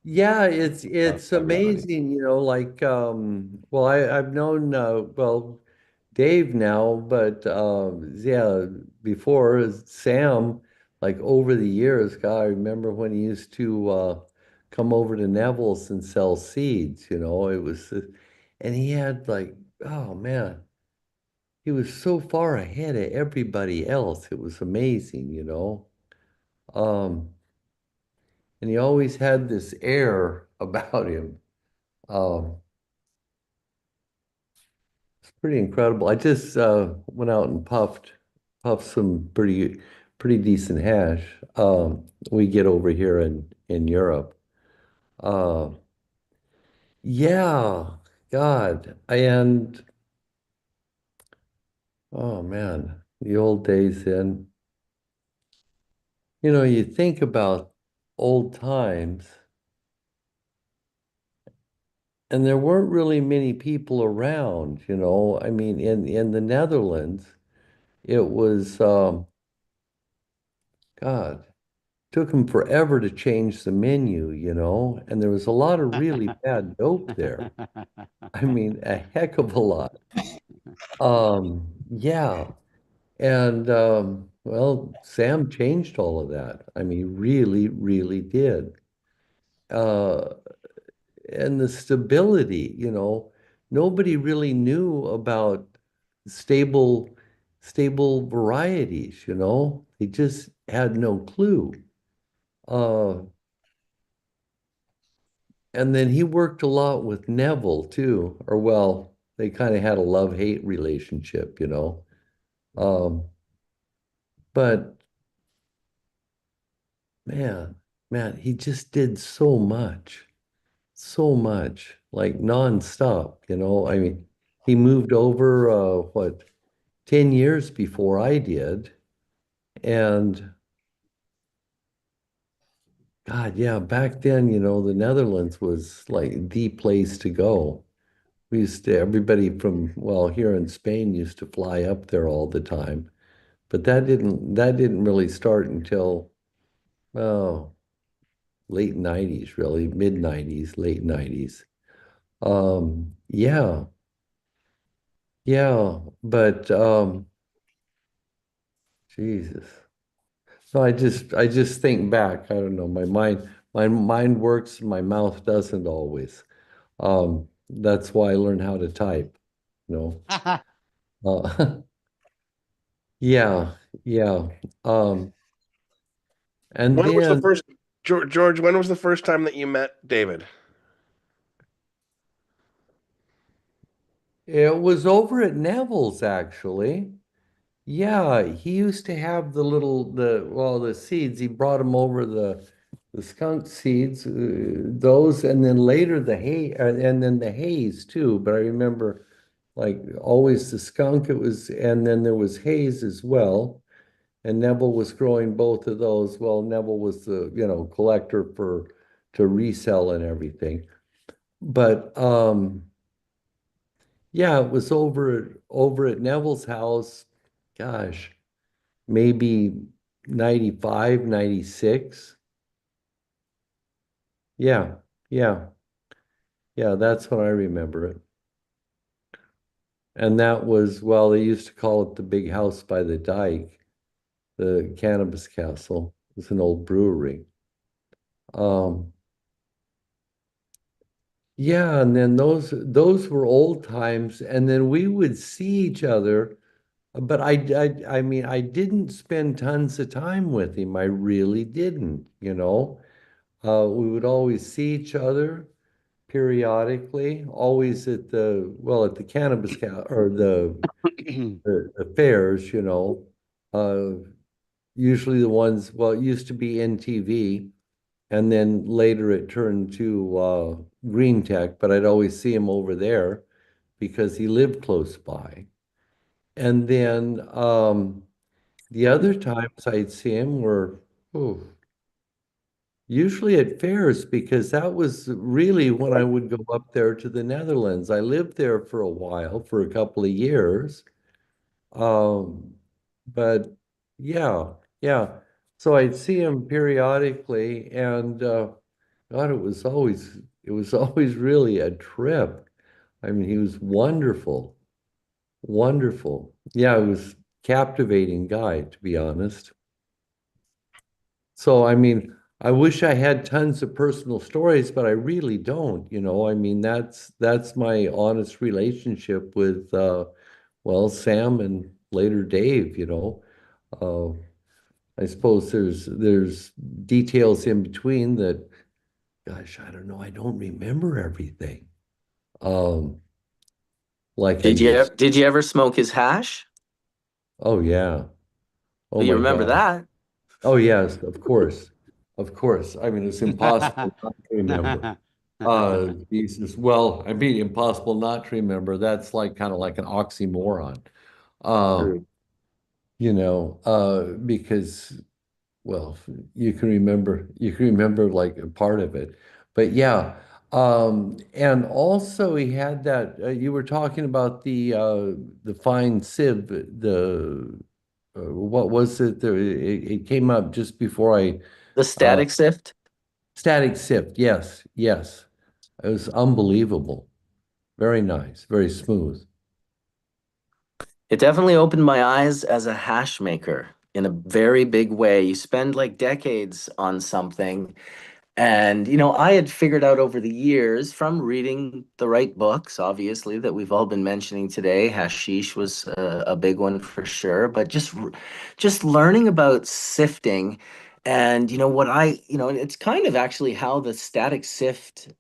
Yeah, it's amazing, like well, I've known Dave now, but yeah, before Sam, like over the years, God, I remember when he used to come over to Neville's and sell seeds, it was and he had like, oh man, he was so far ahead of everybody else. It was amazing. And he always had this air about him. It's pretty incredible. I just went out and puffed some pretty decent hash. We get over here in Europe. Yeah, God, and oh man, the old days then. You think about old times. And there weren't really many people around, I mean, in the Netherlands, it was, God, took them forever to change the menu, and there was a lot of really bad dope there. I mean, a heck of a lot. Yeah. And Well, Sam changed all of that. I mean, really, really did. Uh, and the stability, nobody really knew about stable, stable varieties, They just had no clue. Uh, and then he worked a lot with Neville too, or well, they kind of had a love-hate relationship. Um, but man, man, he just did so much, like nonstop, I mean, he moved over, 10 years before I did. And God, yeah, back then, the Netherlands was like the place to go. Everybody from, well, here in Spain used to fly up there all the time. But that didn't really start until, oh, late 90s, really, mid 90s, late 90s. Yeah, yeah, but Jesus. So I just think back. I don't know. My mind works, my mouth doesn't always. That's why I learned how to type, you know. Uh, yeah, yeah. Um, and When was the then first George? When was the first time that you met David? it was over at Neville's actually. Yeah, he used to have the seeds. He brought them over the skunk seeds, those, and then later the hay, and then the haze too. But I remember, like always the skunk. And then there was haze as well. And Neville was growing both of those. Well, Neville was the collector to resell and everything. But yeah, it was over at Neville's house. Gosh, maybe 95, 96. Yeah, yeah, yeah, that's when I remember it. And that was, well, they used to call it the big house by the dike, the Cannabis Castle. It was an old brewery. Um, yeah, and then those were old times. And then we would see each other, but I mean, I didn't spend tons of time with him. I really didn't. We would always see each other periodically, always at the cannabis or the fairs. Uh, Usually the ones, well, it used to be NTV, and then later it turned to Green Tech, but I'd always see him over there because he lived close by. And then the other times I'd see him were, oh, usually at fairs because that was really when I would go up there to the Netherlands. I lived there for a while, for a couple of years. Um, but yeah, yeah. So I'd see him periodically, and God, it was always really a trip. I mean, he was wonderful, wonderful. Yeah, it was captivating guy, to be honest. So, I mean, I wish I had tons of personal stories, but I really don't. I mean, that's my honest relationship with well, Sam and later Dave. Uh, I suppose there's details in between that, gosh, I don't know, I don't remember everything. Um, like I used. Did you ever smoke his hash? Oh yeah. Oh Do you my remember God. that? Oh yes, of course. Of course. I mean, it's impossible not to remember. Jesus. Well, I mean, impossible not to remember. That's like kind of like an oxymoron. Uh, because well, you can remember like a part of it. But yeah. And also he had that you were talking about the fine sieve, what was it? It came up just before The uh, static sift? static sift. Yes, yes. It was unbelievable. Very nice, very smooth. It definitely opened my eyes as a hash maker. in a very big way. You spend like decades on something. And, I had figured out over the years from reading the right books, obviously, that we've all been mentioning today. Hashish was a big one for sure, but just learning about sifting. And, and it's kind of actually how the static sift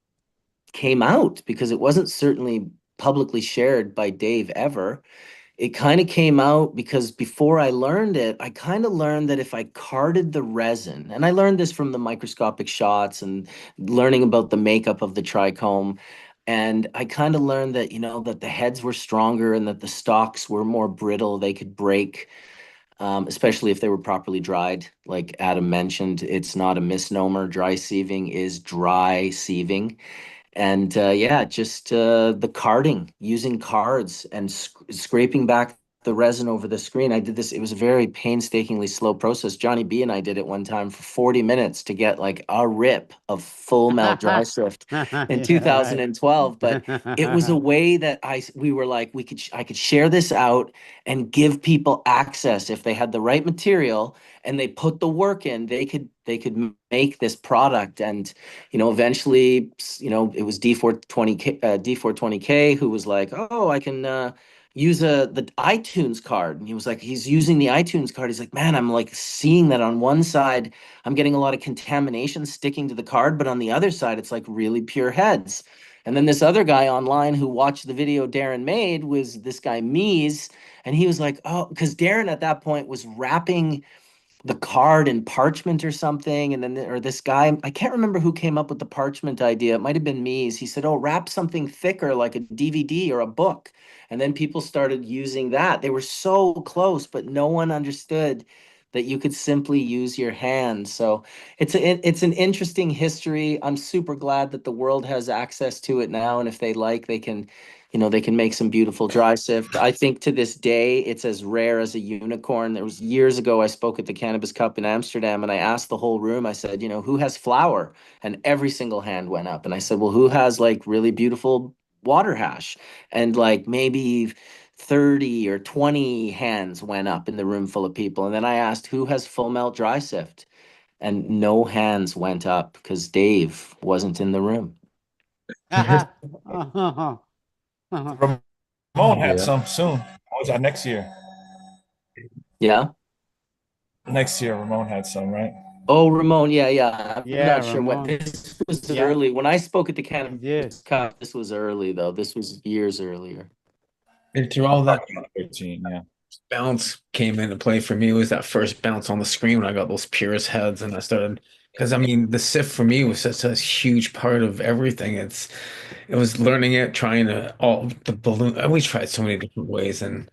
came out, because it wasn't certainly publicly shared by Dave ever. It kind of came out because before I learned it, I kind of learned that if I carded the resin, and I learned this from the microscopic shots and learning about the makeup of the trichome, and I kind of learned that, that the heads were stronger and that the stalks were more brittle, they could break, especially if they were properly dried. Like Adam mentioned, it's not a misnomer. Dry sieving is dry sieving. And yeah, just the carding, using cards and scraping back the resin over the screen. I did this. It was a very painstakingly slow process. Johnny B and I did it one time for 40 minutes to get like a rip of full melt dry sift in Yeah, 2012. But it was a right. way that we were like, I could share this out and give people access. If they had the right material and they put the work in, they could make this product. And eventually, it was D420K who was like, oh, I can use the iTunes card. And he was like, he's using the iTunes card. He's like, man, I'm like seeing that on one side, I'm getting a lot of contamination sticking to the card, but on the other side, it's like really pure heads. And then this other guy online who watched the video Darren made was this guy Mies, and he was like, oh, because Darren at that point was wrapping the card in parchment or something. And then, or this guy, I can't remember who came up with the parchment idea. It might have been me. He said, oh, wrap something thicker like a DVD or a book. And then people started using that. They were so close, but no one understood that you could simply use your hands. So it's an interesting history. I'm super glad that the world has access to it now. And if they like, they can make some beautiful dry sift. I think to this day, it's as rare as a unicorn. There was years ago, I spoke at the Cannabis Cup in Amsterdam, and I asked the whole room, I said, who has flower? And every single hand went up. And I said, well, who has like really beautiful water hash? And like maybe 30 or 20 hands went up in the room full of people. And then I asked, who has full melt dry sift? And no hands went up because Dave wasn't in the room. Ramon had Yeah. some soon. What was that next year? Yeah. Next year, Ramon had some, right? Oh, Ramon, yeah. I'm Yeah, not sure when Ramon. this was Yeah, early. When I spoke at the he did. Cannabis Cup, this was early though. This was years earlier. And through all that 15, yeah. bounce came into play for me was that first bounce on the screen when I got those Purist heads and I started, because I mean the sift for me was such a huge part of everything. It was learning it, trying to all the balloon. We tried so many different ways, and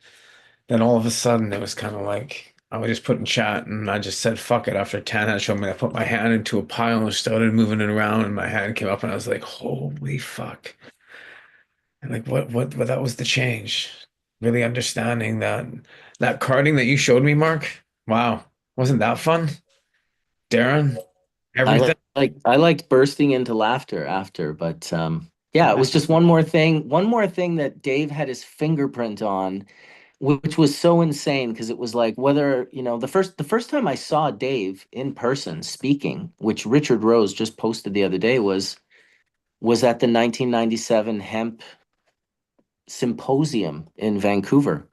then all of a sudden it was kind of like I was just put in chat and I just said fuck it after Tan had shown me. I put my hand into a pile and started moving it around, and my hand came up and I was like, holy fuck. And like what that was the change. Really understanding that carding that you showed me, Mark. Wow. Wasn't that fun? Darren, everything. I liked bursting into laughter after, but yeah, it was just one more thing that Dave had his fingerprint on, which was so insane because it was like whether, the first time I saw Dave in person speaking, which Richard Rose just posted the other day, was at the 1997 hemp symposium in Vancouver,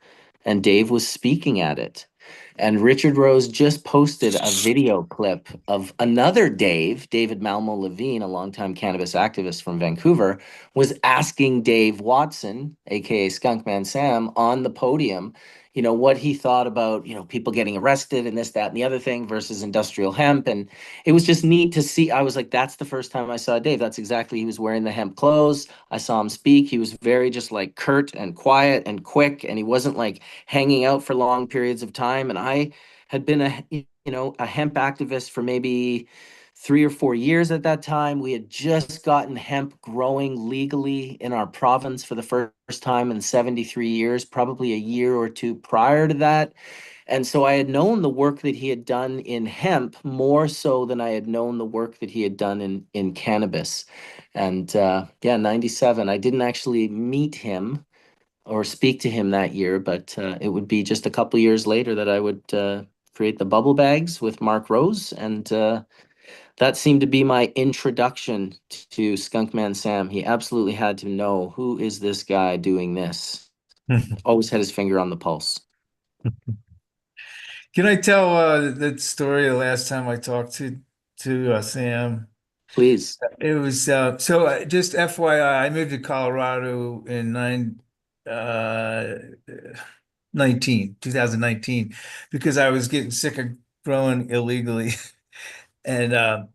and Dave was speaking at it. And Richard Rose just posted a video clip of another David Malmo Levine, a longtime cannabis activist from Vancouver, was asking Dave Watson, aka Skunkman Sam, on the podium, what he thought about, people getting arrested and this, that, and the other thing versus industrial hemp. And it was just neat to see. I was like, that's the first time I saw Dave. That's exactly, he was wearing the hemp clothes. I saw him speak. He was very just like curt and quiet and quick, and he wasn't like hanging out for long periods of time. And I had been a hemp activist for maybe 3 or 4 years at that time. We had just gotten hemp growing legally in our province for the first time in 73 years, probably a year or two prior to that. And so I had known the work that he had done in hemp more so than I had known the work that he had done in cannabis. And yeah, 97, I didn't actually meet him or speak to him that year, but it would be just a couple years later that I would create the bubble bags with Mark Rose, and that seemed to be my introduction to Skunkman Sam. He absolutely had to know, who is this guy doing this? Always had his finger on the pulse. Can I tell that story the last time I talked to Sam? Please. It was just FYI, I moved to Colorado in 2019 because I was getting sick of growing illegally. And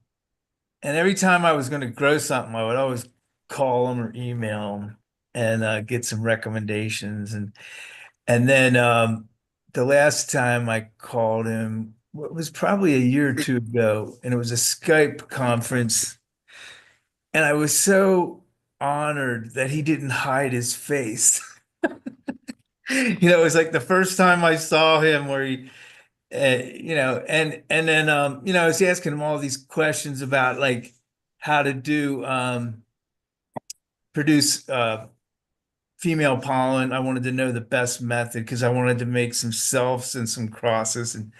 every time I was going to grow something, I would always call them or email them and get some recommendations. And then the last time I called him, it was probably a year or two ago, and it was a Skype conference. And I was so honored that he didn't hide his face. It was like the first time I saw him where he, and then, I was asking him all these questions about like how to do, produce, female pollen. I wanted to know the best method because I wanted to make some selfs and some crosses. And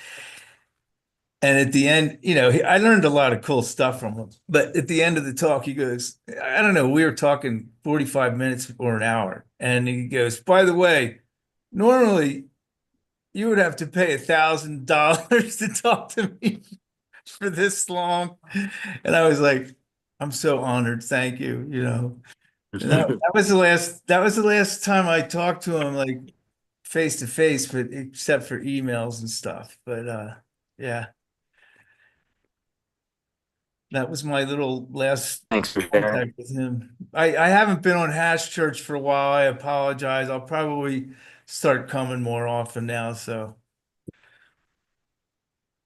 at the end, I learned a lot of cool stuff from him. But at the end of the talk, he goes, I don't know, we were talking 45 minutes or an hour. And he goes, by the way, normally you would have to pay $1,000 to talk to me for this long. And I was like, I'm so honored. Thank you. And that was the last time I talked to him like face to face, but except for emails and stuff. But yeah. That was my little last Thanks for contact sharing. with him. I haven't been on Hash Church for a while. I apologize. I'll probably start coming more often now. So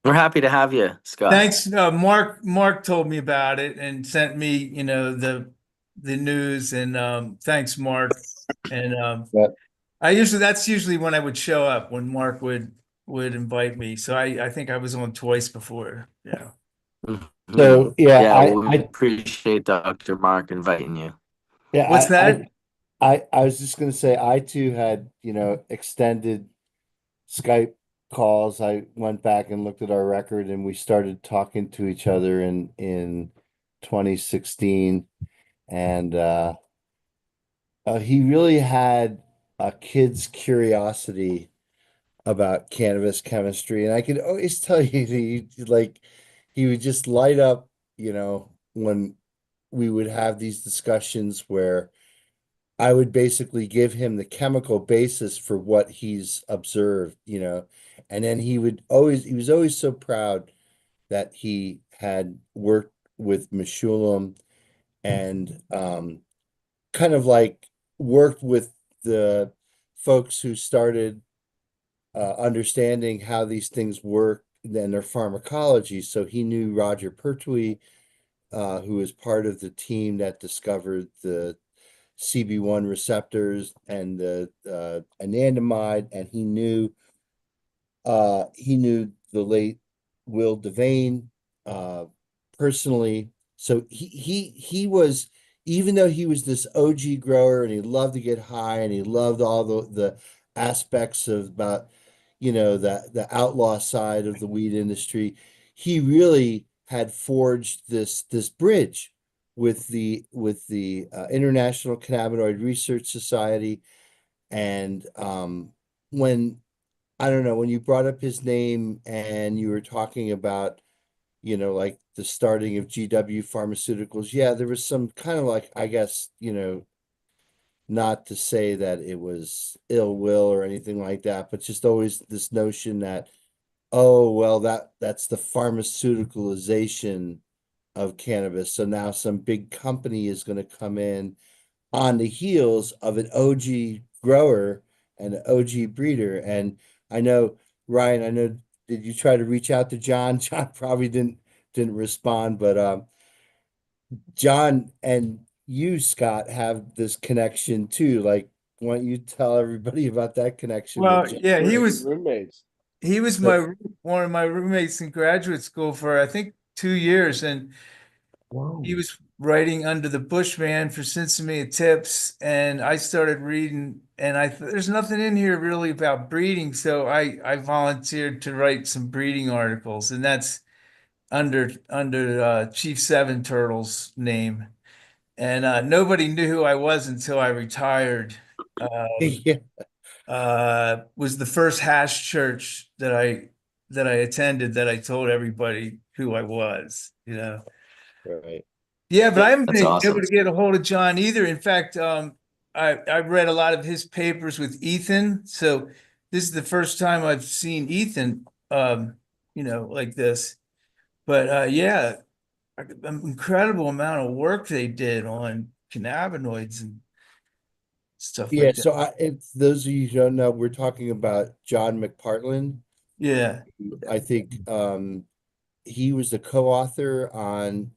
We're happy to have you, Scott. thanks. Mark told me about it and sent me, the news, and thanks, Mark. And that's usually when I would show up, when Mark would invite me. So I think I was on twice before. Yeah. So yeah, we appreciate Dr. Mark inviting you. Yeah, What's that? I was just going to say, I too had, extended Skype calls. I went back and looked at our record, and we started talking to each other in 2016. And he really had a kid's curiosity about cannabis chemistry. And I could always tell you, he would just light up, when we would have these discussions where I would basically give him the chemical basis for what he's observed, and then he was always so proud that he had worked with Meshulam and kind of like worked with the folks who started understanding how these things work and their pharmacology. So he knew Roger Pertwee, who was part of the team that discovered the CB1 receptors and the anandamide, and he knew the late Will Devane personally. So he was, even though he was this OG grower and he loved to get high and he loved all the aspects of about the outlaw side of the weed industry, he really had forged this bridge with the International Cannabinoid Research Society. And when I don't know, when you brought up his name and you were talking about like the starting of GW Pharmaceuticals, yeah, there was some kind of like, I guess, not to say that it was ill will or anything like that, but just always this notion that, oh, well, that's the pharmaceuticalization of cannabis. So now some big company is going to come in on the heels of an OG grower and an OG breeder. And I know, Ryan, did you try to reach out to John? John probably didn't respond, but John and you, Scott, have this connection too. Like, why don't you tell everybody about that connection? Well, yeah, he was roommates. He was one of my roommates in graduate school for I think 2 years, and he was writing under the Bushman for Cincinnati Tips, and I started reading, and there's nothing in here really about breeding, so I volunteered to write some breeding articles, and that's under Chief Seven Turtle's name, and nobody knew who I was until I retired. Yeah. Was the first hash church that I attended that I told everybody who I was, you know. Right. Yeah, but I haven't That's been awesome. able to get a hold of John either. In fact, I've read a lot of his papers with Ethan, so this is the first time I've seen Ethan, you know, like this. But yeah, an incredible amount of work they did on cannabinoids and stuff Yeah, like that. so if those of you who don't know, we're talking about John McPartland. Yeah. I think he was the co-author on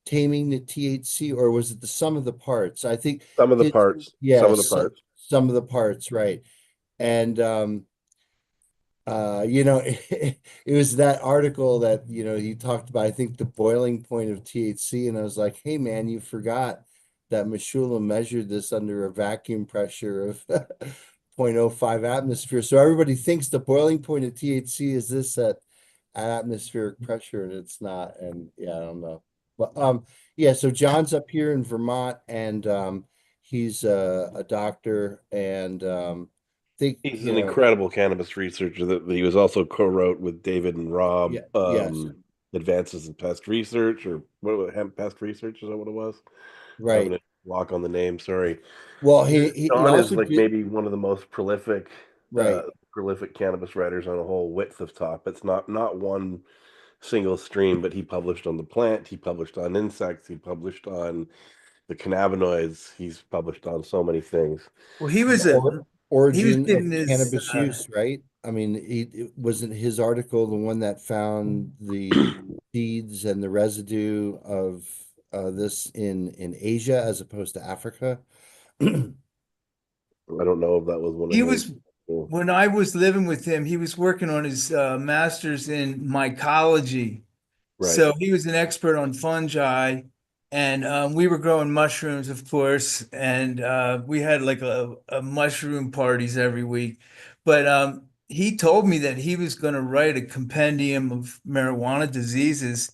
Taming the THC, or was it the Sum of the Parts? I think Some of the his, parts. yeah, Some of the parts. some of the parts, right. And you know, it was that article that, you know, he talked about, I think, the boiling point of THC, and I was like, hey man, you forgot that Meshulam measured this under a vacuum pressure of 0.05 atmosphere. So everybody thinks the boiling point of THC is this at atmospheric pressure, and it's not. And yeah, I don't know. But yeah, so John's up here in Vermont, and he's a doctor, and think, He's you an know, incredible cannabis researcher that he was also co-wrote with David and Rob. yeah, yes, Advances in Pest Research, or what was it, Hemp Pest Research, is that what it was? Having right. a block on the name, sorry. Well, he Don is also like did, maybe one of the most right. prolific cannabis writers on a whole width of top. It's not one single stream, but he published on the plant, he published on insects, he published on the cannabinoids, he's published on so many things. Well, he was Origin getting of his cannabis use, right? I mean, it wasn't his article the one that found the seeds and the residue of this in Asia as opposed to Africa. I don't know if that was one of he his. was when I was living with him, he was working on his master's in mycology. Right. So he was an expert on fungi, and we were growing mushrooms, of course, and we had like a mushroom parties every week. But he told me that he was going to write a compendium of marijuana diseases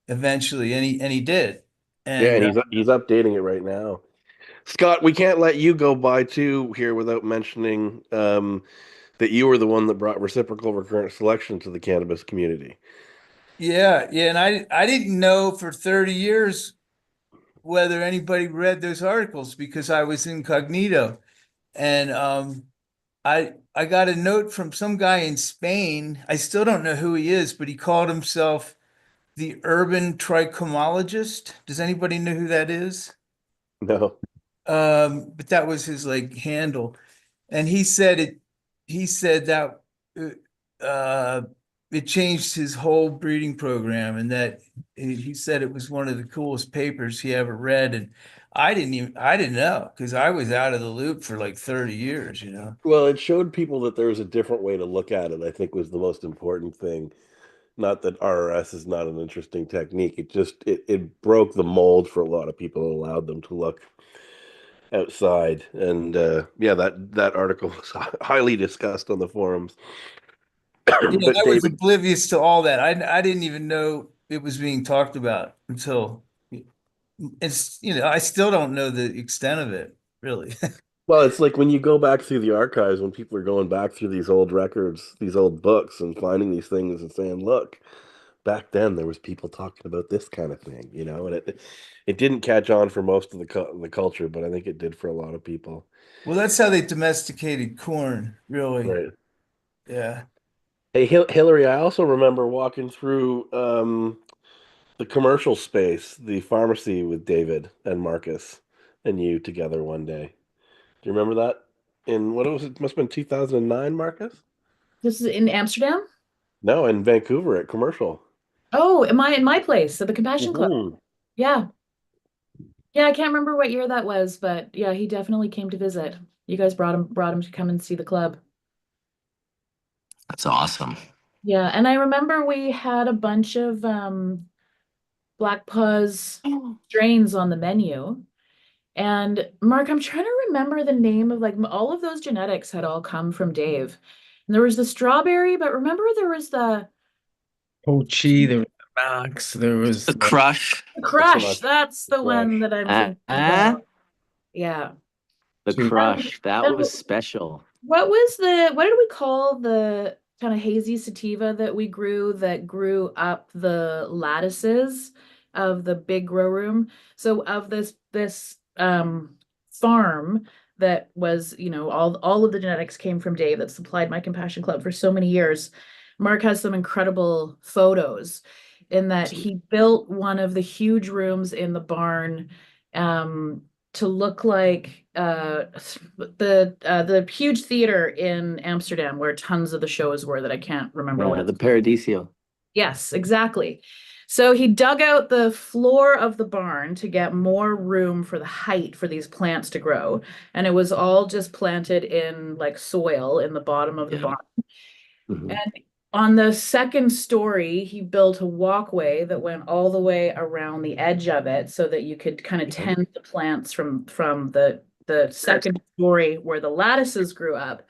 eventually, and he did. Yeah, And and he's updating it right now. Scott, we can't let you go by too here without mentioning that you were the one that brought reciprocal recurrent selection to the cannabis community. yeah, and I didn't know for 30 years whether anybody read those articles because I was incognito. And I got a note from some guy in Spain. I still don't know who he is, but he called himself the urban trichomologist. Does anybody know who that is? No. But that was his like handle. And he said that uh it changed his whole breeding program, and that he said it was one of the coolest papers he ever read. And I didn't know because I was out of the loop for like 30 years, you know. Well, it showed people that there was a different way to look at it, I think was the most important thing. Not that RRS is not an interesting technique. It just it broke the mold for a lot of people and allowed them to look outside. And yeah, that article was highly discussed on the forums. Yeah, But I was David, oblivious to all that. I didn't even know it was being talked about until it's, you know, I still don't know the extent of it, really. well, it's like when you go back through the archives, when people are going back through these old records, these old books, and finding these things and saying, "Look, back then there was people talking about this kind of thing," you know, and it didn't catch on for most of the culture, but I think it did for a lot of people. Well, that's how they domesticated corn, really. Right. Yeah. Hey, Hillary, I also remember walking through the commercial space, the pharmacy with David and Marcus and you together one day. Do you remember that? In what was it? Must have been 2009, Marcus? This is in Amsterdam? No, in Vancouver at commercial. Oh, am I in my place at the Compassion Club? Mhm. Yeah. Yeah, I can't remember what year that was, but yeah, he definitely came to visit. You guys brought him to come and see the club. That's awesome. Yeah, and I remember we had a bunch of Black Paw's strains on the menu. And Mark, I'm trying to remember the name of, like, all of those genetics had all come from Dave. And there was the strawberry, but remember there was the Pochi, there was the Max, there was The Crush. Crush. That's the one that I'm thinking Ah, about. Yeah. the Crush. That And was special. what did we call the kind of hazy sativa that we grew that grew up the lattices of the big grow room? So of this farm that was, all of the genetics came from Dave that supplied my Compassion Club for so many years. Mark has some incredible photos in that he built one of the huge rooms in the barn to look like the huge theater in Amsterdam where tons of the shows were that I can't remember what Yeah, it's the Paradiso. Yes, exactly. So he dug out the floor of the barn to get more room for the height for these plants to grow. And it was all just planted in like soil in the bottom of the barn. And on the second story, he built a walkway that went all the way around the edge of it so that you could kind of tend the plants from the second story where the lattices grew up.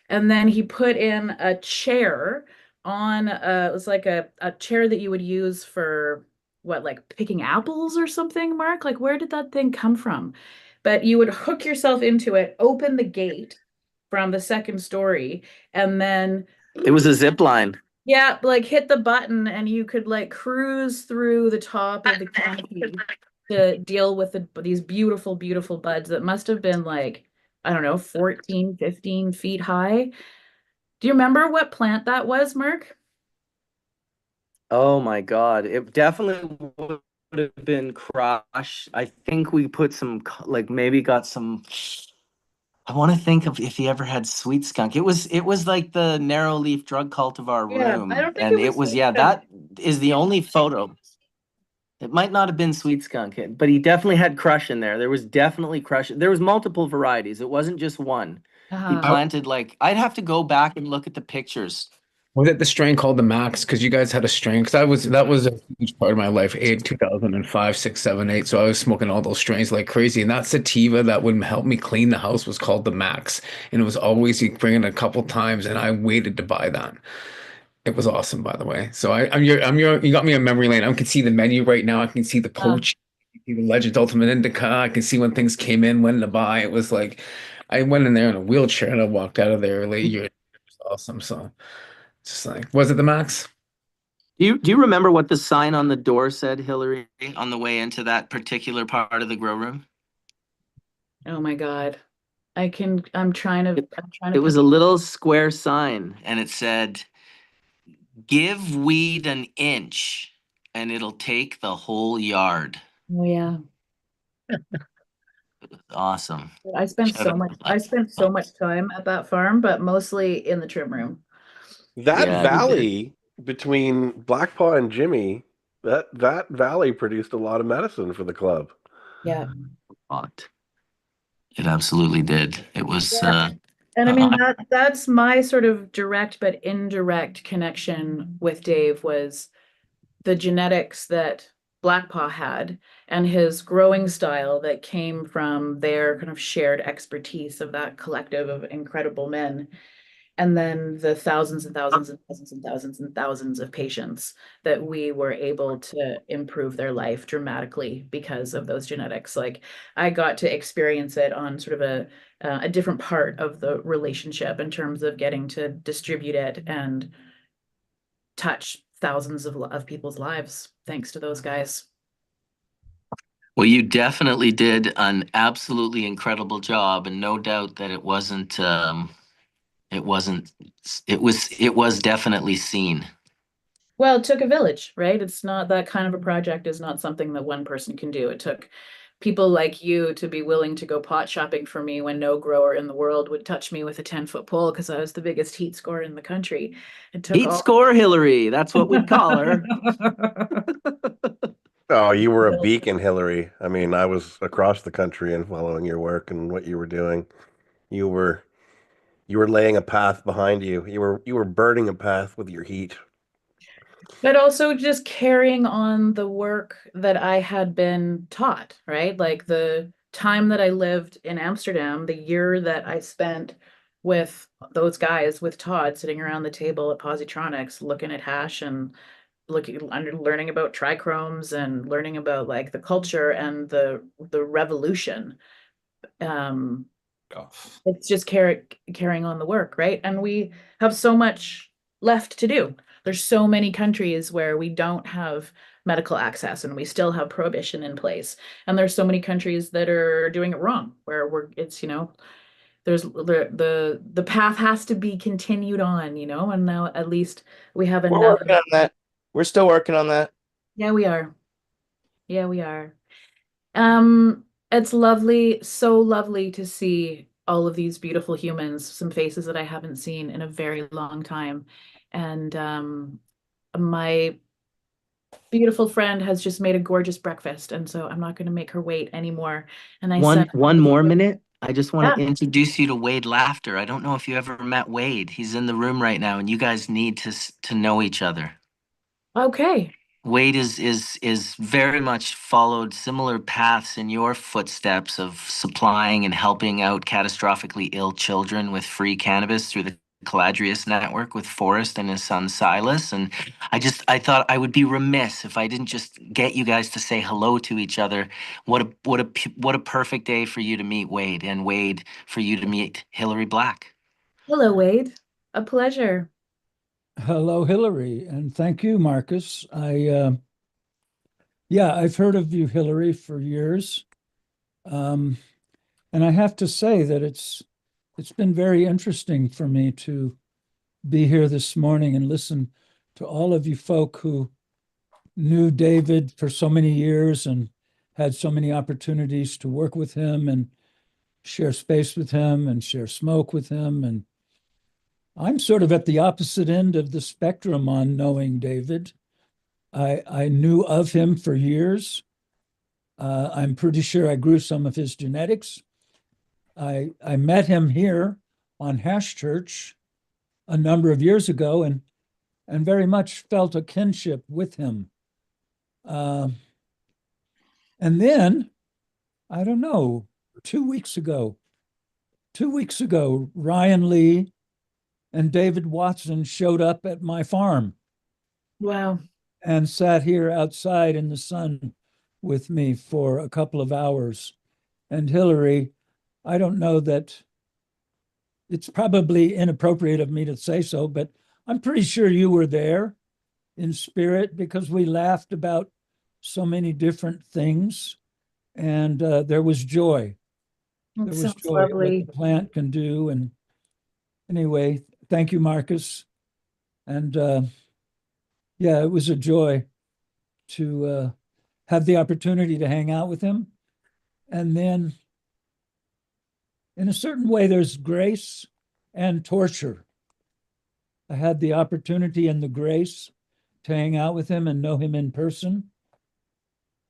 And then he put in a chair on it was like a chair that you would use for what, like picking apples or something, Mark? Like where did that thing come from? But you would hook yourself into it, open the gate from the second story, and then It was a zip line. yeah, like hit the button and you could like cruise through the top of the canopy to deal with these beautiful, beautiful buds that must have been like, I don't know, 14, 15 feet high. Do you remember what plant that was, Mark? Oh my God. It definitely would have been Crush. I think we put some, like maybe got some. I want to think of if he ever had sweet skunk. It was like the narrow leaf drug cultivar Yeah, room. I don't think And it it was was, sweet yeah, skunk. that is the only photo. It might not have been sweet skunk, but he definitely had Crush in there. There was definitely Crush. There was multiple varieties. It wasn't just one. He Uh-huh. planted like, I'd have to go back and look at the pictures. Was it the strain called the Max? Because you guys had a strain. Because that was a huge part of my life. 2005, 6, 7, 8. So I was smoking all those strains like crazy. And that sativa that would help me clean the house was called the Max. And it was always you bring it a couple times, and I waited to buy that. It was awesome, by the way. So you got me on memory lane. I can see the menu right now. I can see the coach, the Legends Ultimate Indica. I can see when things came in, when to buy. It was like I went in there in a wheelchair and I walked out of there late year. It was awesome. So just like, was it the Max? Do you remember what the sign on the door said, Hillary, on the way into that particular part of the grow room? Oh my God. I'm trying to It was a little square sign and it said, "Give weed an inch and it'll take the whole yard." Oh yeah. Awesome. I spent Shout so much time at that farm, but mostly in the trim room. That Yeah, you did. valley between Blackpaw and Jimmy, that valley produced a lot of medicine for the club. Yeah. It absolutely did. It was And I mean that's my sort of direct but indirect connection with Dave was the genetics that Blackpaw had and his growing style that came from their kind of shared expertise of that collective of incredible men. And then the thousands and thousands and thousands and thousands and thousands of patients that we were able to improve their life dramatically because of those genetics. Like I got to experience it on sort of a different part of the relationship in terms of getting to distribute it and touch thousands of people's lives thanks to those guys. Well, you definitely did an absolutely incredible job, and no doubt that it wasn't it was definitely seen. Well, it took a village, right? It's not that kind of a project is not something that one person can do. It took people like you to be willing to go pot shopping for me when no grower in the world would touch me with a 10-foot pole because I was the biggest heat score in the country. It took Heat score Hillary, that's what we'd call her. Oh, you were a beacon, Hillary. I mean, I was across the country and following your work and what you were doing. You were laying a path behind you. You were burning a path with your heat. But also just carrying on the work that I had been taught, right? Like the time that I lived in Amsterdam, the year that I spent with those guys, with Todd, sitting around the table at Positronics, looking at hash and learning about trichromes and learning about like the culture and the revolution. Um, it's just carrying on the work, right? And we have so much left to do. There's so many countries where we don't have medical access and we still have prohibition in place. And there's so many countries that are doing it wrong, where it's, there's the path has to be continued on, and now at least we have We're enough. working on that. We're still working on that. Yeah, we are. Yeah, we are. It's lovely, so lovely to see all of these beautiful humans, some faces that I haven't seen in a very long time. And my beautiful friend has just made a gorgeous breakfast, and so I'm not going to make her wait anymore. And I One said, one more minute. I just want yeah, to introduce you to Wade Laughter. I don't know if you ever met Wade. He's in the room right now, and you guys need to know each other. okay. Wade is very much followed similar paths in your footsteps of supplying and helping out catastrophically ill children with free cannabis through the Caladrius network with Forrest and his son Silas. And I thought I would be remiss if I didn't just get you guys to say hello to each other. What a perfect day for you to meet Wade, and Wade for you to meet Hillary Black. Hello, Wade. A pleasure. Hello, Hillary, and thank you, Marcus. Yeah, I've heard of you, Hillary, for years. And I have to say that it's been very interesting for me to be here this morning and listen to all of you folk who knew David for so many years and had so many opportunities to work with him and share space with him and share smoke with him. And I'm sort of at the opposite end of the spectrum on knowing David. I knew of him for years. I'm pretty sure I grew some of his genetics. I met him here on Hash Church a number of years ago and very much felt a kinship with him. And then, I don't know, 2 weeks ago, Ryan Lee and David Watson showed up at my farm. Wow. And sat here outside in the sun with me for a couple of hours. And Hillary, I don't know that it's probably inappropriate of me to say so, but I'm pretty sure you were there in spirit because we laughed about so many different things. And there was joy. That There was sounds joy at lovely. what the plant can do. And anyway, thank you, Marcus. And yeah, it was a joy to have the opportunity to hang out with him. And then, in a certain way, there's grace and torture. I had the opportunity and the grace to hang out with him and know him in person,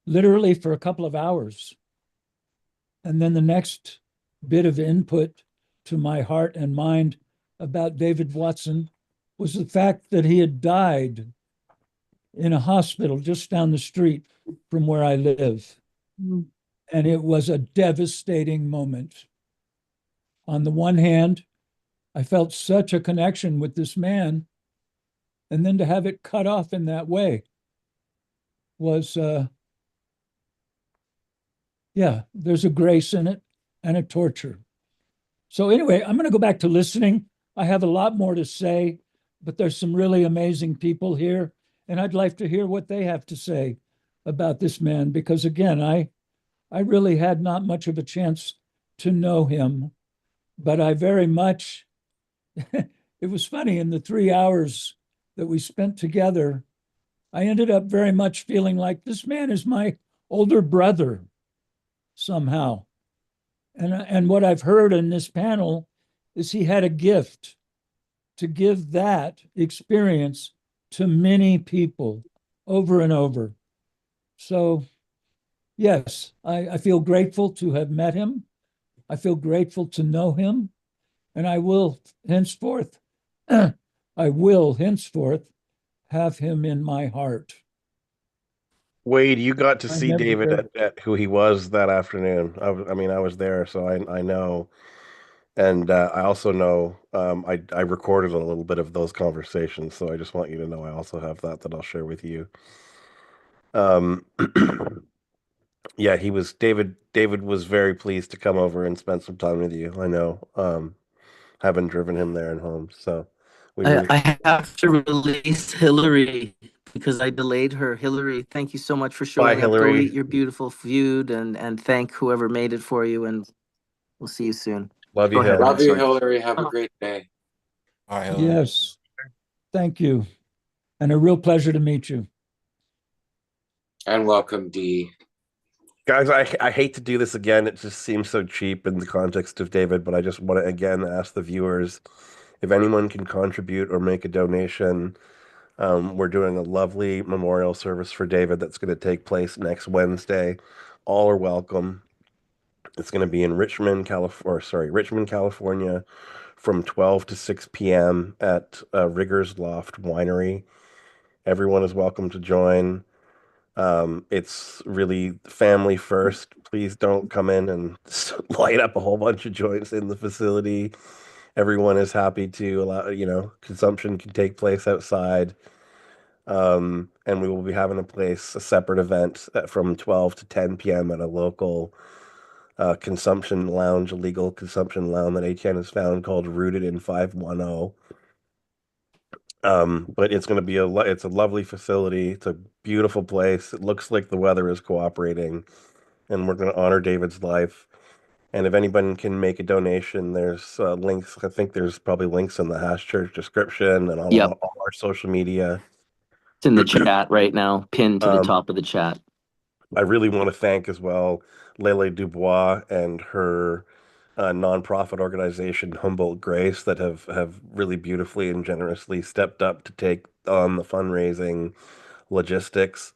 literally for a couple of hours. And then the next bit of input to my heart and mind about David Watson was the fact that he had died in a hospital just down the street from where I live. Mm. And it was a devastating moment. On the one hand, I felt such a connection with this man, and then to have it cut off in that way was, yeah, there's a grace in it and a torture. So anyway, I'm going to go back to listening. I have a lot more to say, but there's some really amazing people here, and I'd like to hear what they have to say about this man, because again, I really had not much of a chance to know him, but I very much, it was funny, in the 3 hours that we spent together, I ended up very much feeling like this man is my older brother somehow. And what I've heard in this panel is he had a gift to give that experience to many people over and over. So yes, I feel grateful to have met him. I feel grateful to know him. And I will henceforth have him in my heart. Wade, you got to I see never David read- at who he was that afternoon. I mean, I was there, so I know. And I also know I recorded a little bit of those conversations, so I just want you to know I also have that I'll share with you. Um, yeah, he was David was very pleased to come over and spend some time with you. I know, having driven him there and home. So we really I have to release Hillary because I delayed her. Hillary, thank you so much for bye, showing up. Go Hillary. eat your beautiful food and thank whoever made it for you. And we'll see you soon. Love Go you, ahead, Hillary. Ryan, Love you, sorry. Hillary. Have a great day. All right, Hillary. Yes, thank you. And a real pleasure to meet you. And welcome, Dee. Guys, I hate to do this again. It just seems so cheap in the context of David, but I just want to again ask the viewers if anyone can contribute or make a donation. We're doing a lovely memorial service for David that's going to take place next Wednesday. All are welcome. It's going to be in Richmond, California, from 12 to 6 p.m. at Riggers Loft Winery. Everyone is welcome to join. It's really family first. Please don't come in and light up a whole bunch of joints in the facility. Everyone is happy to allow, consumption can take place outside. And we will be having a separate event from 12 to 10 p.m. at a local consumption lounge, a legal consumption lounge that ATN has found called Rooted in 510. But it's going to be it's a lovely facility. It's a beautiful place. It looks like the weather is cooperating, and we're going to honor David's life. And if anybody can make a donation, there's links. I think there's probably links in the Hash Church description and on Yep. all our social media. It's in the chat right now, pinned to the top of the chat. I really want to thank as well Lele Dubois and her nonprofit organization Humboldt Grace that have really beautifully and generously stepped up to take on the fundraising logistics.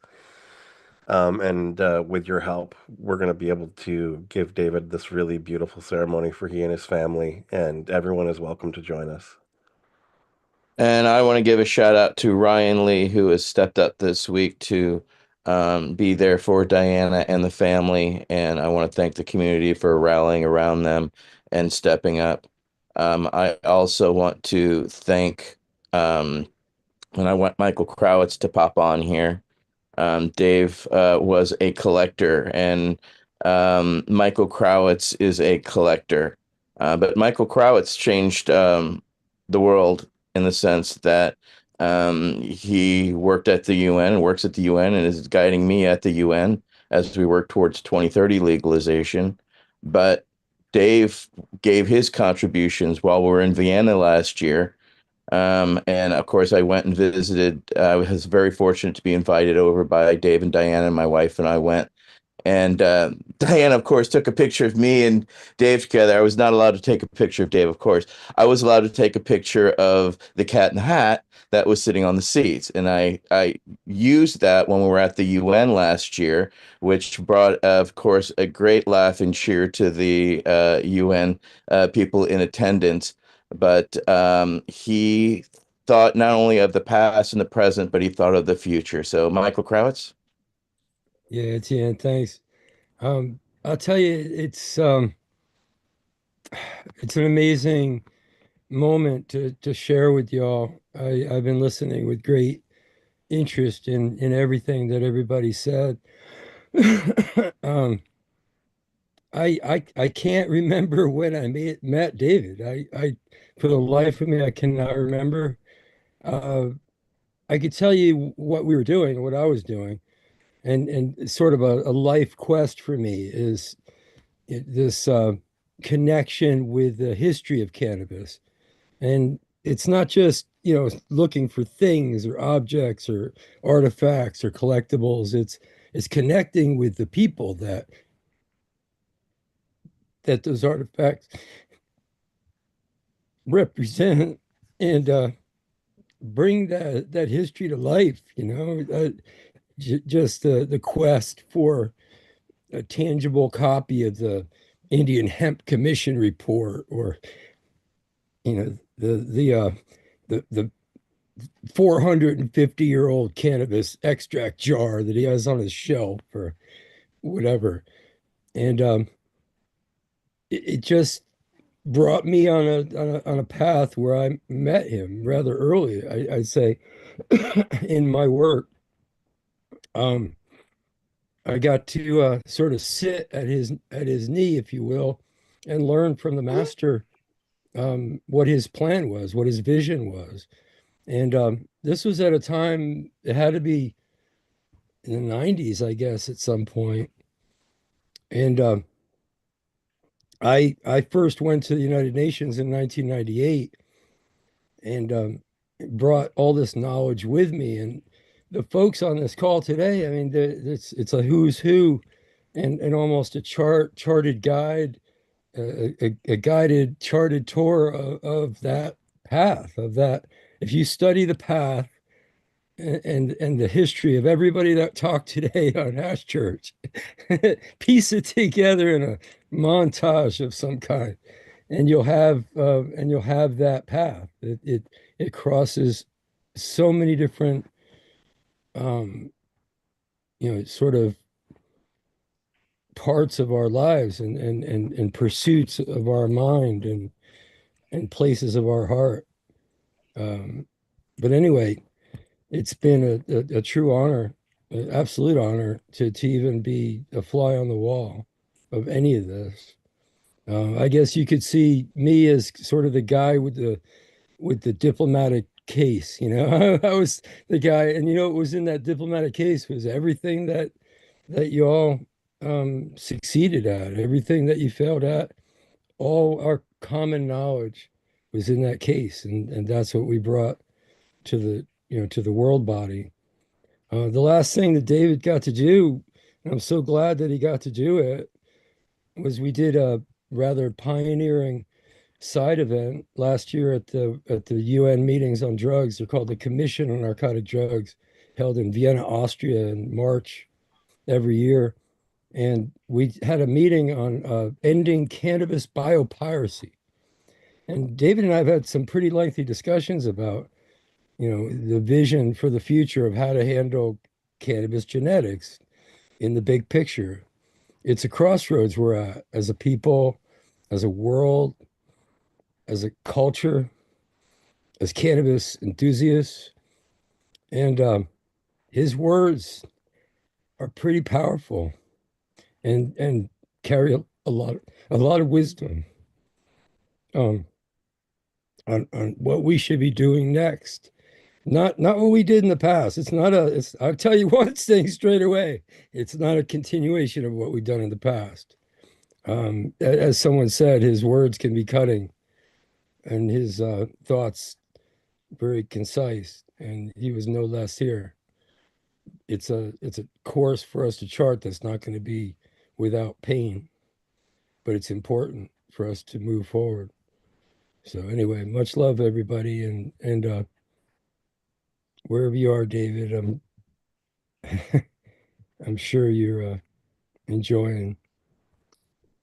And with your help, we're going to be able to give David this really beautiful ceremony for he and his family, and everyone is welcome to join us. And I want to give a shout out to Ryan Lee, who has stepped up this week to be there for Diana and the family. And I want to thank the community for rallying around them and stepping up. I also want to thank, and I want Michael Krowitz to pop on here. Dave was a collector, and Michael Krowitz is a collector. But Michael Krowitz changed the world in the sense that he worked at the UN, works at the UN, and is guiding me at the UN as we work towards 2030 legalization. But Dave gave his contributions while we were in Vienna last year. And of course, I went and visited. I was very fortunate to be invited over by Dave and Diana, and my wife and I went. And Diana, of course, took a picture of me and Dave together. I was not allowed to take a picture of Dave, of course. I was allowed to take a picture of the cat in the hat that was sitting on the seats. And I used that when we were at the UN last year, which brought, of course, a great laugh and cheer to the UN people in attendance. But he thought not only of the past and the present, but he thought of the future. So, Michael Krowitz? Yeah, Etienne, thanks. I'll tell you, it's an amazing moment to share with y'all. I've been listening with great interest in everything that everybody said. I can't remember when I met David. I for the life of me, I cannot remember. I could tell you what we were doing, what I was doing, and sort of a life quest for me is this connection with the history of cannabis. And it's not just, looking for things or objects or artifacts or collectibles. It's connecting with the people that those artifacts represent and bring that history to life, just the quest for a tangible copy of the Indian Hemp Commission report, or the 450-year-old cannabis extract jar that he has on his shelf or whatever. And it just brought me on a path where I met him rather early, I'd say, in my work. I got to sort of sit at his knee, if you will, and learn from the master what his plan was, what his vision was. And this was at a time, it had to be in the 90s, I guess, at some point. And I first went to the United Nations in 1998 and brought all this knowledge with me. And the folks on this call today, I mean, it's a who's who and almost a charted guide, a guided charted tour of that path, of that. If you study the path and the history of everybody that talked today on Hash Church, piece it together in a montage of some kind, and you'll have that path. It crosses so many different sort of parts of our lives and pursuits of our mind and places of our heart. But anyway, it's been a true honor, an absolute honor to even be a fly on the wall of any of this. I guess you could see me as sort of the guy with the diplomatic case. I was the guy, and what was in that diplomatic case was everything that you all succeeded at, everything that you failed at, all our common knowledge was in that case, and that's what we brought to the world body. The last thing that David got to do, and I'm so glad that he got to do it, was we did a rather pioneering side event last year at the UN meetings on drugs. They're called the Commission on Narcotic Drugs, held in Vienna, Austria in March every year. And we had a meeting on ending cannabis biopiracy. And David and I have had some pretty lengthy discussions about, the vision for the future of how to handle cannabis genetics in the big picture. It's a crossroads we're at as a people, as a world, as a culture, as cannabis enthusiasts. And his words are pretty powerful and carry a lot of wisdom on what we should be doing next. Not what we did in the past. I'll tell you one thing straight away. It's not a continuation of what we've done in the past. As someone said, his words can be cutting and his thoughts very concise, and he was no less here. It's a course for us to chart that's not going to be without pain, but it's important for us to move forward. So anyway, much love, everybody, and wherever you are, David, I'm sure you're enjoying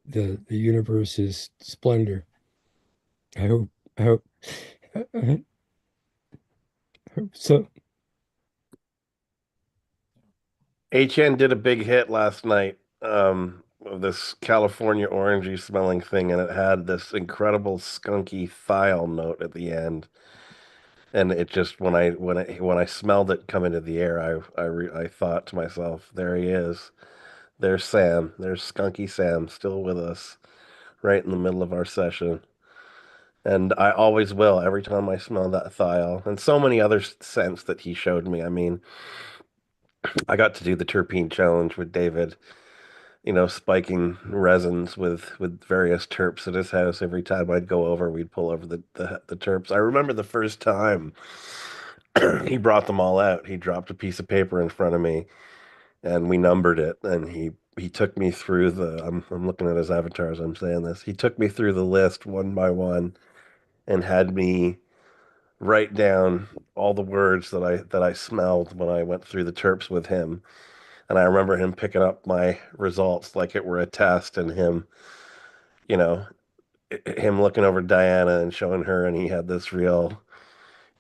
the universe's splendor. I hope I hope so. HN did a big hit last night of this California orangey smelling thing, and it had this incredible skunky thiol note at the end. And it just when I smelled it come into the air, I thought to myself, there he is. There's Sam. There's Skunky Sam still with us right in the middle of our session. And I always will every time I smell that thiol and so many other scents that he showed me. I mean, I got to do the terpene challenge with David, spiking resins with various terps at his house. Every time I'd go over, we'd pull over the terps. I remember the first time he brought them all out. He dropped a piece of paper in front of me and we numbered it, and he took me through I'm looking at his avatar as I'm saying this. He took me through the list one by one and had me write down all the words that I smelled when I went through the terps with him. And I remember him picking up my results like it were a test, and him, him looking over Diana and showing her, and he had this real,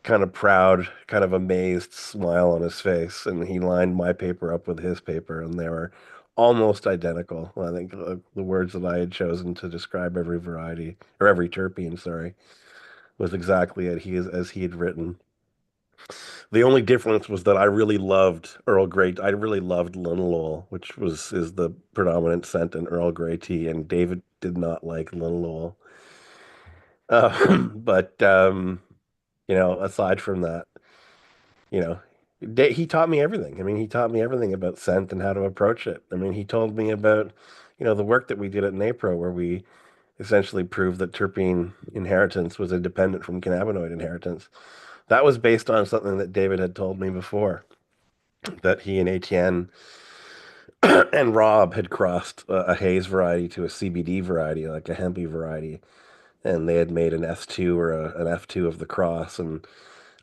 kind of proud, kind of amazed smile on his face, and he lined my paper up with his paper, and they were almost identical. I think the words that I had chosen to describe every variety or every terpene, sorry, was exactly as he had written. The only difference was that I really loved Earl Grey. I really loved linalool, which is the predominant scent in Earl Grey tea, and David did not like linalool. But aside from that, you know, he taught me everything. I mean, he taught me everything about scent and how to approach it. I mean, he told me about, the work that we did at NAPRO, where we essentially proved that terpene inheritance was independent from cannabinoid inheritance. That was based on something that David had told me before, that he and Etienne and Rob had crossed a haze variety to a CBD variety, like a hempy variety, and they had made an S2 or an F2 of the cross and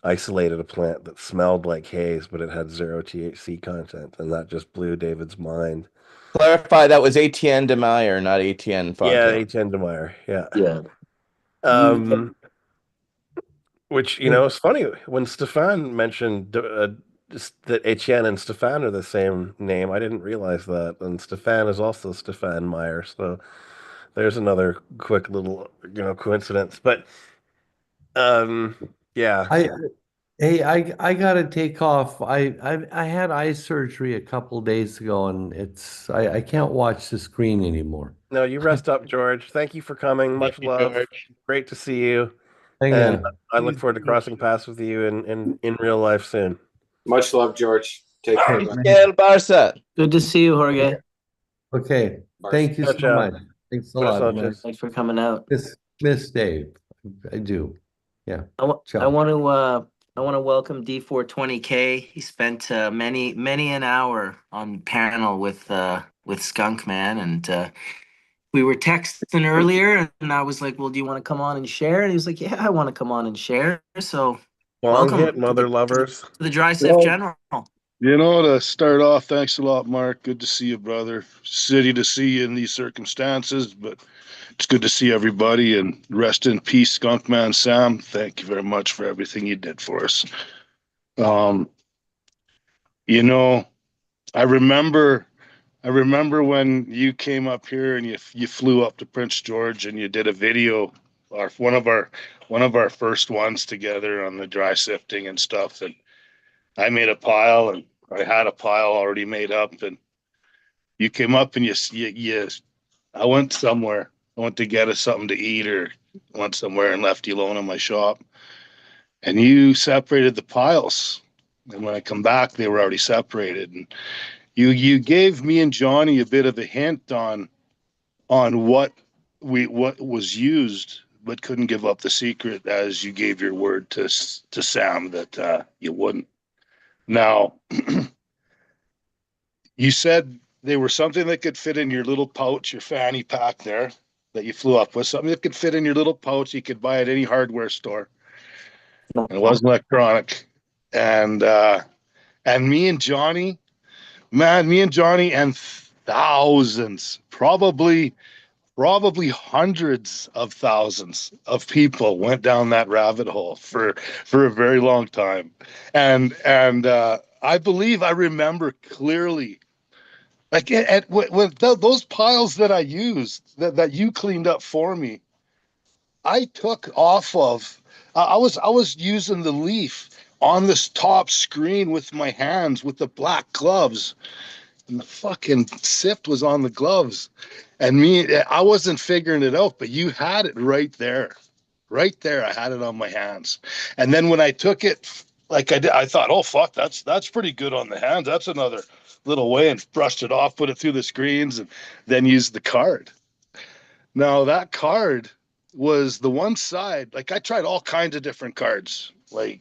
isolated a plant that smelled like haze, but it had 0 THC content, and that just blew David's mind. Clarify, that was Etienne de Meyer, not Etienne Fontaine. Yeah, Etienne de Meyer. Yeah. Yeah. Which, it's funny when Stefan mentioned that Etienne and Stefan are the same name. I didn't realize that. And Stefan is also Stefan Meyer. So there's another quick little, coincidence. But, yeah. I gotta take off. I had eye surgery a couple days ago, and I can't watch the screen anymore. No, you rest up, George. Thank you for coming. Much love. Great to see you. Hang And on. I look forward to crossing paths with you in real life soon. Much love, George. Take care. Miguel Barca. Good to see you, Jorge. Okay. Thank you so Ciao. much. Thanks a lot, man. Thanks for coming out. Miss Dave. I do. Yeah. I want Ciao. I want to welcome D420K. He spent many an hour on panel with Skunkman, and we were texting earlier, and I was like, "Well, do you want to come on and share?" And he was like, "Yeah, I want to come on and share." So Long welcome hit, mother lovers. to the Dry Sift General. To start off, thanks a lot, Mark. Good to see you, brother. City to see you in these circumstances, but it's good to see everybody. And rest in peace, Skunkman Sam. Thank you very much for everything you did for us. I remember when you came up here and you flew up to Prince George and you did a video, one of our first ones together on the dry sifting and stuff. And I made a pile, and I had a pile already made up, and you came up and I went somewhere. I went to get us something to eat or went somewhere and left you alone in my shop. And you separated the piles. And when I come back, they were already separated. And you gave me and Johnny a bit of a hint on what was used, but couldn't give up the secret, as you gave your word to Sam that you wouldn't. Now, you said they were something that could fit in your little pouch, your fanny pack there that you flew up with, something that could fit in your little pouch you could buy at any hardware store. And it wasn't electronic. And me and Johnny and thousands, probably hundreds of thousands of people went down that rabbit hole for a very long time. And I believe I remember clearly, like with those piles that I used, that you cleaned up for me, I took off of, I was using the leaf on this top screen with my hands with the black gloves, and the fucking sift was on the gloves. And I wasn't figuring it out, but you had it right there. Right there, I had it on my hands. And then when I took it, like I did, I thought, oh, fuck, that's pretty good on the hands. That's another little way, and brushed it off, put it through the screens, and then used the card. Now, that card was the one side, like I tried all kinds of different cards. Like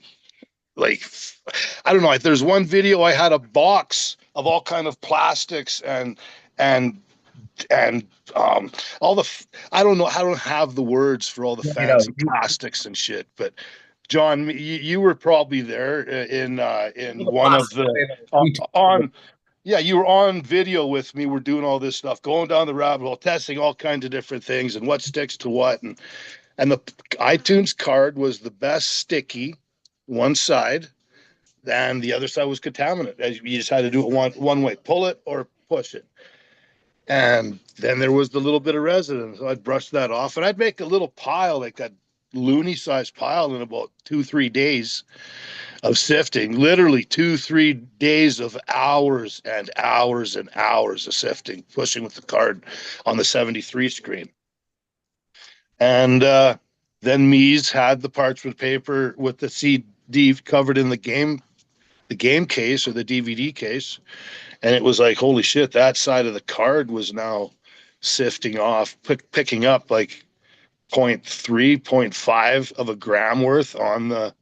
I don't know, if there's one video, I had a box of all kind of plastics and all the, I don't know, I don't have the words for all the fancy plastics and shit, but John, you were probably there in one of the you were on video with me. We're doing all this stuff, going down the rabbit hole, testing all kinds of different things and what sticks to what, and the iTunes card was the best sticky one side, and the other side was contaminant. As you just had to do it one way, pull it or push it. And then there was the little bit of resin. So I'd brush that off, and I'd make a little pile, like a loony sized pile, in about 2-3 days of sifting. Literally 2-3 days of hours and hours and hours of sifting, pushing with the card on the 73 screen. And then Mies had the parchment paper with the CD covered in the game case or the DVD case. And it was like, holy shit, that side of the card was now sifting off, picking up like 0.3, 0.5 of a gram worth on the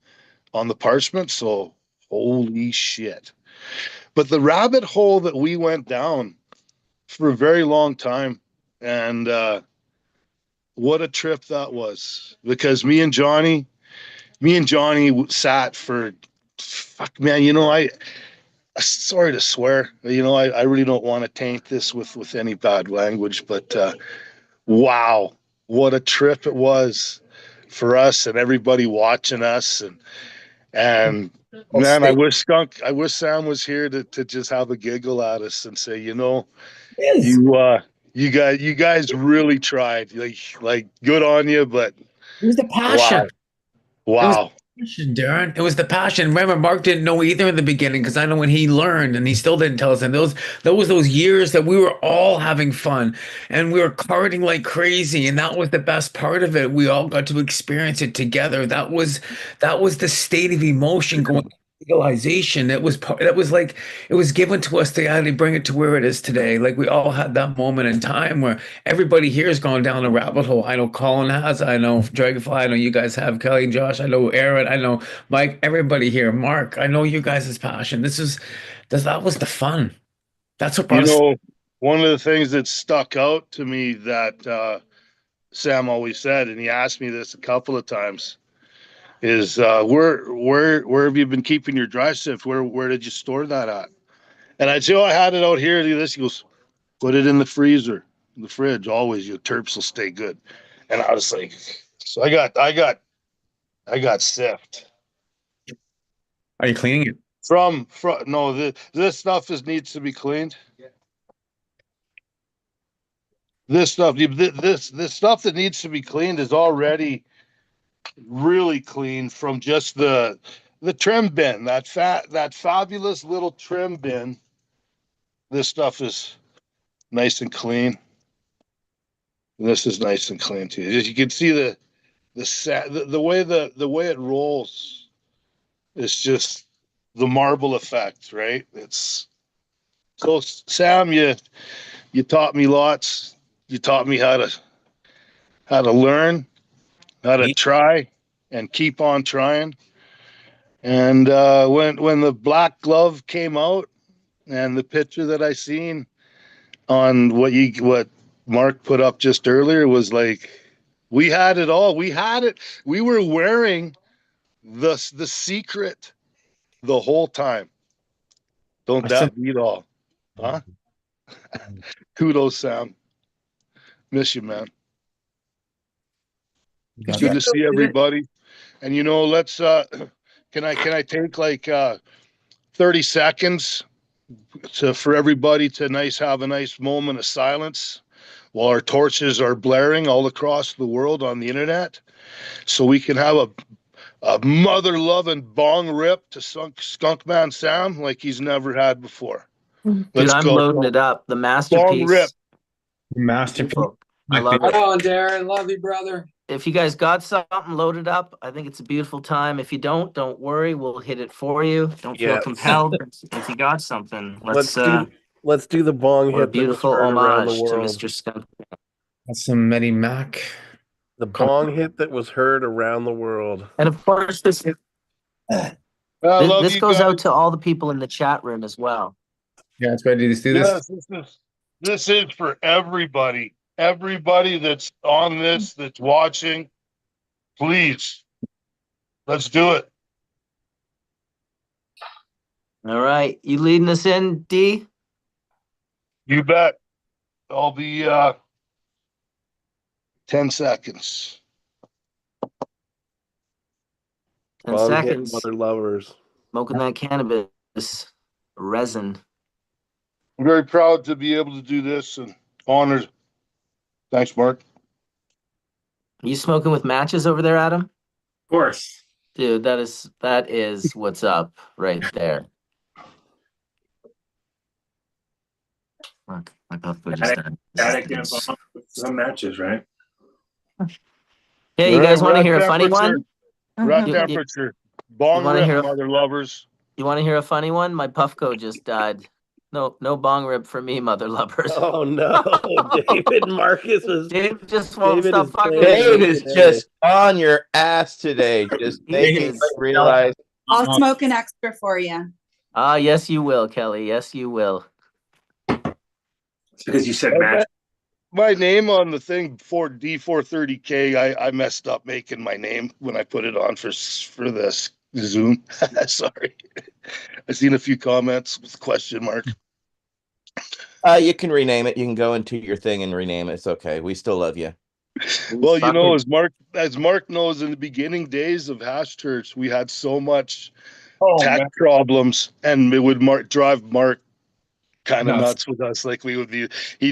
parchment. So holy shit. But the rabbit hole that we went down for a very long time, and what a trip that was, because me and Johnny sat for, fuck man, you know, I sorry to swear, you know, I really don't want to taint this with any bad language, but wow, what a trip it was for us and everybody watching us. And man, I wish Sam was here to just have a giggle at us and say, you know, you guys really tried, like good on you, but It was the passion. Wow. Darren, it was the passion. Remember, Mark didn't know either in the beginning, because I know when he learned, and he still didn't tell us. And those years that we were all having fun, and we were carding like crazy, and that was the best part of it. We all got to experience it together. That was the state of emotion going. Legalization. It was like it was given to us to actually bring it to where it is today. Like we all had that moment in time where everybody here has gone down a rabbit hole. I know Colin has, I know Dragonfly, I know you guys have, Kelly, Josh, I know Aaron, I know Mike, everybody here, Mark, I know you guys' passion. That was the fun. That's what brought us. One of the things that stuck out to me that Sam always said, and he asked me this a couple of times, is where have you been keeping your dry sift? Where did you store that at? And I'd say, oh, I had it out here. Do this. He goes, put it in the freezer, in the fridge. Always, your terps will stay good. And I was like, so I got sift. Are you cleaning it? From no, this stuff needs to be cleaned. This stuff that needs to be cleaned is already really clean from just the trim bin, that fabulous little trim bin. This stuff is nice and clean. This is nice and clean too. As you can see, the way it rolls is just the marble effect, right? It's so, Sam, you taught me lots. You taught me how to learn, how to try, and keep on trying. And when the black glove came out, and the picture that I seen on what Mark put up just earlier was like, we had it all. We had it. We were wearing the secret the whole time. Don't that beat all? Huh? Kudos, Sam. Miss you, man. It's good to see everybody. And you know, let's can I take like 30 seconds for everybody to have a nice moment of silence while our torches are blaring all across the world on the internet, so we can have a mother-loving bong rip to Skunkman Sam like he's never had before. Dude, I'm loading it up. The masterpiece. Bong rip. Masterpiece. I love it. Oh, Darren, love you, brother. If you guys got something loaded up, I think it's a beautiful time. If you don't worry. We'll hit it for you. Don't feel compelled. If you got something, let's do the bong hit. A beautiful homage to Mr. Skunk. That's some Medi Mac. The bong hit that was heard around the world. And of course, this goes out to all the people in the chat room as well. Yeah, it's ready to do this. Yes, this is for everybody. Everybody that's on this, that's watching, please, let's do it. All right. You leading us in, D? You bet. I'll be 10 seconds. And Bong hit seconds, mother lovers. smoking that cannabis resin. I'm very proud to be able to do this and honored. Thanks, Mark. You smoking with matches over there, Adam? Of course. Dude, that is what's up right there. Look, my puffco just died. Attic and bomb with some matches, right? Hey, you guys want to hear a funny one? Rat You temperature. Bong wanna rip, hear a- mother lovers. You want to hear a funny one? My puffco just died. No bong rip for me, mother lovers. Oh no, David Marcus was. Dave just won't David stop is fucking playing with Dave me. is today. just on your ass today, just He making is. you realize. I'll smoke an extra for you. Ah, yes, you will, Kelly. Yes, you will. Because you said match. My name on the thing for D430K, I messed up making my name when I put it on for this Zoom. Sorry. I've seen a few comments with question mark. You can rename it. You can go into your thing and rename it. It's okay. We still love you. Well, you know, as Mark knows, in the beginning days of Hash Church, we had so much tech problems, and it would drive Mark kind of nuts with us. Like he'd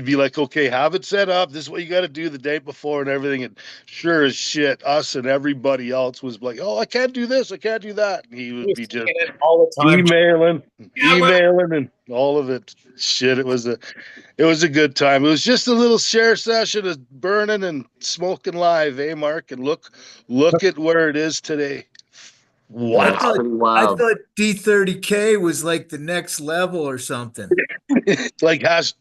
be like, okay, have it set up. This is what you got to do the day before and everything. And sure as shit, us and everybody else was like, oh, I can't do this. I can't do that. And he would be just all the time. emailing and all of it. Shit. It was a good time. It was just a little share session of burning and smoking live, eh, Mark? And look at where it is today. Wow. I thought D30K was like the next level or something. Like Hash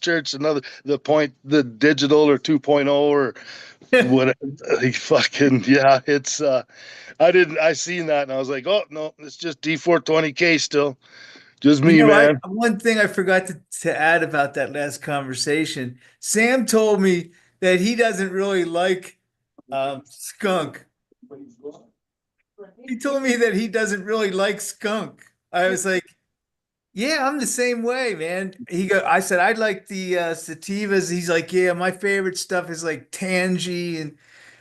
Church, the digital or 2.0 or whatever. Fucking yeah, it's I seen that and I was like, oh no, it's just D420K still. Just me, man. One thing I forgot to add about that last conversation, Sam told me that he doesn't really like skunk. He told me that he doesn't really like skunk. I was like, yeah, I'm the same way, man. I said, I'd like the sativas. He's like, yeah, my favorite stuff is like tangy, and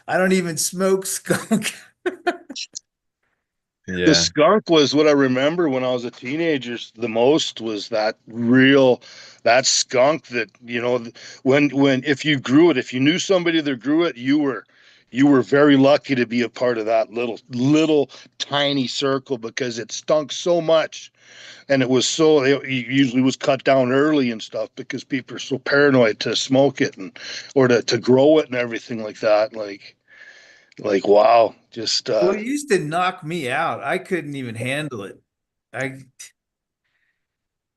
I don't even smoke skunk. Yeah. The skunk was what I remember when I was a teenager. The most was that skunk that, you know, when if you grew it, if you knew somebody that grew it, you were very lucky to be a part of that little tiny circle because it stunk so much. And it usually was cut down early and stuff because people are so paranoid to smoke it or to grow it and everything like that. Like wow, just Well, it used to knock me out. I couldn't even handle it. He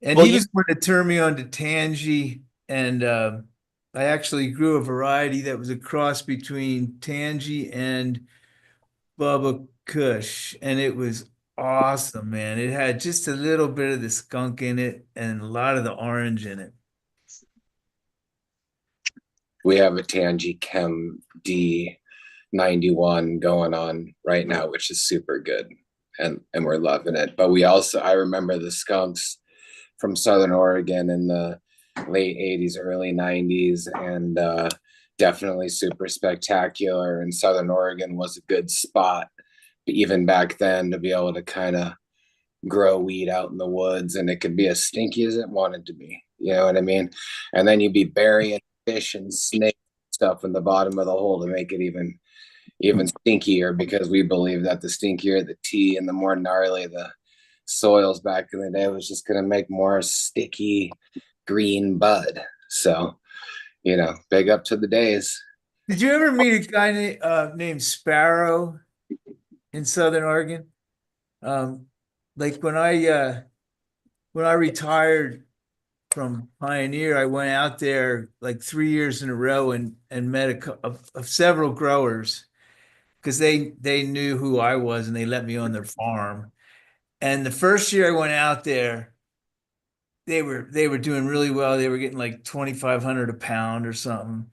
was going to turn me on to tangy, and I actually grew a variety that was a cross between tangy and Bubba Kush, and it was awesome, man. It had just a little bit of the skunk in it and a lot of the orange in it. We have a Tangy Chem D91 going on right now, which is super good, and we're loving it. But I remember the skunks from Southern Oregon in the late 80s, early 90s, and definitely super spectacular. And Southern Oregon was a good spot, even back then, to be able to kind of grow weed out in the woods, and it could be as stinky as it wanted to be. You know what I mean? And then you'd be burying fish and snake stuff in the bottom of the hole to make it even stinkier, because we believe that the stinkier the tea and the more gnarly the soils back in the day was just going to make more sticky green bud. So, you know, big up to the days. Did you ever meet a guy named Sparrow in Southern Oregon? Like when I retired from Pioneer, I went out there like 3 years in a row and met several growers because they knew who I was and they let me on their farm. And the first year I went out there, they were doing really well. They were getting like 2,500 a pound or something.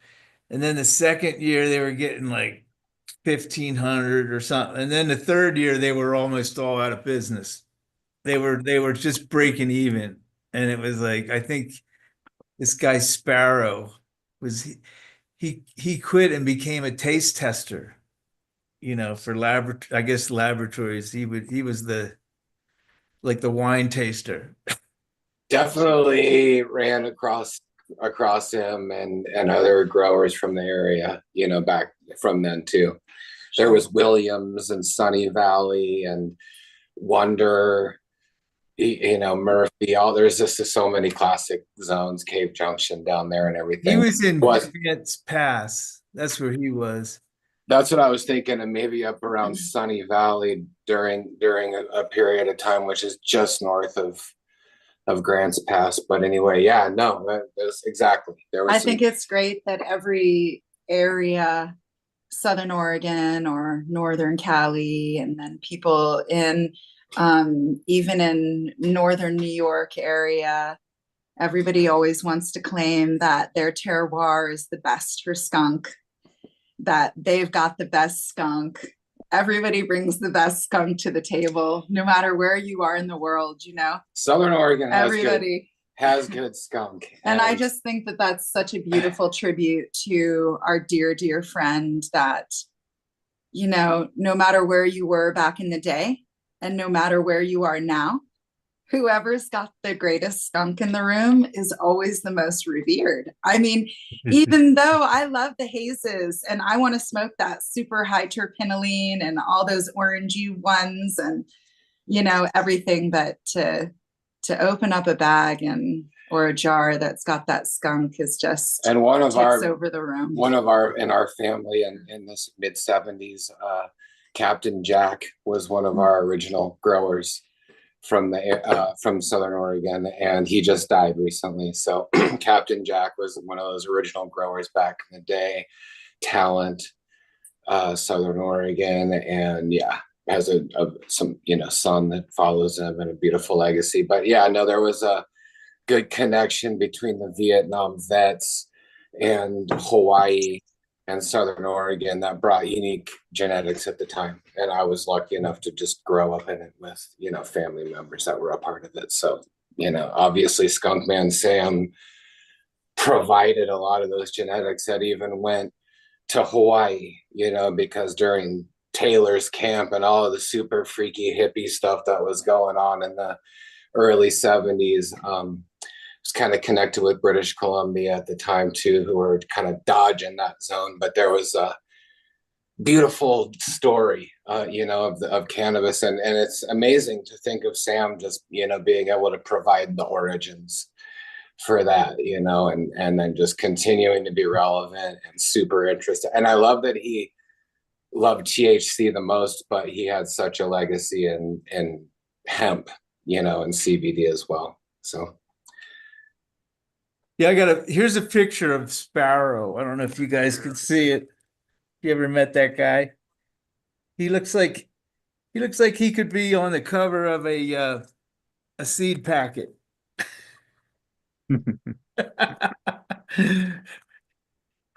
And then the second year they were getting like 1,500 or something. And then the third year they were almost all out of business. They were just breaking even. And it was like, I think this guy Sparrow he quit and became a taste tester. for laboratories. He was the wine taster. Definitely ran across him and other growers from the area, back from then too. There was Williams and Sunny Valley and Wonder, Murphy. There's just so many classic zones, Cave Junction down there and everything. He was in Vance Pass. That's where he was. That's what I was thinking, and maybe up around Sunny Valley during a period of time, which is just north of Grants Pass. But anyway, yeah, no, that's exactly. I think it's great that every area, Southern Oregon or Northern Cali, and then people in even in Northern New York area, everybody always wants to claim that their terroir is the best for skunk, that they've got the best skunk. Everybody brings the best skunk to the table, no matter where you are in the world, Southern Oregon has good skunk. And I just think that that's such a beautiful tribute to our dear, dear friend that, no matter where you were back in the day and no matter where you are now, whoever's got the greatest skunk in the room is always the most revered. I mean, even though I love the hazes and I want to smoke that super high terpinolene and all those orangey ones and, everything, but to open up a bag or a jar that's got that skunk is just, and over the room. One of in our family in this mid 70s, Captain Jack was one of our original growers from Southern Oregon, and he just died recently. So Captain Jack was one of those original growers back in the day. Talent, Southern Oregon, and has some son that follows him and a beautiful legacy. But there was a good connection between the Vietnam vets and Hawaii and Southern Oregon that brought unique genetics at the time. And I was lucky enough to just grow up in it with, family members that were a part of it. So, obviously Skunkman Sam provided a lot of those genetics that even went to Hawaii, because during Taylor's camp and all of the super freaky hippie stuff that was going on in the early 70s, was kind of connected with British Columbia at the time too, who were kind of dodging that zone. But there was a beautiful story, of cannabis, and it's amazing to think of Sam just being able to provide the origins for that, and then just continuing to be relevant and super interested. And I love that he loved THC the most, but he had such a legacy in hemp, and CBD as well. So. Yeah, here's a picture of Sparrow. I don't know if you guys can see it. You ever met that guy? He looks like he could be on the cover of a seed packet.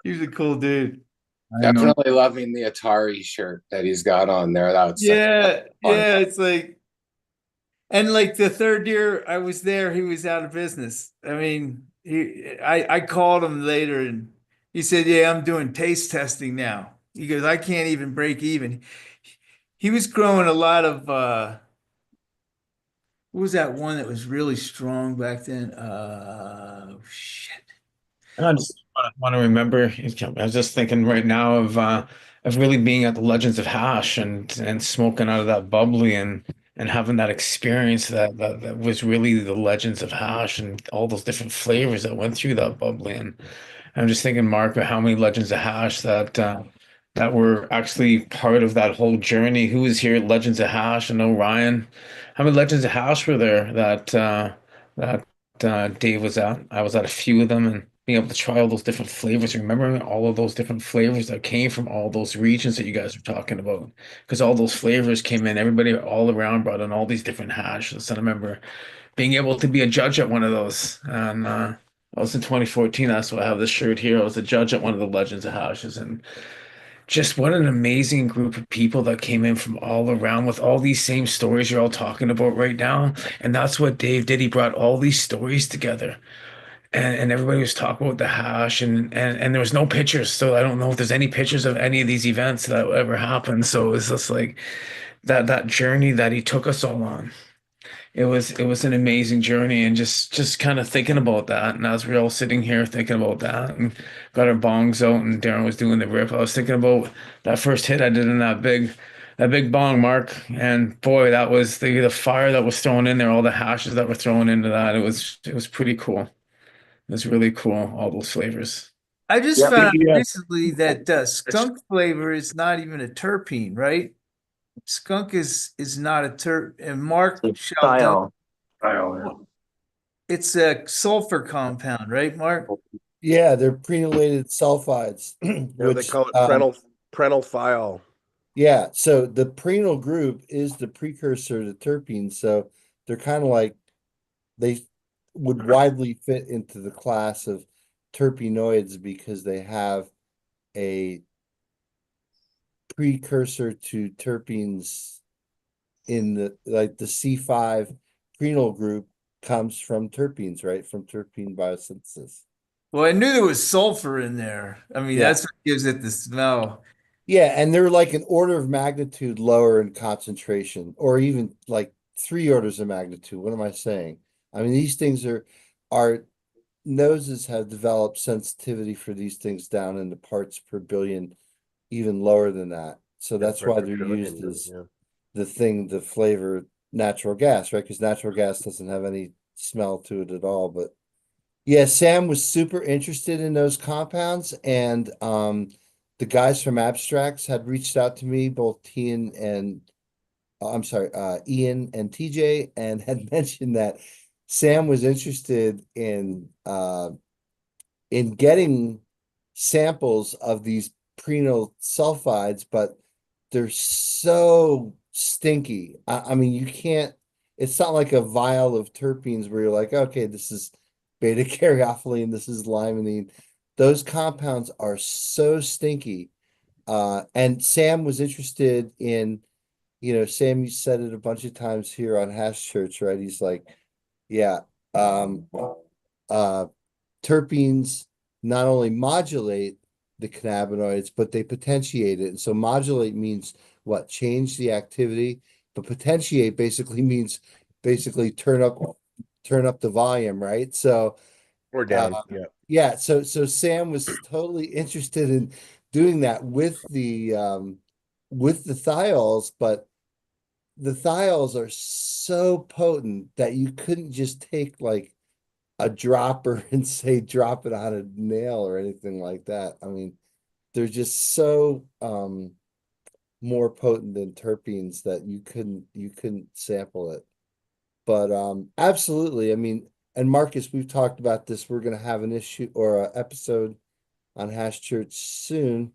He's a cool dude. Definitely loving the Atari shirt that he's got on there. It's like, and like the third year I was there, he was out of business. I mean, I called him later and he said, "Yeah, I'm doing taste testing now." He goes, "I can't even break even." He was growing a lot of what was that one that was really strong back then? Shit. I just want to remember. I was just thinking right now of really being at the Legends of Hash and smoking out of that bubbly and having that experience that was really the Legends of Hash and all those different flavors that went through that bubbly. And I'm just thinking, Mark, how many Legends of Hash that were actually part of that whole journey. Who was here at Legends of Hash? I know Ryan. How many Legends of Hash were there that Dave was at? I was at a few of them, and being able to try all those different flavors, remembering all of those different flavors that came from all those regions that you guys were talking about, because all those flavors came in, everybody all around brought in all these different hashes. And I remember being able to be a judge at one of those. And I was in 2014. That's why I have this shirt here. I was a judge at one of the Legends of Hashes, and just what an amazing group of people that came in from all around with all these same stories you're all talking about right now. And that's what Dave did. He brought all these stories together. and everybody was talking about the hash, and there was no pictures, so I don't know if there's any pictures of any of these events that ever happened. So it was just like that journey that he took us all on. It was an amazing journey, and just kind of thinking about that. And as we were all sitting here thinking about that, and got our bongs out, and Darren was doing the rip, I was thinking about that first hit I did in that big bong, Mark. And boy, that was the fire that was thrown in there, all the hashes that were thrown into that. It was pretty cool. It was really cool, all those flavors. I just Yep. found out Yeah. recently that skunk flavor is not even a terpene, right? Skunk is not a terp, and Mark Sheldon, it's a sulfur compound, right, Mark? Yeah, they're prenolated sulfides, They which call it prenylthiol. yeah. So the prenyl group is the precursor to terpenes. So they're kind of like they would widely fit into the class of terpenoids because they have a precursor to terpenes in the C5 prenyl group comes from terpenes, right? From terpene biosynthesis. Well, I knew there was sulfur in there. I mean, Yeah. that's what gives it the smell. Yeah, and they're like an order of magnitude lower in concentration, or even like 3 orders of magnitude. What am I saying? I mean, these things our noses have developed sensitivity for these things down into parts per billion, even lower than that. So that's why they're used as the flavor natural gas, right? Because natural gas doesn't have any smell to it at all. But yeah, Sam was super interested in those compounds, and the guys from Abstracts had reached out to me, both Ian and TJ, and had mentioned that Sam was interested in getting samples of these prenyl sulfides, but they're so stinky. I mean, you can't, it's not like a vial of terpenes where you're like, okay, this is beta caryophyllene, this is limonene. Those compounds are so stinky. And Sam was interested in, Sam, you said it a bunch of times here on Hash Church, right? He's like, yeah, terpenes not only modulate the cannabinoids, but they potentiate it. And so modulate means what? Change the activity, but potentiate basically means turn up the volume, right? So or down, yeah. So Sam was totally interested in doing that with the thiols, but the thiols are so potent that you couldn't just take like a dropper and say drop it on a nail or anything like that. I mean, they're just so more potent than terpenes that you couldn't sample it. But absolutely, I mean, and Marcus, we've talked about this. We're gonna have an issue or an episode on Hash Church soon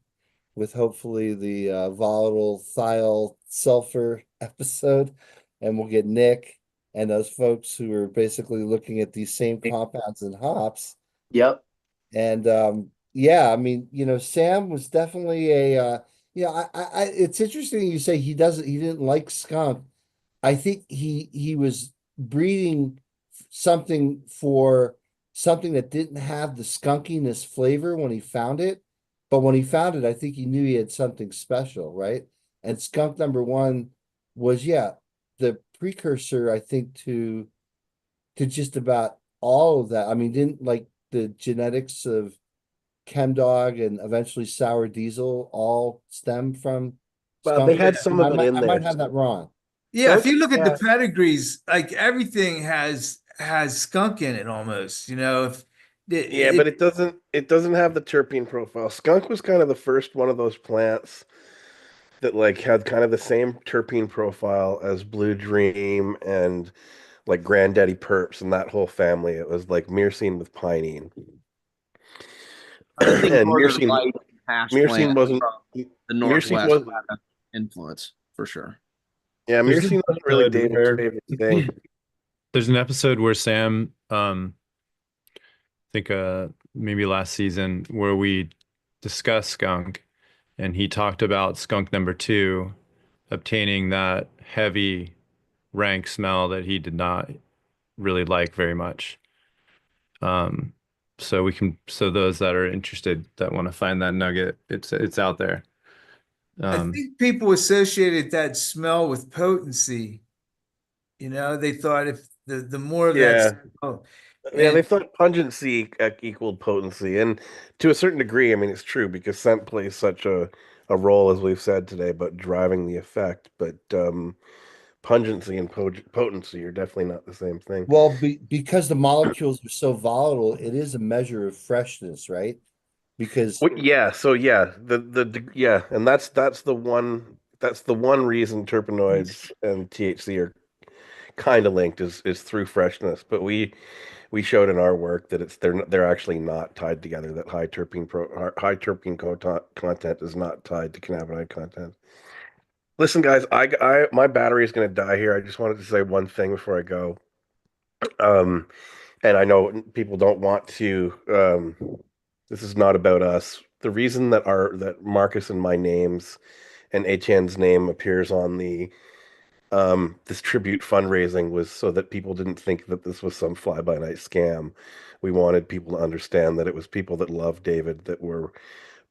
with hopefully the volatile thiol sulfur episode, and we'll get Nick and those folks who are basically looking at these same compounds in hops. Yep. And yeah, I mean, Sam was definitely a it's interesting you say he didn't like skunk. I think he was breeding something that didn't have the skunkiness flavor when he found it. But when he found it, I think he knew he had something special, right? And skunk number one was, yeah, the precursor, I think, to just about all of that. I mean, didn't like the genetics of Chemdog and eventually Sour Diesel all stem from Well, skunk? they had some of it in I there. might have that wrong. Yeah, if you look at the pedigrees, like everything has skunk in it almost, if but it doesn't have the terpene profile. Skunk was kind of the first one of those plants that like had kind of the same terpene profile as Blue Dream and like Granddaddy Perps and that whole family. It was like myrcene with pinene. I think And Northern myrcene, Light hash myrcene plant wasn't from the myrcene Northwest wasn't had an influence for sure. yeah, There's myrcene an wasn't really episode David's where- favorite thing. There's an episode where Sam, I think maybe last season, where we discussed skunk, and he talked about skunk number 2 obtaining that heavy rank smell that he did not really like very much. So we can, so those that are interested that want to find that nugget, it's out there. I think people associated that smell with potency. They thought if the more of that smell. Yeah, they thought pungency equaled potency, and to a certain degree, I mean, it's true because scent plays such a role, as we've said today, about driving the effect. But pungency and potency are definitely not the same thing. Well, because the molecules are so volatile, it is a measure of freshness, right? Because yeah, so yeah, yeah, and that's the one reason terpenoids and THC are kind of linked is through freshness. But we showed in our work that they're actually not tied together. That high terpene content is not tied to cannabinoid content. Listen, guys, I my battery is going to die here. I just wanted to say one thing before I go. And I know people don't want to. This is not about us. The reason that Marcus and my names and Etienne's name appears on the this tribute fundraising was so that people didn't think that this was some fly-by-night scam. We wanted people to understand that it was people that love David that were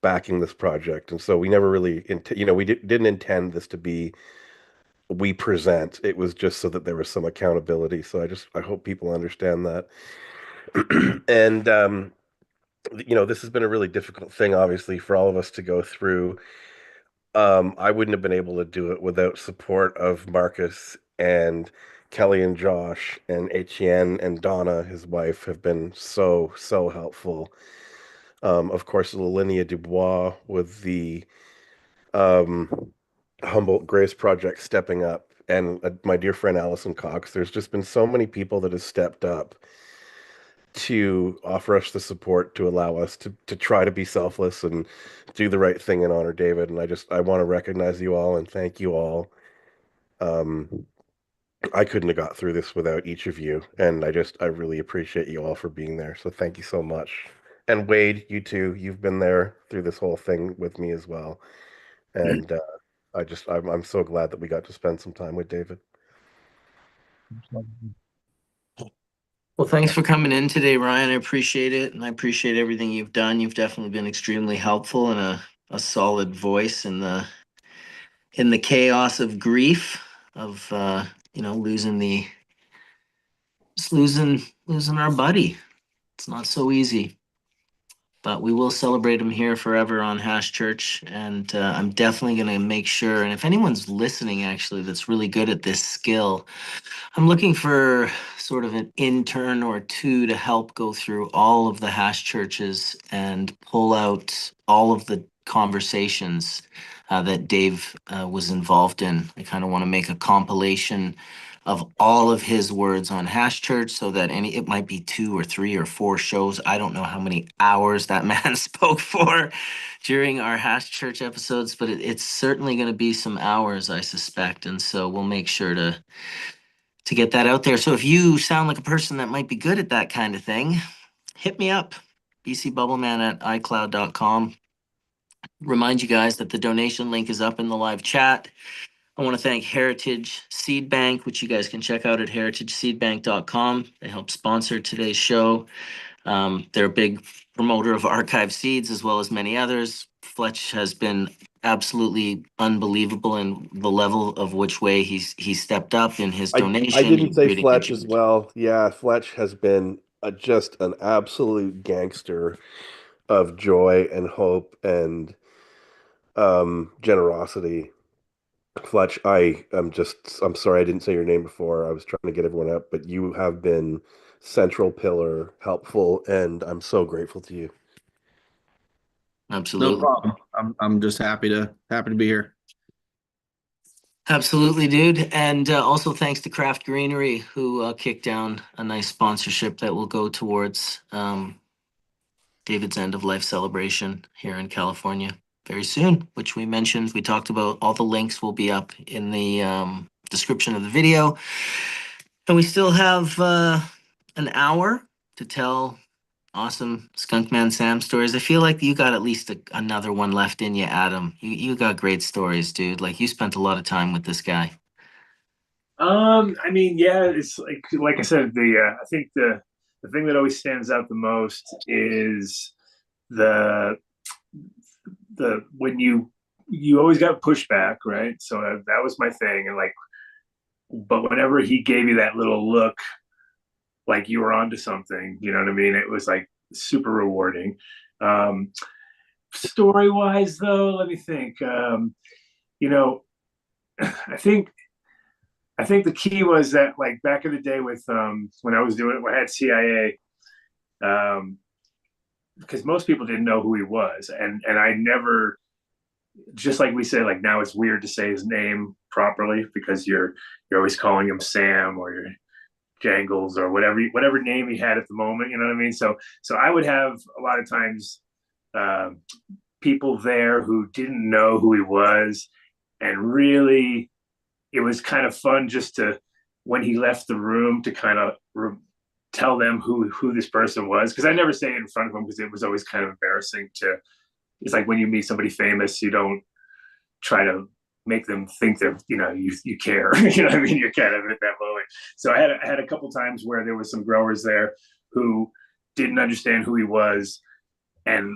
backing this project, and so we never really, we didn't intend this to be we present. It was just so that there was some accountability. So I hope people understand that. And this has been a really difficult thing, obviously, for all of us to go through. I wouldn't have been able to do it without support of Marcus and Kelly and Josh and Etienne and Donna, his wife, have been so helpful. Of course, Linnea Dubois with the Humboldt Grace Project stepping up, and my dear friend Allison Cox. There's just been so many people that have stepped up to offer us the support to allow us to try to be selfless and do the right thing and honor David. And I want to recognize you all and thank you all. I couldn't have got through this without each of you, and I really appreciate you all for being there. So thank you so much. And Wade, you too. You've been there through this whole thing with me as well. And I'm so glad that we got to spend some time with David. Well, thanks for coming in today, Ryan. I appreciate it, and I appreciate everything you've done. You've definitely been extremely helpful and a solid voice in the chaos of grief of losing our buddy. It's not so easy. But we will celebrate him here forever on Hash Church, and I'm definitely going to make sure. And if anyone's listening, actually, that's really good at this skill, I'm looking for sort of an intern or two to help go through all of the Hash Churches and pull out all of the conversations that Dave was involved in. I kind of want to make a compilation of all of his words on Hash Church so that it might be 2 or 3 or 4 shows. I don't know how many hours that man spoke for during our Hash Church episodes, but it's certainly going to be some hours, I suspect. And so we'll make sure to get that out there. So if you sound like a person that might be good at that kind of thing, hit me up, bcbubbleman@icloud.com. Remind you guys that the donation link is up in the live chat. I want to thank Heritage Seed Bank, which you guys can check out at heritageseedbank.com. They help sponsor today's show. They're a big promoter of archive seeds as well as many others. Fletch has been absolutely unbelievable in the level of which way he stepped up in his donation. I didn't say Fletch as well. Yeah, Fletch has been just an absolute gangster of joy and hope and generosity. Fletch, I'm sorry I didn't say your name before. I was trying to get everyone up, but you have been central pillar, helpful, and I'm so grateful to you. Absolutely. No problem. I'm just happy to be here. Absolutely, dude. And also thanks to Craft Greenery, who kicked down a nice sponsorship that will go towards David's end of life celebration here in California very soon, which we mentioned. We talked about. All the links will be up in the description of the video. And we still have an hour to tell awesome Skunkman Sam stories. I feel like you got at least another one left in you, Adam. You got great stories, dude. Like, you spent a lot of time with this guy. I mean, yeah, it's like I said, I think the the thing that always stands out the most is the when you always got pushback, right? So that was my thing, and like, but whenever he gave you that little look, like you were onto something, you know what I mean? It was like super rewarding. Story wise, though, let me think. You know, I think the key was that like back in the day with when I was doing it, when I had CIA, because most people didn't know who he was, and I never, just like we say, like now it's weird to say his name properly because you're always calling him Sam or you're Jangles or whatever name he had at the moment, you know what I mean? So I would have a lot of times people there who didn't know who he was, and really it was kind of fun just to, when he left the room, to kind of tell them who this person was, because I never say it in front of them because it was always kind of embarrassing to, it's like when you meet somebody famous, you don't try to make them think that, you know, you care. You know what I mean? You're kind of at that moment. So I had a couple times where there was some growers there who didn't understand who he was, and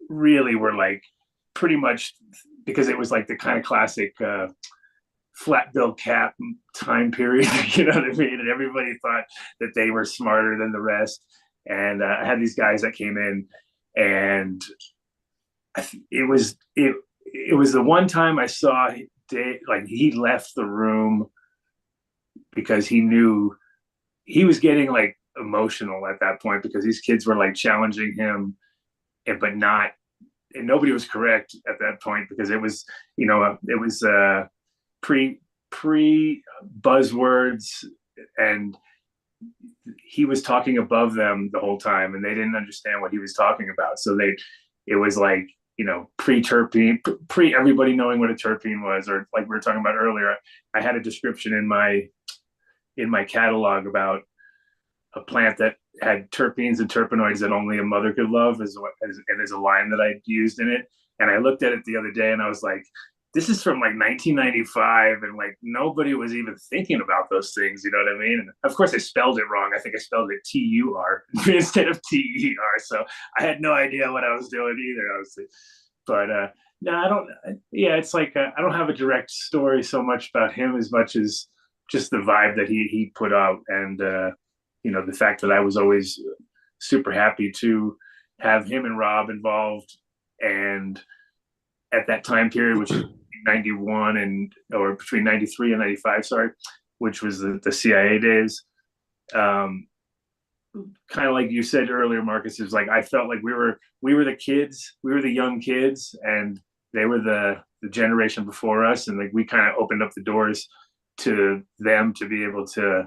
really were like pretty much, because it was like the kind of classic flat bill cap time period, you know what I mean? And everybody thought that they were smarter than the rest. And I had these guys that came in, and it was the one time I saw Dave, like he left the room because he knew he was getting like emotional at that point, because these kids were like challenging him, and nobody was correct at that point, because it was, you know, it was pre buzzwords, and he was talking above them the whole time, and they didn't understand what he was talking about. So it was like, you know, pre-terpene, pre everybody knowing what a terpene was, or like we were talking about earlier, I had a description in my catalog about a plant that had terpenes and terpenoids that only a mother could love, and there's a line that I used in it. And I looked at it the other day and I was like, this is from like 1995, and like nobody was even thinking about those things, you know what I mean? And of course I spelled it wrong. I think I spelled it T-U-R instead of T-E-R. So I had no idea what I was doing either, honestly. But no, I don't. Yeah, it's like I don't have a direct story so much about him as much as just the vibe that he put out, and you know, the fact that I was always super happy to have him and Rob involved. And at that time period, which is 91 or between 93 and 95, sorry, which was the CIA days. Kind of like you said earlier, Marcus, it was like, I felt like we were the kids, we were the young kids, and they were the generation before us. And like, we kind of opened up the doors to them to be able to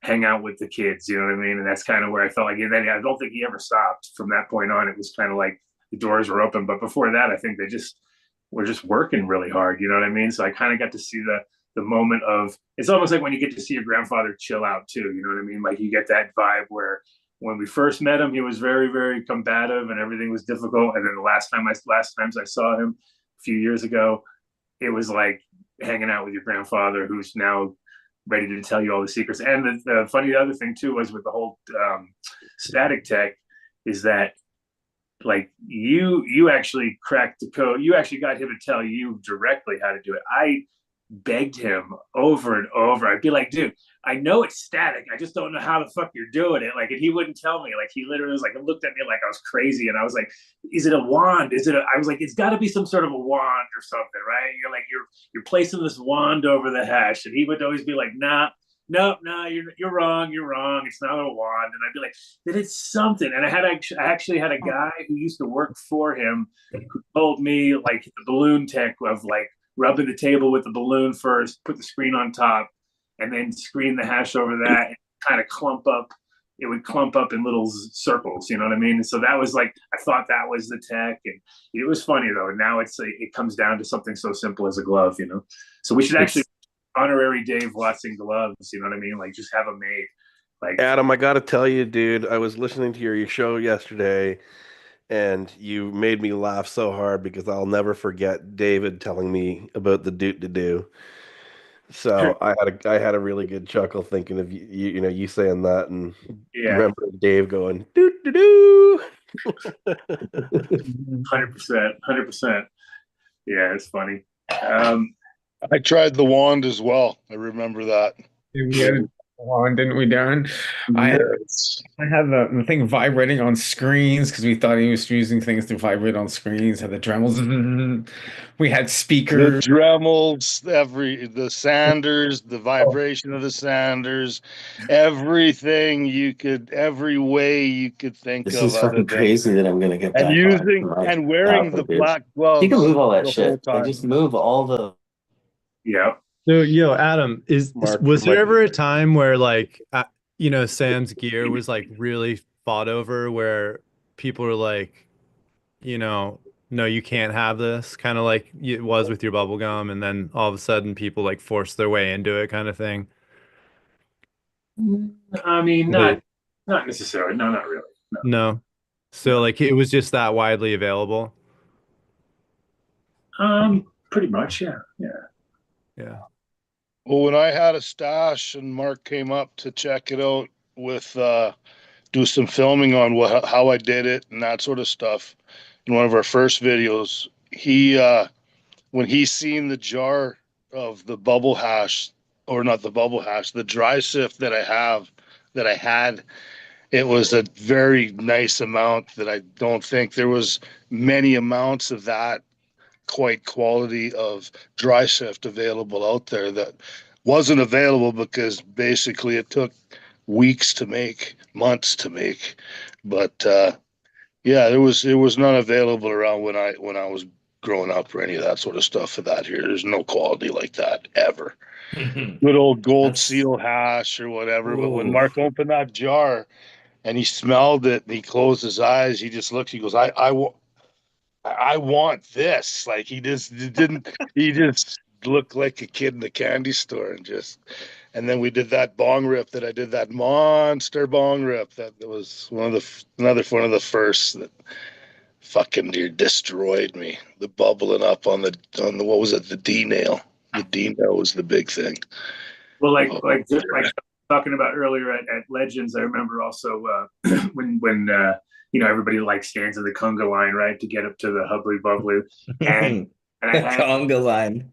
hang out with the kids, you know what I mean? And that's kind of where I felt like, and then I don't think he ever stopped from that point on. It was kind of like the doors were open, but before that, I think they just were just working really hard, you know what I mean? So I kind of got to see the moment of, it's almost like when you get to see your grandfather chill out too, you know what I mean? Like you get that vibe where when we first met him, he was very, very combative and everything was difficult. And then the last times I saw him a few years ago, it was like hanging out with your grandfather, who's now ready to tell you all the secrets. And the funny other thing too was with the whole static tech is that, like, you actually cracked the code. You actually got him to tell you directly how to do it. I begged him over and over. I'd be like, dude, I know it's static. I just don't know how the fuck you're doing it. Like, and he wouldn't tell me. Like, he literally was like, looked at me like I was crazy. And I was like, is it a wand? I was like, it's got to be some sort of a wand or something, right? You're like, you're placing this wand over the hash. And he would always be like, nah, no, you're wrong. You're wrong. It's not a wand. And I'd be like, then it's something. And I actually had a guy who used to work for him who told me, like, the balloon tech of like rubbing the table with the balloon first, put the screen on top, and then screen the hash over that, and kind of clump up. It would clump up in little circles, you know what I mean? And so that was like, I thought that was the tech. And it was funny though. Now it's like, it comes down to something so simple as a glove, you know? So we should actually honorary Dave Watson gloves, you know what I mean? Like, just have them made. Like, Adam, I gotta tell you, dude, I was listening to your show yesterday, and you made me laugh so hard because I'll never forget David telling me about the doot to do. So I had a really good chuckle thinking of you saying that, and Yeah. remember Dave going doo doo doo. 100%. Yeah, it's funny. I tried the wand as well. I remember that. We had it on, didn't we, Darren? I had the thing vibrating on screens because we thought he was using things to vibrate on screens. Had the Dremels. We had The speakers. Dremels, the sanders, the vibration of the sanders, every way you could think This of is out fucking of it. crazy that I'm gonna get And back on using my and wearing the Apple, dude. black You can gloves move all that the whole shit. Like, time. just move all the. Yeah. So, Adam, was there might ever a time where like, Sam's gear was like really fought over where people were like, no, you can't have this, kind of like it was with your bubble gum, and then all of a sudden people like forced their way into it kind of thing? I mean, not necessarily. No, not really. No. No. So like it was just that widely available? Pretty much, yeah. Yeah. Well, when I had a stash and Mark came up to check it out with do some filming on how I did it and that sort of stuff in one of our first videos, he when he seen the jar of the bubble hash, or not the bubble hash, the dry sift that I had, it was a very nice amount that I don't think there was many amounts of that quite quality of dry sift available out there that wasn't available because basically it took weeks to make, months to make. But yeah, it was not available around when I was growing up or any of that sort of stuff for that here. There's no quality like that ever. Good old gold seal hash or whatever. But when Mark opened that jar and he smelled it and he closed his eyes, he just looked, he goes, I want this. Like he just looked like a kid in the candy store and then we did that bong rip that I did, that monster bong rip. That was another one of the first that fucking destroyed me. The bubbling up on the what was it? The D nail. The D nail was the big thing. Well, like talking about earlier at Legends, I remember also when everybody like stands in the conga line, right, to get up to the hubbly bubbly, and I had conga line.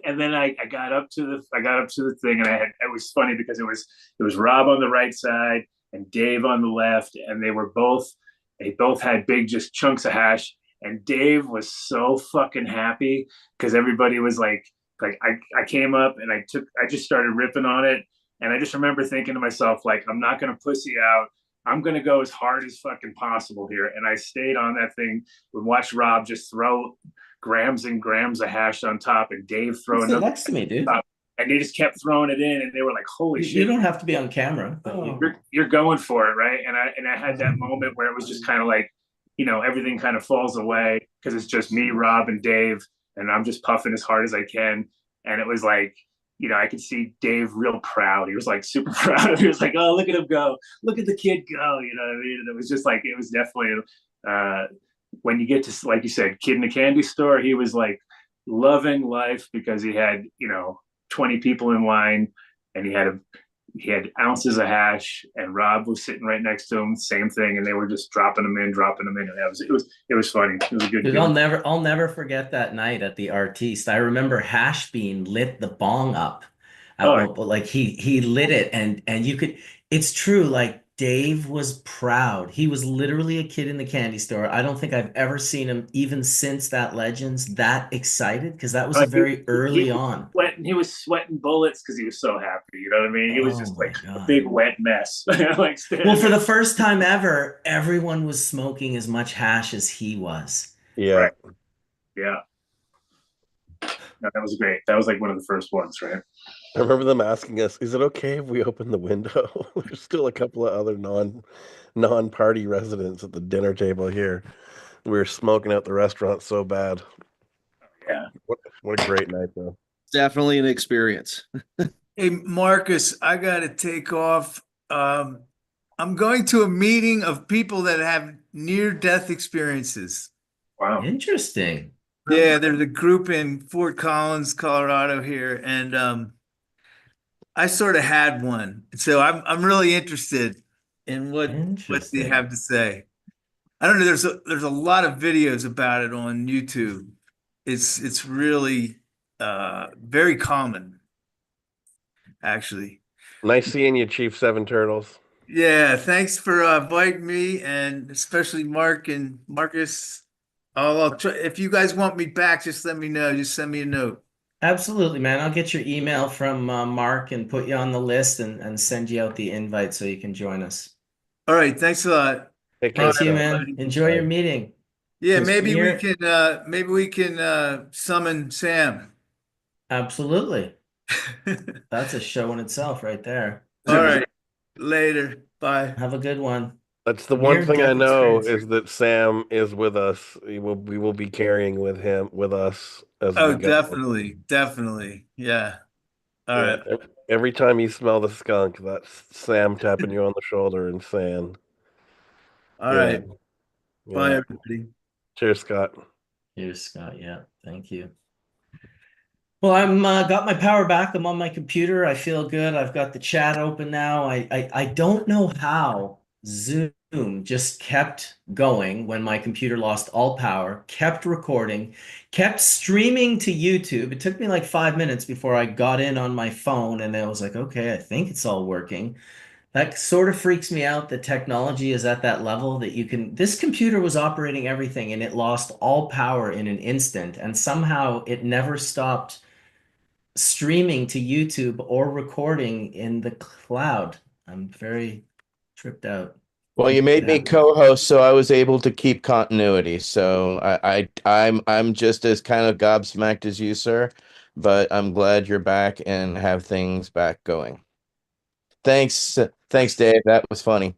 And then I got up to the thing, and it was funny because it was Rob on the right side and Dave on the left, and they both had big just chunks of hash, and Dave was so fucking happy because everybody was like I came up and I just started ripping on it, and I just remember thinking to myself, like, I'm not gonna pussy out. I'm gonna go as hard as fucking possible here, and I stayed on that thing. Would watch Rob just throw grams and grams of hash on top, and Dave throwing Sit next to me, dude. And they just kept throwing it in, and they were like, "Holy shit!" You don't have to be on camera. You're going for it, right? And I had that moment where it was just kind of like, everything kind of falls away because it's just me, Rob, and Dave, and I'm just puffing as hard as I can. And it was like, I could see Dave real proud. He was like super proud. He was like, "Oh, look at him go! Look at the kid go!" You know what I mean? And it was just like, it was definitely. When you get to, like you said, kid in the candy store, he was like loving life because he had 20 people in line, and he had ounces of hash, and Rob was sitting right next to him, same thing, and they were just dropping them in, and it was funny. It was a good. Dude, I'll never forget that night at the Artiste. I remember Hash Bean lit the bong up. Like he lit it, and you could. It's true. Like, Dave was proud. He was literally a kid in the candy store. I don't think I've ever seen him, even since that Legends, that excited, because that was very early on. He was sweating bullets because he was so happy. You know what I mean? He was just like a big wet mess. Well, for the first time ever, everyone was smoking as much hash as he was. Yeah. Right. Yeah. No, that was great. That was like one of the first ones, right? I remember them asking us, "Is it okay if we open the window?" There's still a couple of other non-party residents at the dinner table here. We were smoking out the restaurant so bad. Yeah. What a great night, though. Definitely an experience. Hey, Marcus, I got to take off. I'm going to a meeting of people that have near-death experiences. Wow. Interesting. Yeah, there's a group in Fort Collins, Colorado here, and I sort of had one. So I'm really interested in what they have to say. I don't know, there's a lot of videos about it on YouTube. It's really very common, actually. Nice seeing you, Chief Seven Turtles. Yeah, thanks for inviting me, and especially Mark and Marcus. I'll try, if you guys want me back, just let me know. Just send me a note. Absolutely, man. I'll get your email from Mark and put you on the list and send you out the invite so you can join us. All right, thanks a lot. Thank you, man. Enjoy your meeting. Yeah, Just maybe here- we can summon Sam. Absolutely. That's a show in itself right there. All right. Later. Bye. Have a good one. That's the one thing I Near-death know experience. is that Sam is with us. We will be carrying with us as Oh, we go. definitely. Yeah. All Yeah, right. every time you smell the skunk, that's Sam tapping you on the shoulder and saying, All yeah, right. Bye, yeah. everybody. Cheers, Scott. Here's Scott. Yeah, thank you. Well, I'm got my power back. I'm on my computer. I feel good. I've got the chat open now. I don't know how Zoom just kept going when my computer lost all power, kept recording, kept streaming to YouTube. It took me like 5 minutes before I got in on my phone, and I was like, okay, I think it's all working. That sort of freaks me out that technology is at that level that you can. This computer was operating everything and it lost all power in an instant, and somehow it never stopped streaming to YouTube or recording in the cloud. I'm very tripped out. Well, you made me co-host, so I was able to keep continuity. So I'm just as kind of gobsmacked as you, sir, but I'm glad you're back and have things back going. Thanks, Dave. That was funny.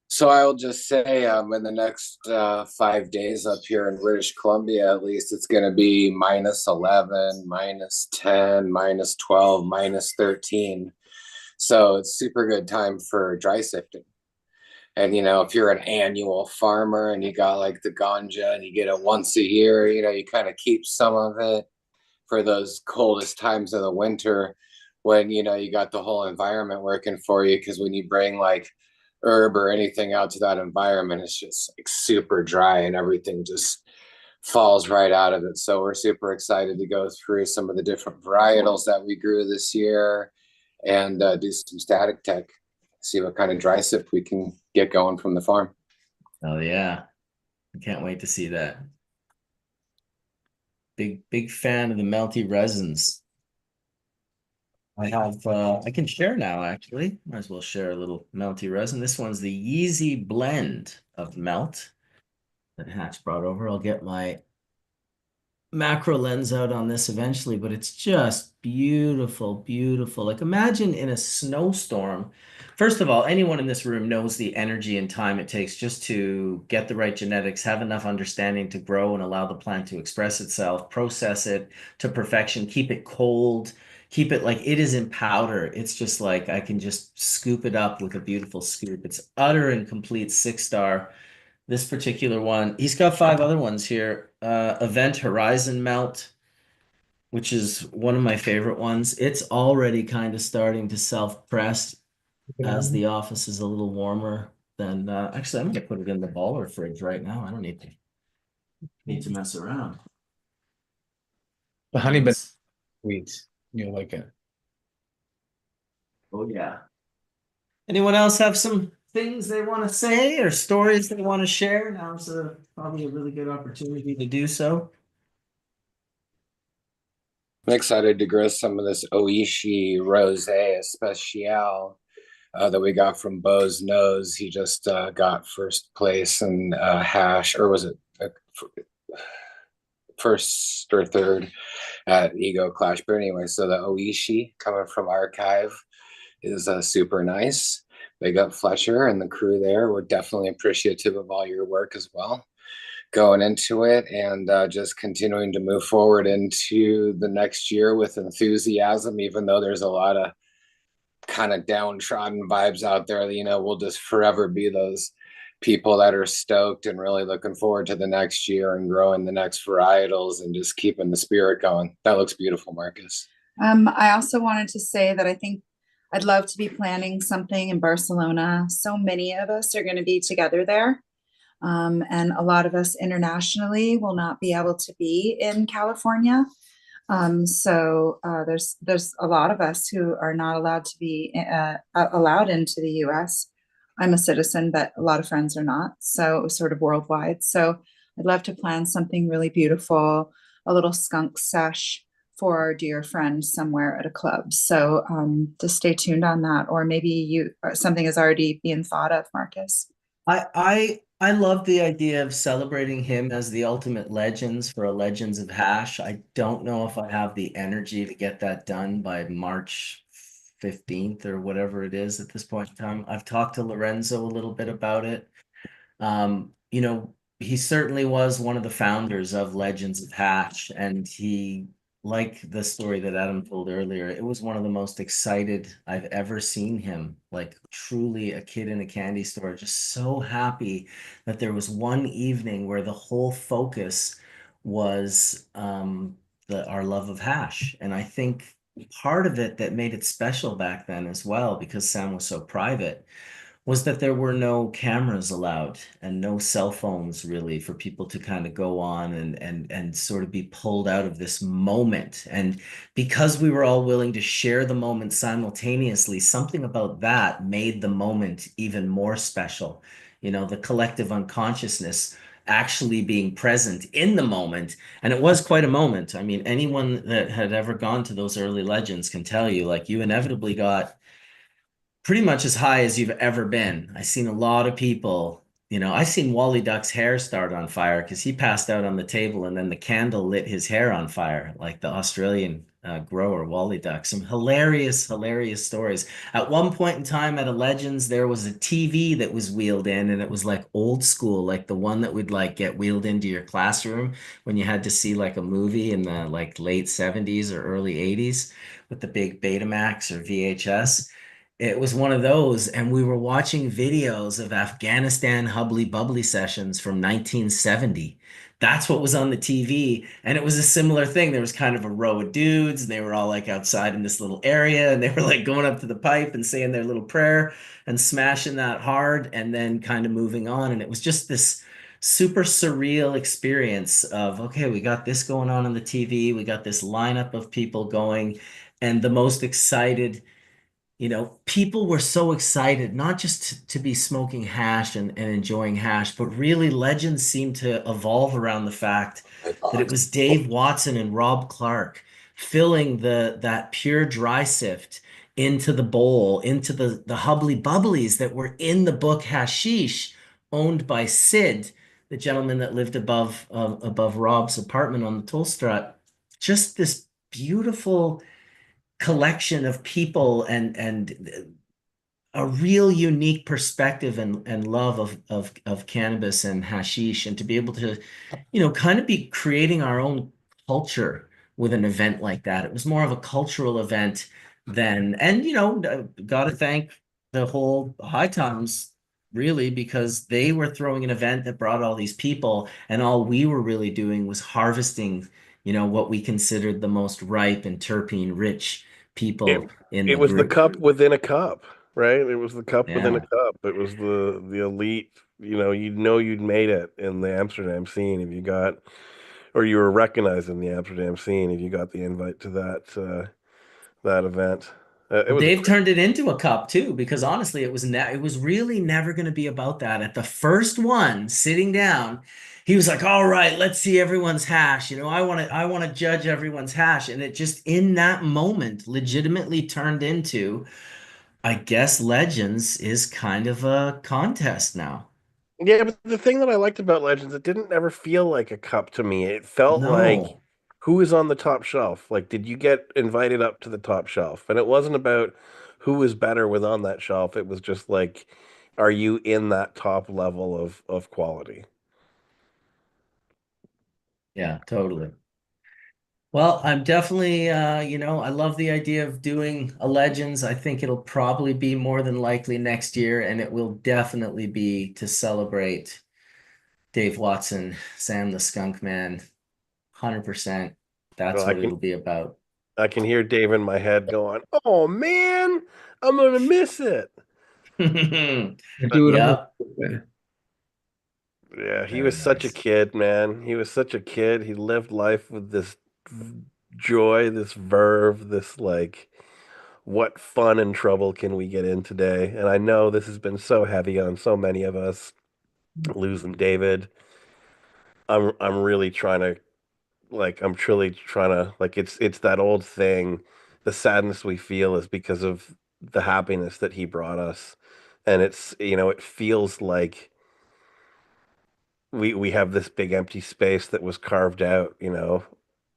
So I'll just say, in the next 5 days up here in British Columbia, at least it's going to be -11, -10, -12, -13. So it's super good time for dry sifting. And, if you're an annual farmer and you got like the ganja and you get it once a year, you kind of keep some of it for those coldest times of the winter when, you got the whole environment working for you. Because when you bring like herb or anything out to that environment, it's just like super dry and everything just falls right out of it. So we're super excited to go through some of the different varietals that we grew this year and do some static tech, see what kind of dry sift we can get going from the farm. Oh yeah, I can't wait to see that. Big fan of the melty resins. I can share now, actually. Might as well share a little melty resin. This one's the Yeezy blend of melt that Hatch brought over. I'll get my macro lens out on this eventually, but it's just beautiful, beautiful. Like imagine in a snowstorm. First of all, anyone in this room knows the energy and time it takes just to get the right genetics, have enough understanding to grow and allow the plant to express itself, process it to perfection, keep it cold, keep it like it is in powder. It's just like I can just scoop it up with a beautiful scoop. It's utter and complete 6-star. This particular one, he's got 5 other ones here. Event Horizon Melt, which is one of my favorite ones. It's already kind of starting to self-press as the office is a little warmer. Then actually, I'm gonna put it in the baller fridge right now. I don't need to mess around. The honey bun sweet. You'll like it. Oh yeah. Anyone else have some things they want to say or stories they want to share? Now's probably a really good opportunity to do so. I'm excited to grow some of this Oishi Rosé Especial that we got from Bo's Nose. He just got first place in hash, or was it first or third at Ego Clash? But anyway, so the Oishi coming from Archive is super nice. Big up Fletcher and the crew there. We're definitely appreciative of all your work as well going into it, and just continuing to move forward into the next year with enthusiasm, even though there's a lot of kind of downtrodden vibes out there. We'll just forever be those people that are stoked and really looking forward to the next year and growing the next varietals and just keeping the spirit going. That looks beautiful, Marcus. I also wanted to say that I think I'd love to be planning something in Barcelona. So many of us are going to be together there. And a lot of us internationally will not be able to be in California. So there's a lot of us who are not allowed to be allowed into the US. I'm a citizen, but a lot of friends are not. So it was sort of worldwide. So I'd love to plan something really beautiful, a little skunk sesh for our dear friend somewhere at a club. So just stay tuned on that. Or maybe something is already being thought of, Marcus. I love the idea of celebrating him as the ultimate legends for a Legends of Hash. I don't know if I have the energy to get that done by March 15th or whatever it is at this point in time. I've talked to Lorenzo a little bit about it. You know, he certainly was one of the founders of Legends of Hash, and he, like the story that Adam told earlier, it was one of the most excited I've ever seen him. Like truly a kid in a candy store, just so happy that there was one evening where the whole focus was our love of hash. And I think part of it that made it special back then as well, because Sam was so private, was that there were no cameras allowed and no cell phones really for people to kind of go on and sort of be pulled out of this moment. And because we were all willing to share the moment simultaneously, something about that made the moment even more special. You know, the collective unconsciousness actually being present in the moment. And it was quite a moment. I mean, anyone that had ever gone to those early legends can tell you, like, you inevitably got pretty much as high as you've ever been. I've seen a lot of people, you know, I've seen Wally Duck's hair start on fire because he passed out on the table and then the candle lit his hair on fire, like the Australian grower Wally Duck. Some hilarious, hilarious stories. At one point in time at a Legends, there was a TV that was wheeled in, and it was like old school, like the one that would like get wheeled into your classroom when you had to see like a movie in the like late 70s or early 80s with the big Betamax or VHS. It was one of those, and we were watching videos of Afghanistan hubbly bubbly sessions from 1970. That's what was on the TV, and it was a similar thing. There was kind of a row of dudes, and they were all like outside in this little area, and they were like going up to the pipe and saying their little prayer and smashing that hard, and then kind of moving on. And it was just this super surreal experience of, okay, we got this going on the TV, we got this lineup of people going, and the most excited, you know, people were so excited, not just to be smoking hash and enjoying hash, but really legends seemed to evolve around the fact that it was Dave Watson and Rob Clark filling that pure dry sift into the bowl, into the hubbly bubblies that were in the book Hashish, owned by Sid, the gentleman that lived above Rob's apartment on the toll strut. Just this beautiful collection of people and a real unique perspective and love of cannabis and hashish, and to be able to, you know, kind of be creating our own culture with an event like that. It was more of a cultural event than, and you know, got to thank the whole High Times really, because they were throwing an event that brought all these people, and all we were really doing was harvesting, you know, what we considered the most ripe and terpene rich people in It the was the group. cup within a cup, right? It was the cup within a Yeah. cup. It was the elite, you know, you'd made it in the Amsterdam scene if you got, or you were recognized in the Amsterdam scene if you got the invite to that event. It was Dave turned it into a cup too, because honestly, it was really never going to be about that. At the first one, sitting down, he was like, "All right, let's see everyone's hash. You know, I want to judge everyone's hash." And it just in that moment legitimately turned into, I guess, Legends is kind of a contest now. Yeah, but the thing that I liked about Legends, it didn't ever feel like a cup to me. It felt like, No. who is on the top shelf? Like, did you get invited up to the top shelf? And it wasn't about who was better with on that shelf. It was just like, are you in that top level of quality? Yeah, totally. Well, I'm definitely, I love the idea of doing a Legends. I think it'll probably be more than likely next year, and it will definitely be to celebrate Dave Watson, Sam the Skunk Man. 100%. That's Well, what it'll be about. I can hear Dave in my head going, "Oh man, I'm gonna miss it." Yeah. Yeah, he Very was such a nice. kid, man. He was such a kid. He lived life with this joy, this verve, this like, what fun and trouble can we get in today? And I know this has been so heavy on so many of us, losing David. I'm really trying to I'm truly trying to it's that old thing. The sadness we feel is because of the happiness that he brought us. And it's, it feels like we have this big empty space that was carved out,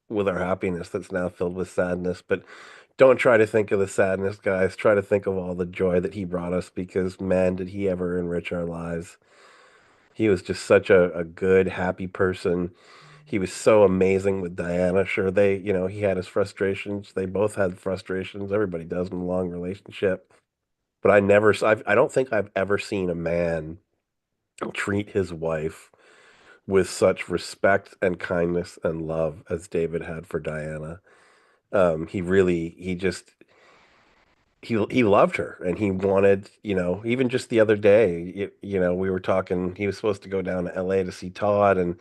with our happiness that's now filled with sadness. But don't try to think of the sadness, guys. Try to think of all the joy that he brought us, because man, did he ever enrich our lives. He was just such a good, happy person. He was so amazing with Diana. Sure, he had his frustrations. They both had frustrations. Everybody does in a long relationship. But I don't think I've ever seen a man treat his wife with such respect and kindness and love as David had for Diana. He just he loved her, and he wanted, even just the other day, we were talking, he was supposed to go down to LA to see Todd, and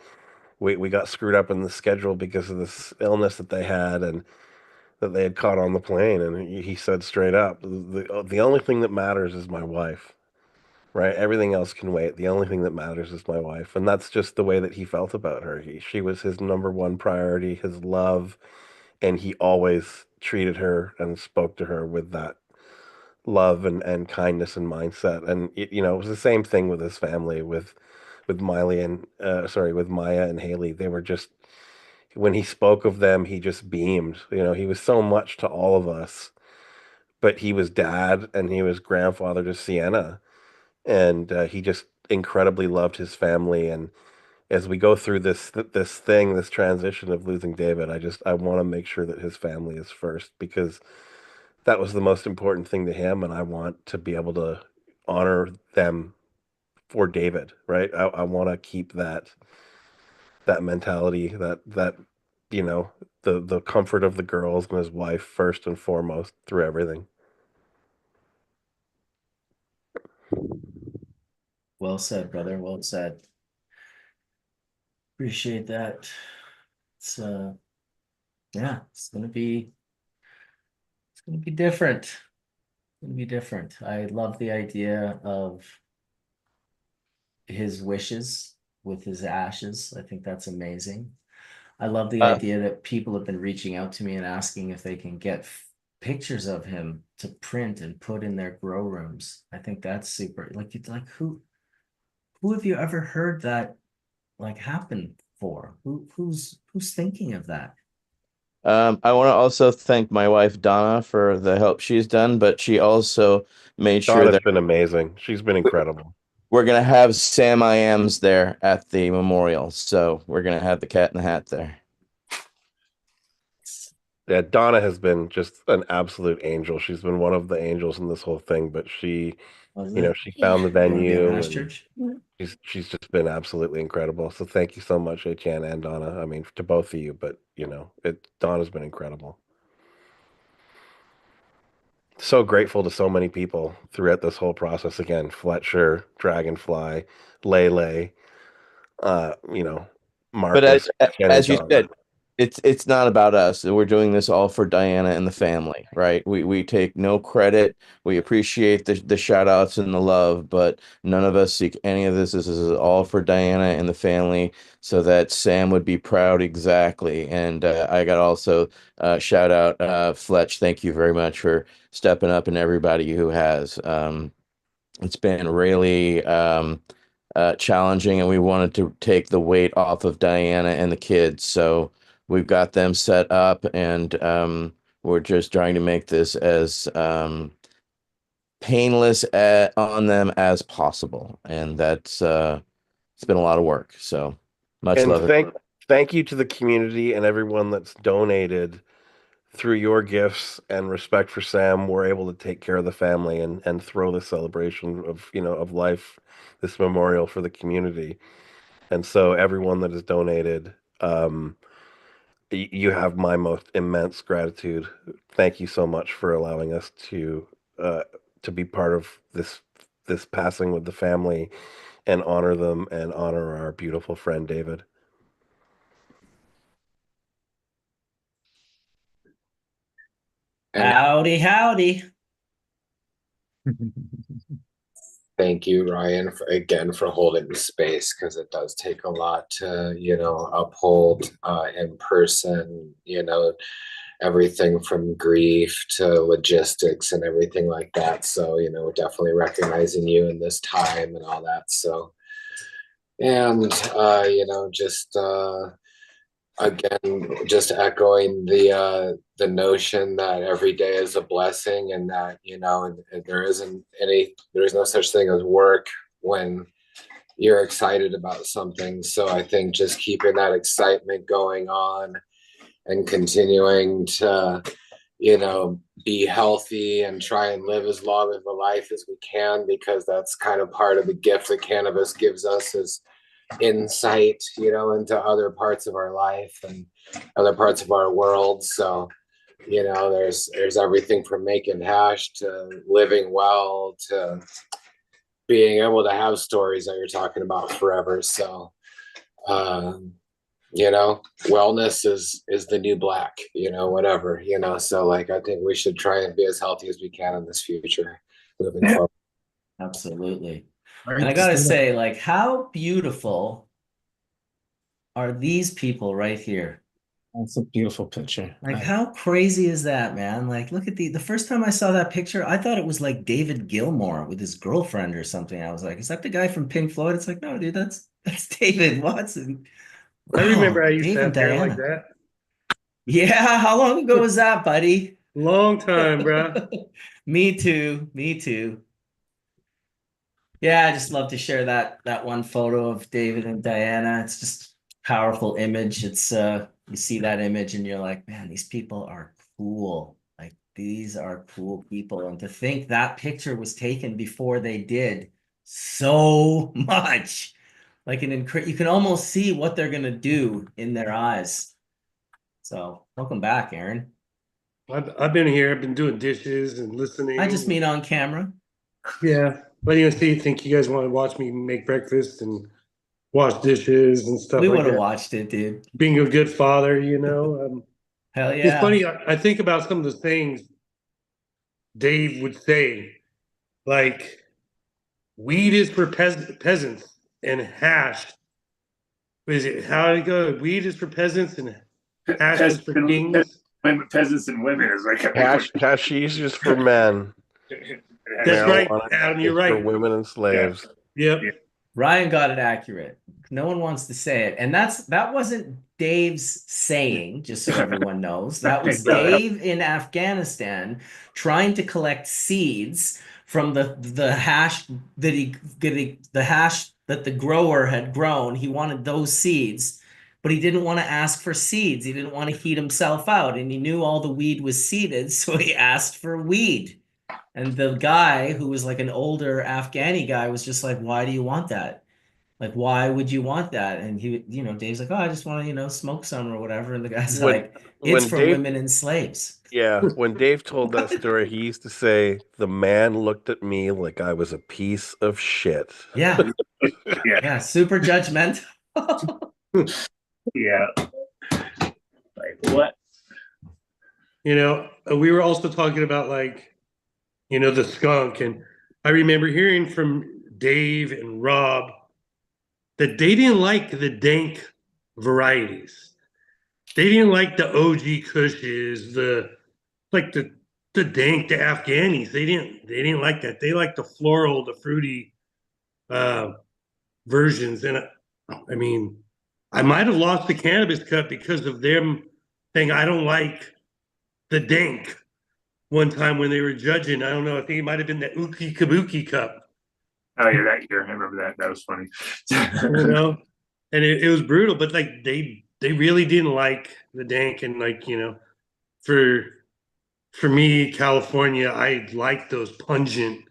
we got screwed up in the schedule because of this illness that they had and that they had caught on the plane. And he said straight up, the only thing that matters is my wife, right? Everything else can wait. The only thing that matters is my wife. And that's just the way that he felt about her. She was his number one priority, his love, and he always treated her and spoke to her with that love and kindness and mindset. And it was the same thing with his family, with Miley and with Maya and Haley. They were just, when he spoke of them, he just beamed. He was so much to all of us, but he was dad and he was grandfather to Sienna, and he just incredibly loved his family. And as we go through this transition of losing David, I want to make sure that his family is first, because that was the most important thing to him, and I want to be able to honor them for David, right? I want to keep that mentality, that the comfort of the girls and his wife first and foremost through everything. Well said, brother. Well said. Appreciate that. It's yeah, it's gonna be different. It's gonna be different. I love the idea of his wishes with his ashes. I think that's amazing. I love the idea that people have been reaching out to me and asking if they can get pictures of him to print and put in their grow rooms. I think that's super. Like who have you ever heard that happen for? Who's thinking of that? I want to also thank my wife Donna for the help she's done, but she also made sure Donna's that been amazing. She's been incredible. we're gonna have Sam I Ams there at the memorial, so we're gonna have the cat in the hat there. Yeah, Donna has been just an absolute angel. She's been one of the angels in this whole thing, but she found the venue, and she's just been absolutely incredible. So thank you so much, Etienne and Donna. I mean, to both of you, but Donna's been incredible. So grateful to so many people throughout this whole process. Again, Fletcher, Dragonfly, Lele, But Marcus, Ken, and as you Donna. said, it's not about us. We're doing this all for Diana and the family, right? We take no credit. We appreciate the shout outs and the love, but none of us seek any of this. This is all for Diana and the family, so that Sam would be proud. Exactly. And I got also shout out Fletch. Thank you very much for stepping up, and everybody who has. It's been really challenging, and we wanted to take the weight off of Diana and the kids. So we've got them set up, and we're just trying to make this as painless on them as possible. And that's it's been a lot of work. So much And love. thank you to the community and everyone that's donated. Through your gifts and respect for Sam, we're able to take care of the family and throw this celebration of, of life, this memorial for the community. And so everyone that has donated, you have my most immense gratitude. Thank you so much for allowing us to be part of this passing with the family and honor them and honor our beautiful friend David. Howdy, howdy. Thank you, Ryan, again for holding the space, because it does take a lot to, uphold in person, everything from grief to logistics and everything like that. So, we're definitely recognizing you in this time and all that. So, and, just again, just echoing the notion that every day is a blessing, and that there's no such thing as work when you're excited about something. So I think just keeping that excitement going on and continuing to be healthy and try and live as long of a life as we can, because that's kind of part of the gift that cannabis gives us, is insight, into other parts of our life and other parts of our world. So, there's everything from making hash to living well to being able to have stories that you're talking about forever. So, wellness is the new black, whatever, so like, I think we should try and be as healthy as we can in this future moving forward. Absolutely. And I gotta say, like, how beautiful are these people right here? That's a beautiful picture. Like, how crazy is that, man? Like, look at the first time I saw that picture, I thought it was like David Gilmour with his girlfriend or something. I was like, is that the guy from Pink Floyd? It's like, no, dude, that's David Watson. I remember I used Dave to and have hair like Diana. that. Yeah, how long ago was that, buddy? Long time, bro. Me too. Me too. Yeah, I just love to share that one photo of David and Diana. It's just a powerful image. It's you see that image and you're like, man, these people are cool. Like, these are cool people. And to think that picture was taken before they did so much. Like you can almost see what they're gonna do in their eyes. So welcome back, Aaron. I've been here. I've been doing dishes and listening. I just mean on camera. Yeah. What do you think you guys want to watch me make breakfast and wash dishes and stuff We like would have that? watched it, dude. Being a good father, Hell yeah. It's funny. I think about some of the things Dave would say, like, weed is for peasants and hash. What is it? How did it go? Weed is for peasants and hash is for kings. Peasants and women is like Hashish is for men. That's right, Marijuana Adam. is You're right. For women and slaves. Yep. Ryan got it accurate. No one wants to say it. And that wasn't Dave's saying, just so everyone knows. That was Dave in Afghanistan trying to collect seeds from the hash the hash that the grower had grown. He wanted those seeds, but he didn't want to ask for seeds. He didn't want to heat himself out, and he knew all the weed was seeded, so he asked for weed. And the guy, who was like an older Afghani guy, was just like, why do you want that? Like, why would you want that? And he, Dave's like, oh, I just want to, smoke some or whatever. And the guy's like, it's for women and slaves. Yeah, when Dave told that story, he used to say, the man looked at me like I was a piece of shit. Yeah. Yeah, super judgmental. Yeah. Like, what? We were also talking about, like, the skunk. And I remember hearing from Dave and Rob that they didn't like the dank varieties. They didn't like the OG Kushes, the dank, the Afghanis. They didn't like that. They liked the floral, the fruity versions. And I mean, I might have lost the cannabis cut because of them saying I don't like the dank one time when they were judging. I don't know. I think it might have been the Uki Kabuki Cup. Oh yeah, that year I remember that. That was funny. And it was brutal, but like they they really didn't like the dank, and like, you know, for me, California, I like those pungent,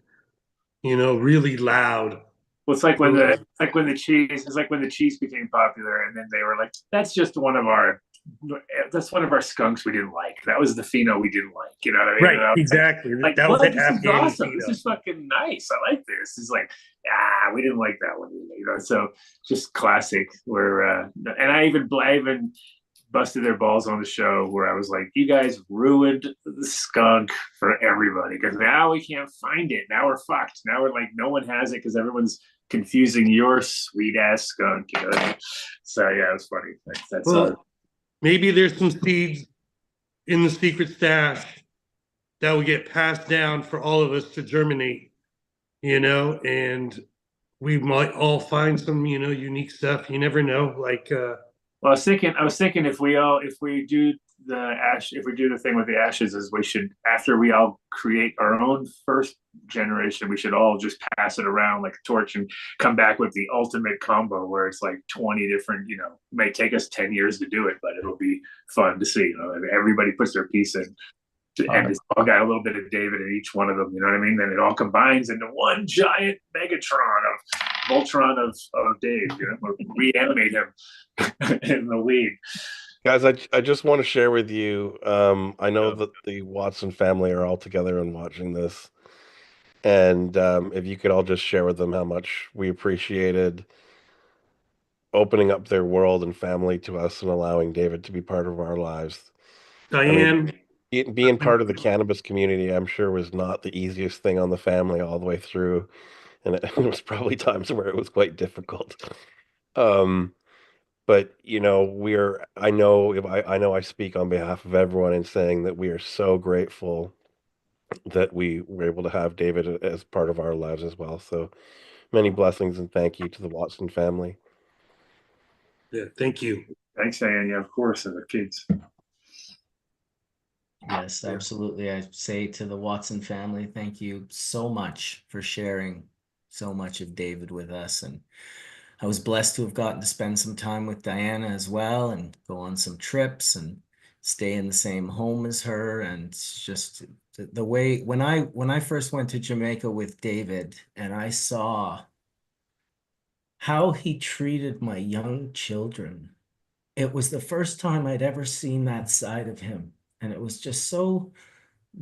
you know, really loud. Well, it's like when the cheese became popular, and then they were like, that's one of our skunks we didn't like. That was the pheno we didn't like. You know what I mean? Right, exactly. Like, that was what? an This is Afghani awesome. pheno. This is fucking nice. I like this. It's like, we didn't like that one. You know, so just classic. Where and I even busted their balls on the show where I was like, you guys ruined the skunk for everybody because now we can't find it. Now we're fucked. Now we're like, no one has it because everyone's confusing your sweet ass skunk. You know? So yeah, it was funny. That's maybe there's some seeds in the secret stash that will get passed down for all of us to germinate, you know, and we might all find some, you know, unique stuff. You never know. Like, well, I was thinking if we do the thing with the ashes, is we should, after we all create our own first generation, we should all just pass it around like a torch and come back with the ultimate combo where it's like 20 different, you know, it may take us 10 years to do it, but it'll be fun to see. You know, everybody puts their piece in. And it's all got a little bit of David in each one of them, you know what I mean? Then it all combines into one giant Megatron Voltron of Dave, you know, or reanimate him in the lead. Guys, I just want to share with you, I know that the Watson family are all together and watching this. And if you could all just share with them how much we appreciated opening up their world and family to us and allowing David to be part of our lives. Diane. I mean, being part of the cannabis community, I'm sure, was not the easiest thing on the family all the way through. And it was probably times where it was quite difficult. But you know, I know I speak on behalf of everyone in saying that we are so grateful that we were able to have David as part of our lives as well. So many blessings and thank you to the Watson family. Yeah, thank you. Thanks, Diane. Yeah, of course, and the kids. Yes, absolutely. I say to the Watson family, thank you so much for sharing so much of David with us. And I was blessed to have gotten to spend some time with Diana as well and go on some trips and stay in the same home as her. And just the way when I first went to Jamaica with David and I saw how he treated my young children, it was the first time I'd ever seen that side of him. And it was just so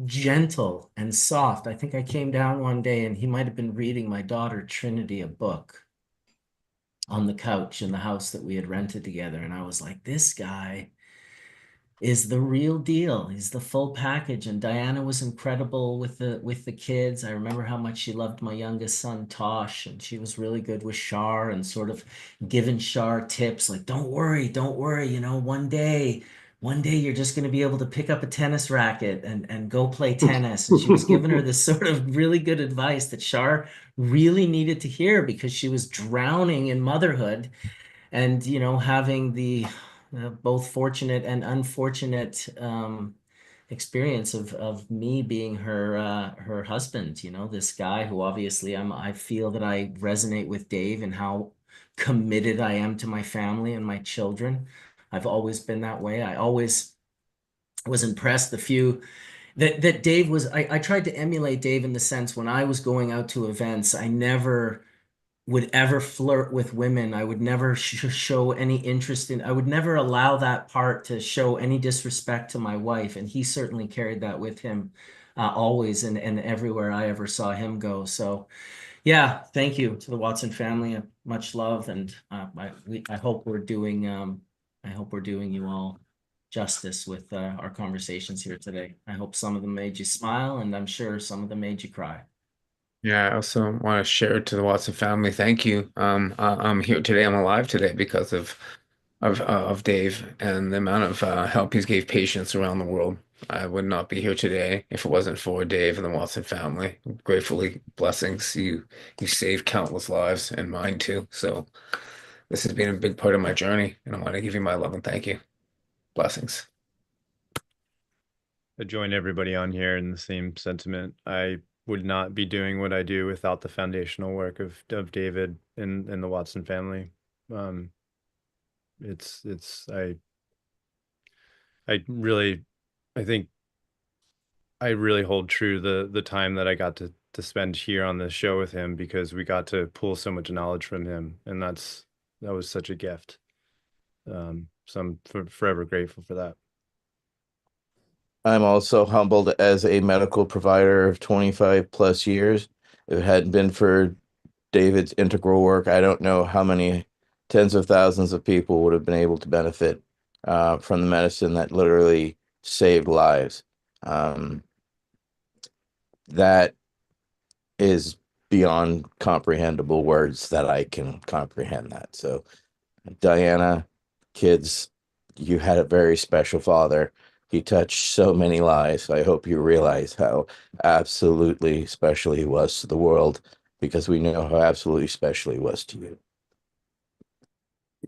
gentle and soft. I think I came down one day and he might have been reading my daughter Trinity a book on the couch in the house that we had rented together. And I was like, this guy is the real deal. He's the full package. And Diana was incredible with the kids. I remember how much she loved my youngest son, Tosh, and she was really good with Shar and sort of giving Shar tips like, don't worry, you know, one day you're just going to be able to pick up a tennis racket and go play tennis. And she was giving her this sort of really good advice that Shar really needed to hear because she was drowning in motherhood and, you know, having the both fortunate and unfortunate experience of me being her husband, you know, this guy who obviously I feel that I resonate with Dave and how committed I am to my family and my children. I've always been that way. I always was impressed that Dave was, I tried to emulate Dave in the sense when I was going out to events, I never would ever flirt with women. I would never show any interest I would never allow that part to show any disrespect to my wife. And he certainly carried that with him always and everywhere I ever saw him go. So yeah, thank you to the Watson family. Much love. And I hope we're doing you all justice with our conversations here today. I hope some of them made you smile and I'm sure some of them made you cry. Yeah, I also want to share to the Watson family. Thank you. I'm here today. I'm alive today because of Dave and the amount of help he's gave patients around the world. I would not be here today if it wasn't for Dave and the Watson family. Gratefully, blessings. You saved countless lives and mine too. So this has been a big part of my journey, and I want to give you my love and thank you. Blessings. I join everybody on here in the same sentiment. I would not be doing what I do without the foundational work of David and the Watson family. I really, I think I really hold true the time that I got to spend here on this show with him, because we got to pull so much knowledge from him, and that was such a gift. So I'm forever grateful for that. I'm also humbled as a medical provider of 25 plus years. If it hadn't been for David's integral work, I don't know how many tens of thousands of people would have been able to benefit from the medicine that literally saved lives. That is beyond comprehensible words that I can comprehend that. So, Diana, kids, you had a very special father. He touched so many lives. I hope you realize how absolutely special he was to the world, because we know how absolutely special he was to you.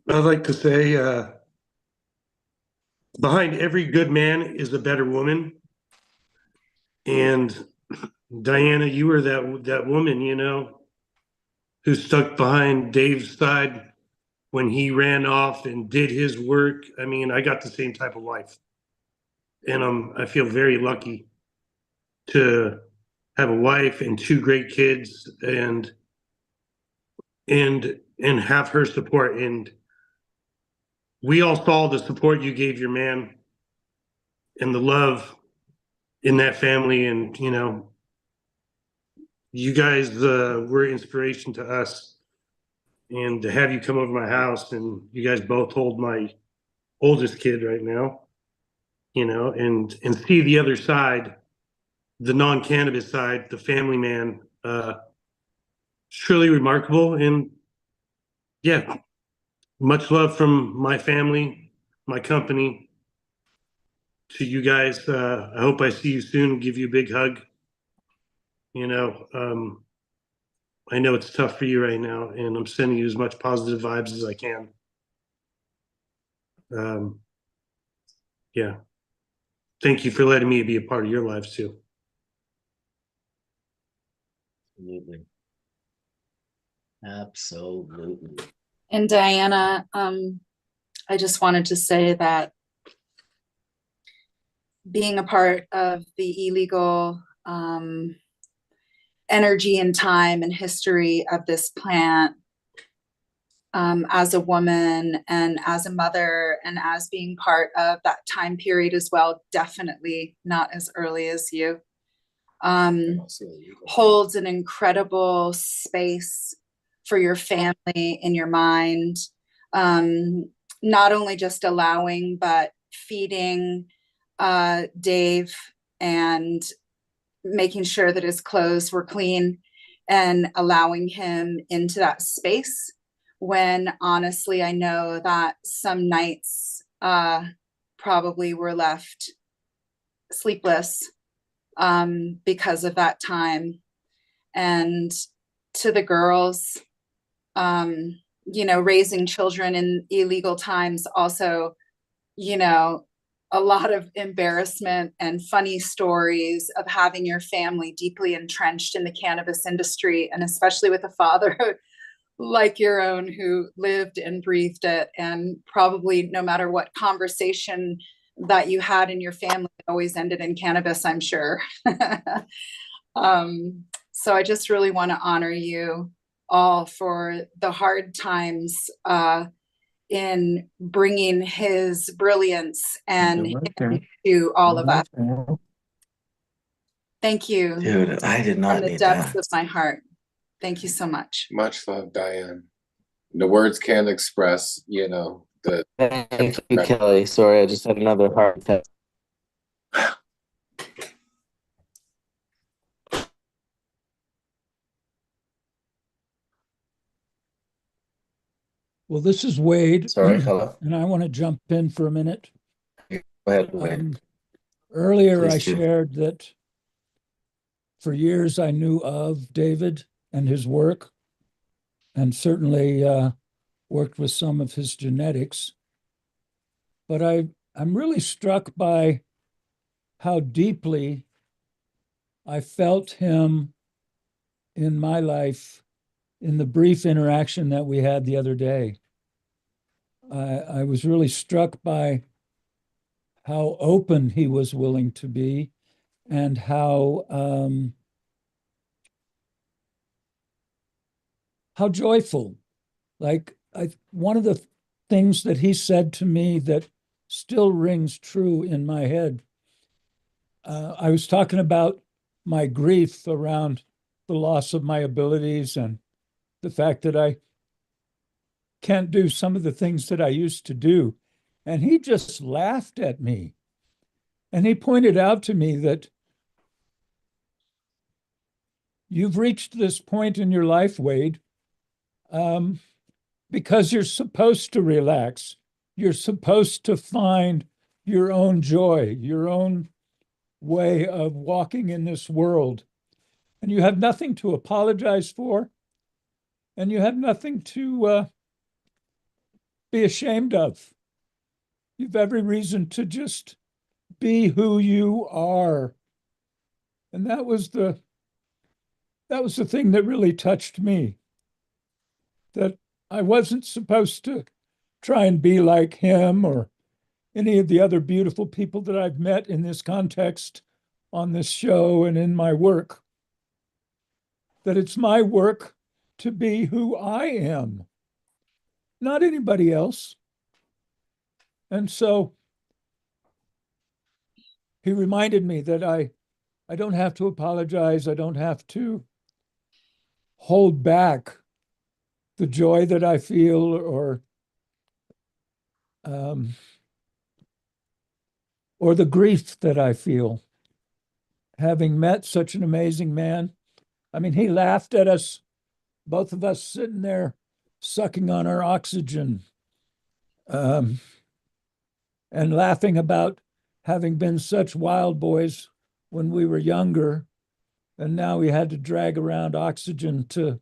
I'd like to say, behind every good man is a better woman. And Diana, you were that woman, you know, who stuck behind Dave's side when he ran off and did his work. I mean, I got the same type of wife. And I feel very lucky to have a wife and two great kids and have her support. And we all saw the support you gave your man and the love in that family. And, you know, you guys were inspiration to us. And to have you come over my house, and you guys both hold my oldest kid right now, you know, and see the other side, the non-cannabis side, the family man, truly remarkable. And yeah, much love from my family, my company, to you guys. I hope I see you soon and give you a big hug. You know, I know it's tough for you right now, and I'm sending you as much positive vibes as I can. Yeah. Thank you for letting me be a part of your lives too. Absolutely. Absolutely. And Diana, I just wanted to say that being a part of the illegal energy and time and history of this plant, as a woman and as a mother and as being part of that time period as well, definitely not as early as you, holds an incredible space for your family in your mind. Not only just allowing, but feeding Dave and making sure that his clothes were clean and allowing him into that space, when honestly I know that some nights probably were left sleepless because of that time. And to the girls, you know, raising children in illegal times also, you know, a lot of embarrassment and funny stories of having your family deeply entrenched in the cannabis industry, and especially with a father like your own who lived and breathed it, and probably no matter what conversation that you had in your family, it always ended in cannabis, I'm sure. So I just really want to honor you all for the hard times in bringing his brilliance and to all of us. Thank you. Dude, I did not from the need depths that. of my heart. Thank you so much. Much love, Diane. The words can't express, you know, the. Thank you, Kelly. Sorry, I just had another heart attack. Well, this is Wade. Sorry, hello. And I want to jump in for a minute. Go ahead, Wade. Earlier, Please I do. shared that for years I knew of David and his work, and certainly worked with some of his genetics. But I'm really struck by how deeply I felt him in my life in the brief interaction that we had the other day. I was really struck by how open he was willing to be and how joyful. Like one of the things that he said to me that still rings true in my head. I was talking about my grief around the loss of my abilities and the fact that I can't do some of the things that I used to do. And he just laughed at me. And he pointed out to me that you've reached this point in your life, Wade, because you're supposed to relax. You're supposed to find your own joy, your own way of walking in this world. And you have nothing to apologize for, and you have nothing to be ashamed of. You've every reason to just be who you are. And that was the thing that really touched me, that I wasn't supposed to try and be like him or any of the other beautiful people that I've met in this context on this show and in my work. That it's my work to be who I am, not anybody else. And so he reminded me that I don't have to apologize. I don't have to hold back the joy that I feel or the grief that I feel, having met such an amazing man. I mean, he laughed at us, both of us sitting there sucking on our oxygen, and laughing about having been such wild boys when we were younger, and now we had to drag around oxygen to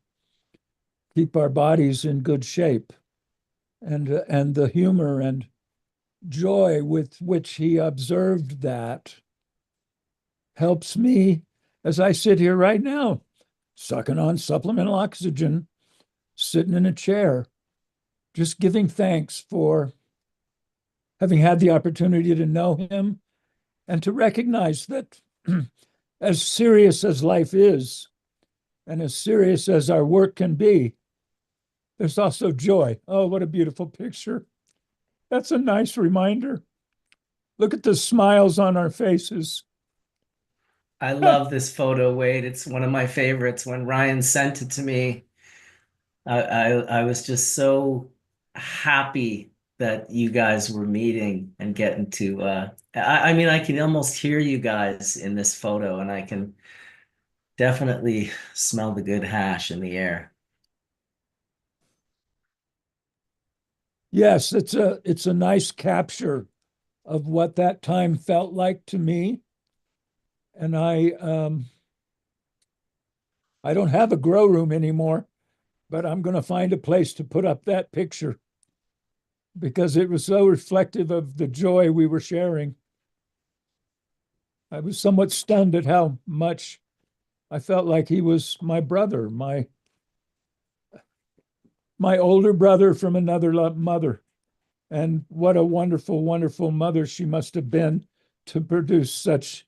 keep our bodies in good shape. And the humor and joy with which he observed that helps me as I sit here right now, sucking on supplemental oxygen, sitting in a chair, just giving thanks for having had the opportunity to know him and to recognize that as serious as life is and as serious as our work can be, there's also joy. Oh, what a beautiful picture. That's a nice reminder. Look at the smiles on our faces. I love this photo, Wade. It's one of my favorites. When Ryan sent it to me, I was just so happy that you guys were meeting and getting to I mean, I can almost hear you guys in this photo, and I can definitely smell the good hash in the air. Yes, it's a nice capture of what that time felt like to me. And I don't have a grow room anymore, but I'm going to find a place to put up that picture because it was so reflective of the joy we were sharing. I was somewhat stunned at how much I felt like he was my brother, my older brother from another mother. And what a wonderful, wonderful mother she must have been to produce such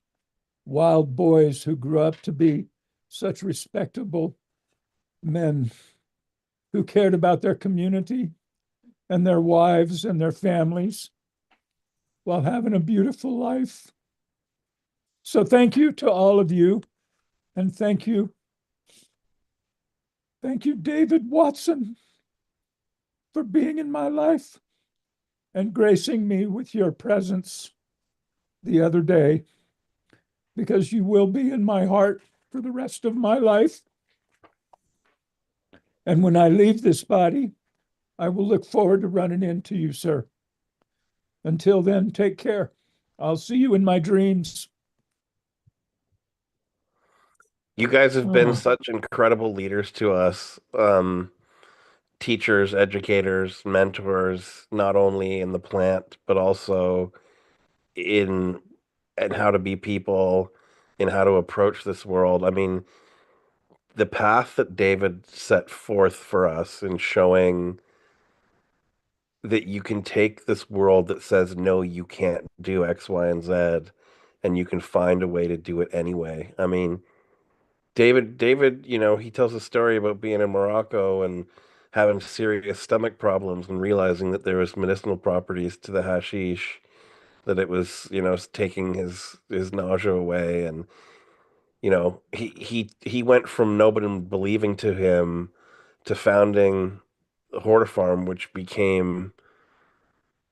wild boys who grew up to be such respectable men who cared about their community and their wives and their families while having a beautiful life. So thank you to all of you. And thank you, David Watson, for being in my life and gracing me with your presence the other day, because you will be in my heart for the rest of my life. And when I leave this body, I will look forward to running into you, sir. Until then, take care. I'll see you in my dreams. You guys have been such incredible leaders to us, teachers, educators, mentors, not only in the plant, but also in and how to be people, in how to approach this world. I mean, the path that David set forth for us in showing that you can take this world that says, no, you can't do X, Y, and Z, and you can find a way to do it anyway. I mean, David, he tells a story about being in Morocco and having serious stomach problems and realizing that there was medicinal properties to the hashish, that it was, taking his nausea away. And, he went from nobody believing to him to founding the Hortifarm, which became,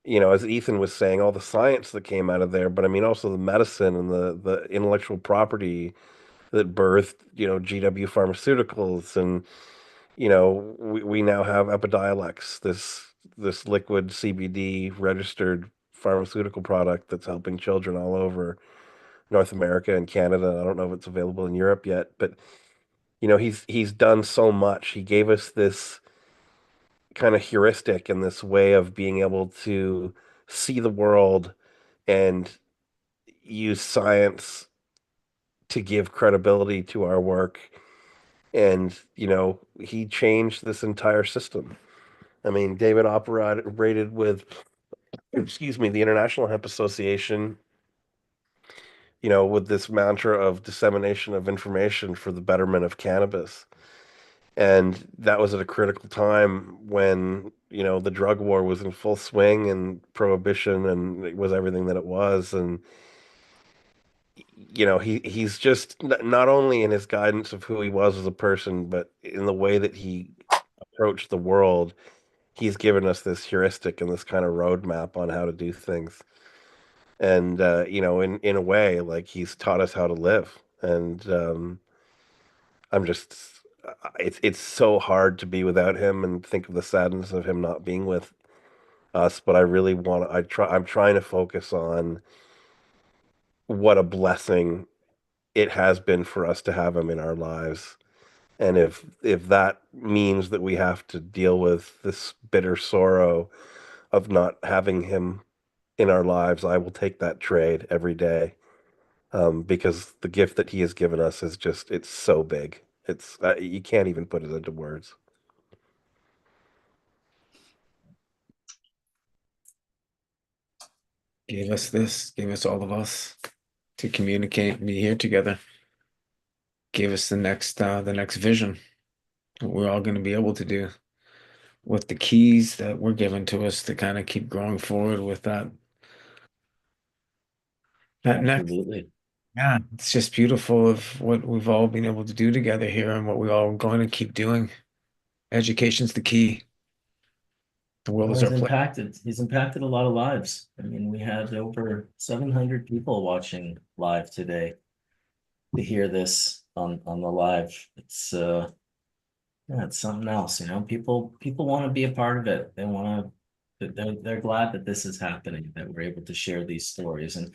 as Ethan was saying, all the science that came out of there, but I mean also the medicine and the intellectual property that birthed, GW Pharmaceuticals. And, we now have Epidiolex, this liquid CBD registered pharmaceutical product that's helping children all over North America and Canada. I don't know if it's available in Europe yet, but he's done so much. He gave us this kind of heuristic and this way of being able to see the world and use science to give credibility to our work. And, he changed this entire system. I mean, David operated with, excuse me, the International Hemp Association, with this mantra of dissemination of information for the betterment of cannabis. And that was at a critical time when, the drug war was in full swing and prohibition and it was everything that it was. And, he's just not only in his guidance of who he was as a person, but in the way that he approached the world, he's given us this heuristic and this kind of roadmap on how to do things. And, in a way, like he's taught us how to live. And, I'm just, it's so hard to be without him and think of the sadness of him not being with us. But I really I'm trying to focus on what a blessing it has been for us to have him in our lives. And if that means that we have to deal with this bitter sorrow of not having him in our lives, I will take that trade every day. Because the gift that he has given us is just, it's so big. It's, you can't even put it into words. Gave us this, gave us all of us to communicate and be here together. Gave us the next vision, what we're all going to be able to do with the keys that were given to us to kind of keep growing forward with that. Absolutely. Yeah, it's just beautiful of what we've all been able to do together here and what we all going to keep doing. Education's the key. The world is our place. He's impacted a lot of lives. I mean, we had over 700 people watching live today to hear this on the live. It's yeah, it's something else, People want to be a part of it. They want to, they're glad that this is happening, that we're able to share these stories. And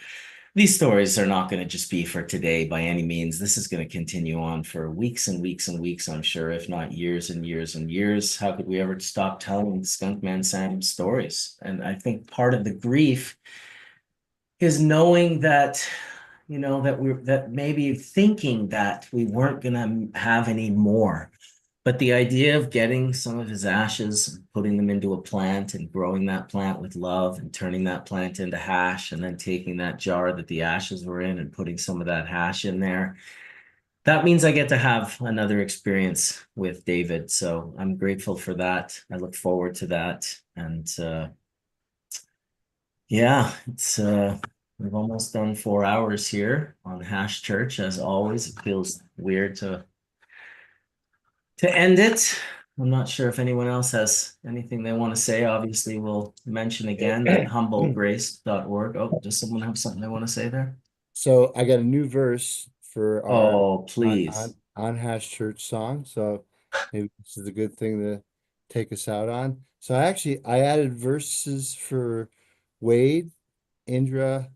these stories are not going to just be for today by any means. This is going to continue on for weeks and weeks and weeks, I'm sure, if not years and years and years. How could we ever stop telling Skunkman Sam stories? And I think part of the grief is knowing that, that maybe thinking that we weren't going to have any more. But the idea of getting some of his ashes, putting them into a plant and growing that plant with love and turning that plant into hash and then taking that jar that the ashes were in and putting some of that hash in there, that means I get to have another experience with David. So I'm grateful for that. I look forward to that. And yeah, it's we've almost done 4 hours here on Hash Church. As always, it feels weird to end it. I'm not sure if anyone else has anything they want to say. Obviously, we'll mention again at humblegrace.org. Oh, does someone have something they want to say there? So I got a new verse for our please on Hash Church song. So maybe this is a good thing to take us out on. So I added verses for Wade, Indra,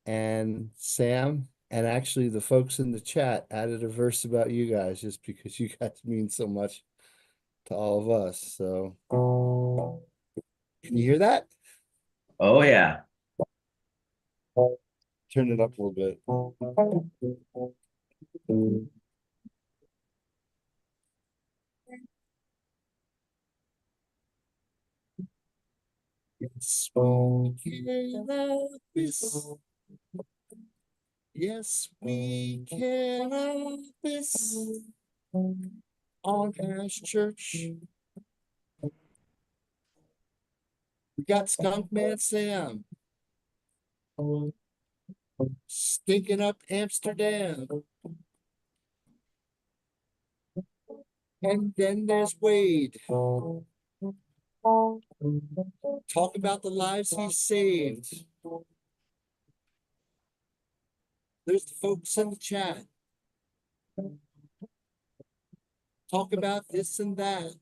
and Sam. And actually, the folks in the chat added a verse about you guys just because you guys mean so much to all of us. So, can you hear that? Oh, yeah. Turn it up a little bit. Yes, we cannabis. Yes, we cannabis. On Ash Church. We got Skunkman Sam. Stinking up Amsterdam. And then there's Wade. Talk about the lives he saved. There's the folks in the chat. Talk about this and that.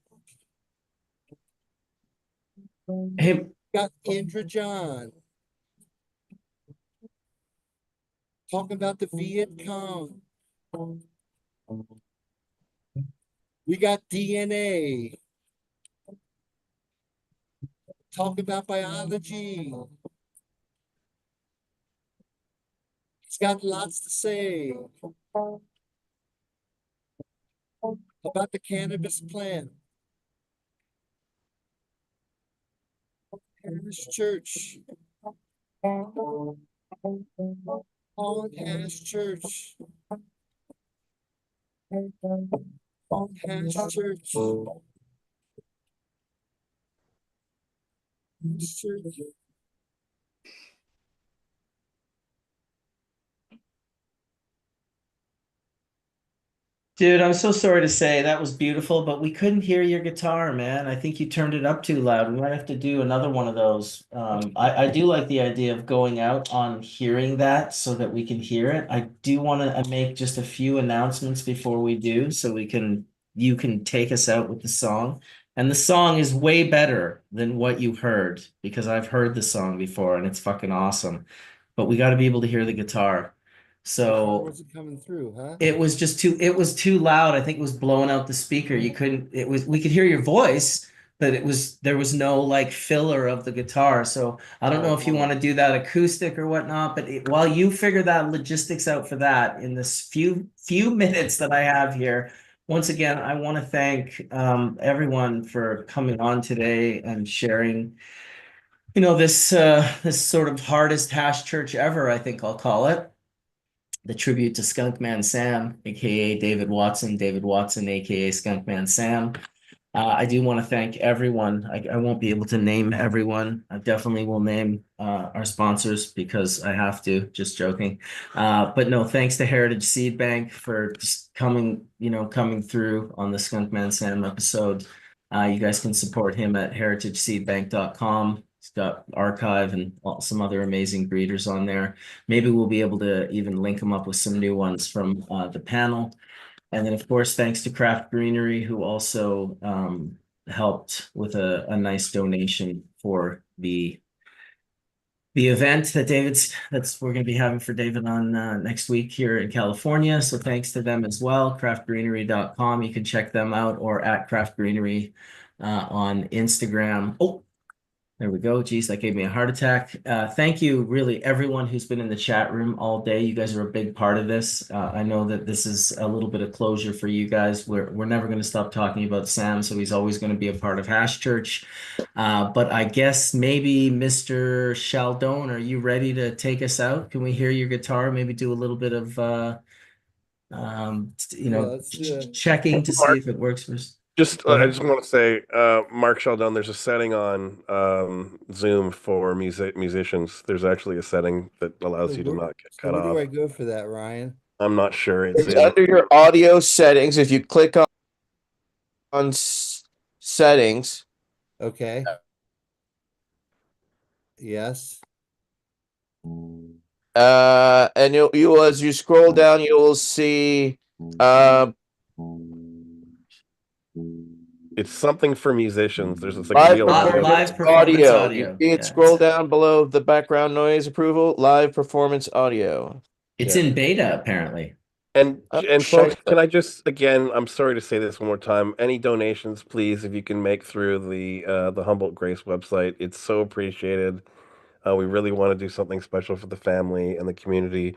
Hey, got Indra John. Talk about the Viet Cong. We got DNA. Talk about biology. He's got lots to say about the cannabis plant. Cannabis Church. On Hash Church. On Hash Church. Church. dude, I'm so sorry to say that was beautiful, but we couldn't hear your guitar, man. I think you turned it up too loud. We might have to do another one of those. I do like the idea of going out on hearing that so that we can hear it. I do want to make just a few announcements before we do, so you can take us out with the song. And the song is way better than what you heard because I've heard the song before and it's fucking awesome. But we got to be able to hear the guitar. So was it coming through, huh? it was too loud. I think it was blowing out the speaker. You couldn't, we could hear your voice, but there was no like filler of the guitar. So I don't know if you want to do that acoustic or whatnot, but while you figure that logistics out for that in this few minutes that I have here, once again, I want to thank everyone for coming on today and sharing, this sort of hardest hash church ever, I think I'll call it. The tribute to Skunkman Sam, aka David Watson, aka Skunkman Sam. I do want to thank everyone. I won't be able to name everyone. I definitely will name our sponsors because I have to, just joking. But no, thanks to Heritage Seed Bank for just coming through on the Skunkman Sam episode. You guys can support him at heritageseedbank.com. He's got archive and some other amazing breeders on there. Maybe we'll be able to even link them up with some new ones from the panel. And then, of course, thanks to Craft Greenery, who also helped with a nice donation for the event that we're going to be having for David on next week here in California. So thanks to them as well. Craftgreenery.com. You can check them out, or at Craft Greenery on Instagram. Oh, there we go. Geez, that gave me a heart attack. Thank you, really, everyone who's been in the chat room all day. You guys are a big part of this. I know that this is a little bit of closure for you guys. We're never going to stop talking about Sam, so he's always going to be a part of Hash Church. But I guess maybe Mr. Chaldon, are you ready to take us out? Can we hear your guitar? Maybe do a little bit of checking to see if it works for us. I just want to say, Mark Sheldon, there's a setting on Zoom for musicians. There's actually a setting that allows you to not get cut off. Where do I go for that, Ryan? I'm not sure. It's under your audio settings. If you click on settings. Okay. Yes. And you as you scroll down, you will see it's something for musicians. There's this live performance audio. You see it scroll down below the background noise approval, live performance audio. It's in beta, apparently. And folks, can I just, again, I'm sorry to say this one more time. Any donations, please, if you can make through the Humboldt Grace website, it's so appreciated. We really want to do something special for the family and the community.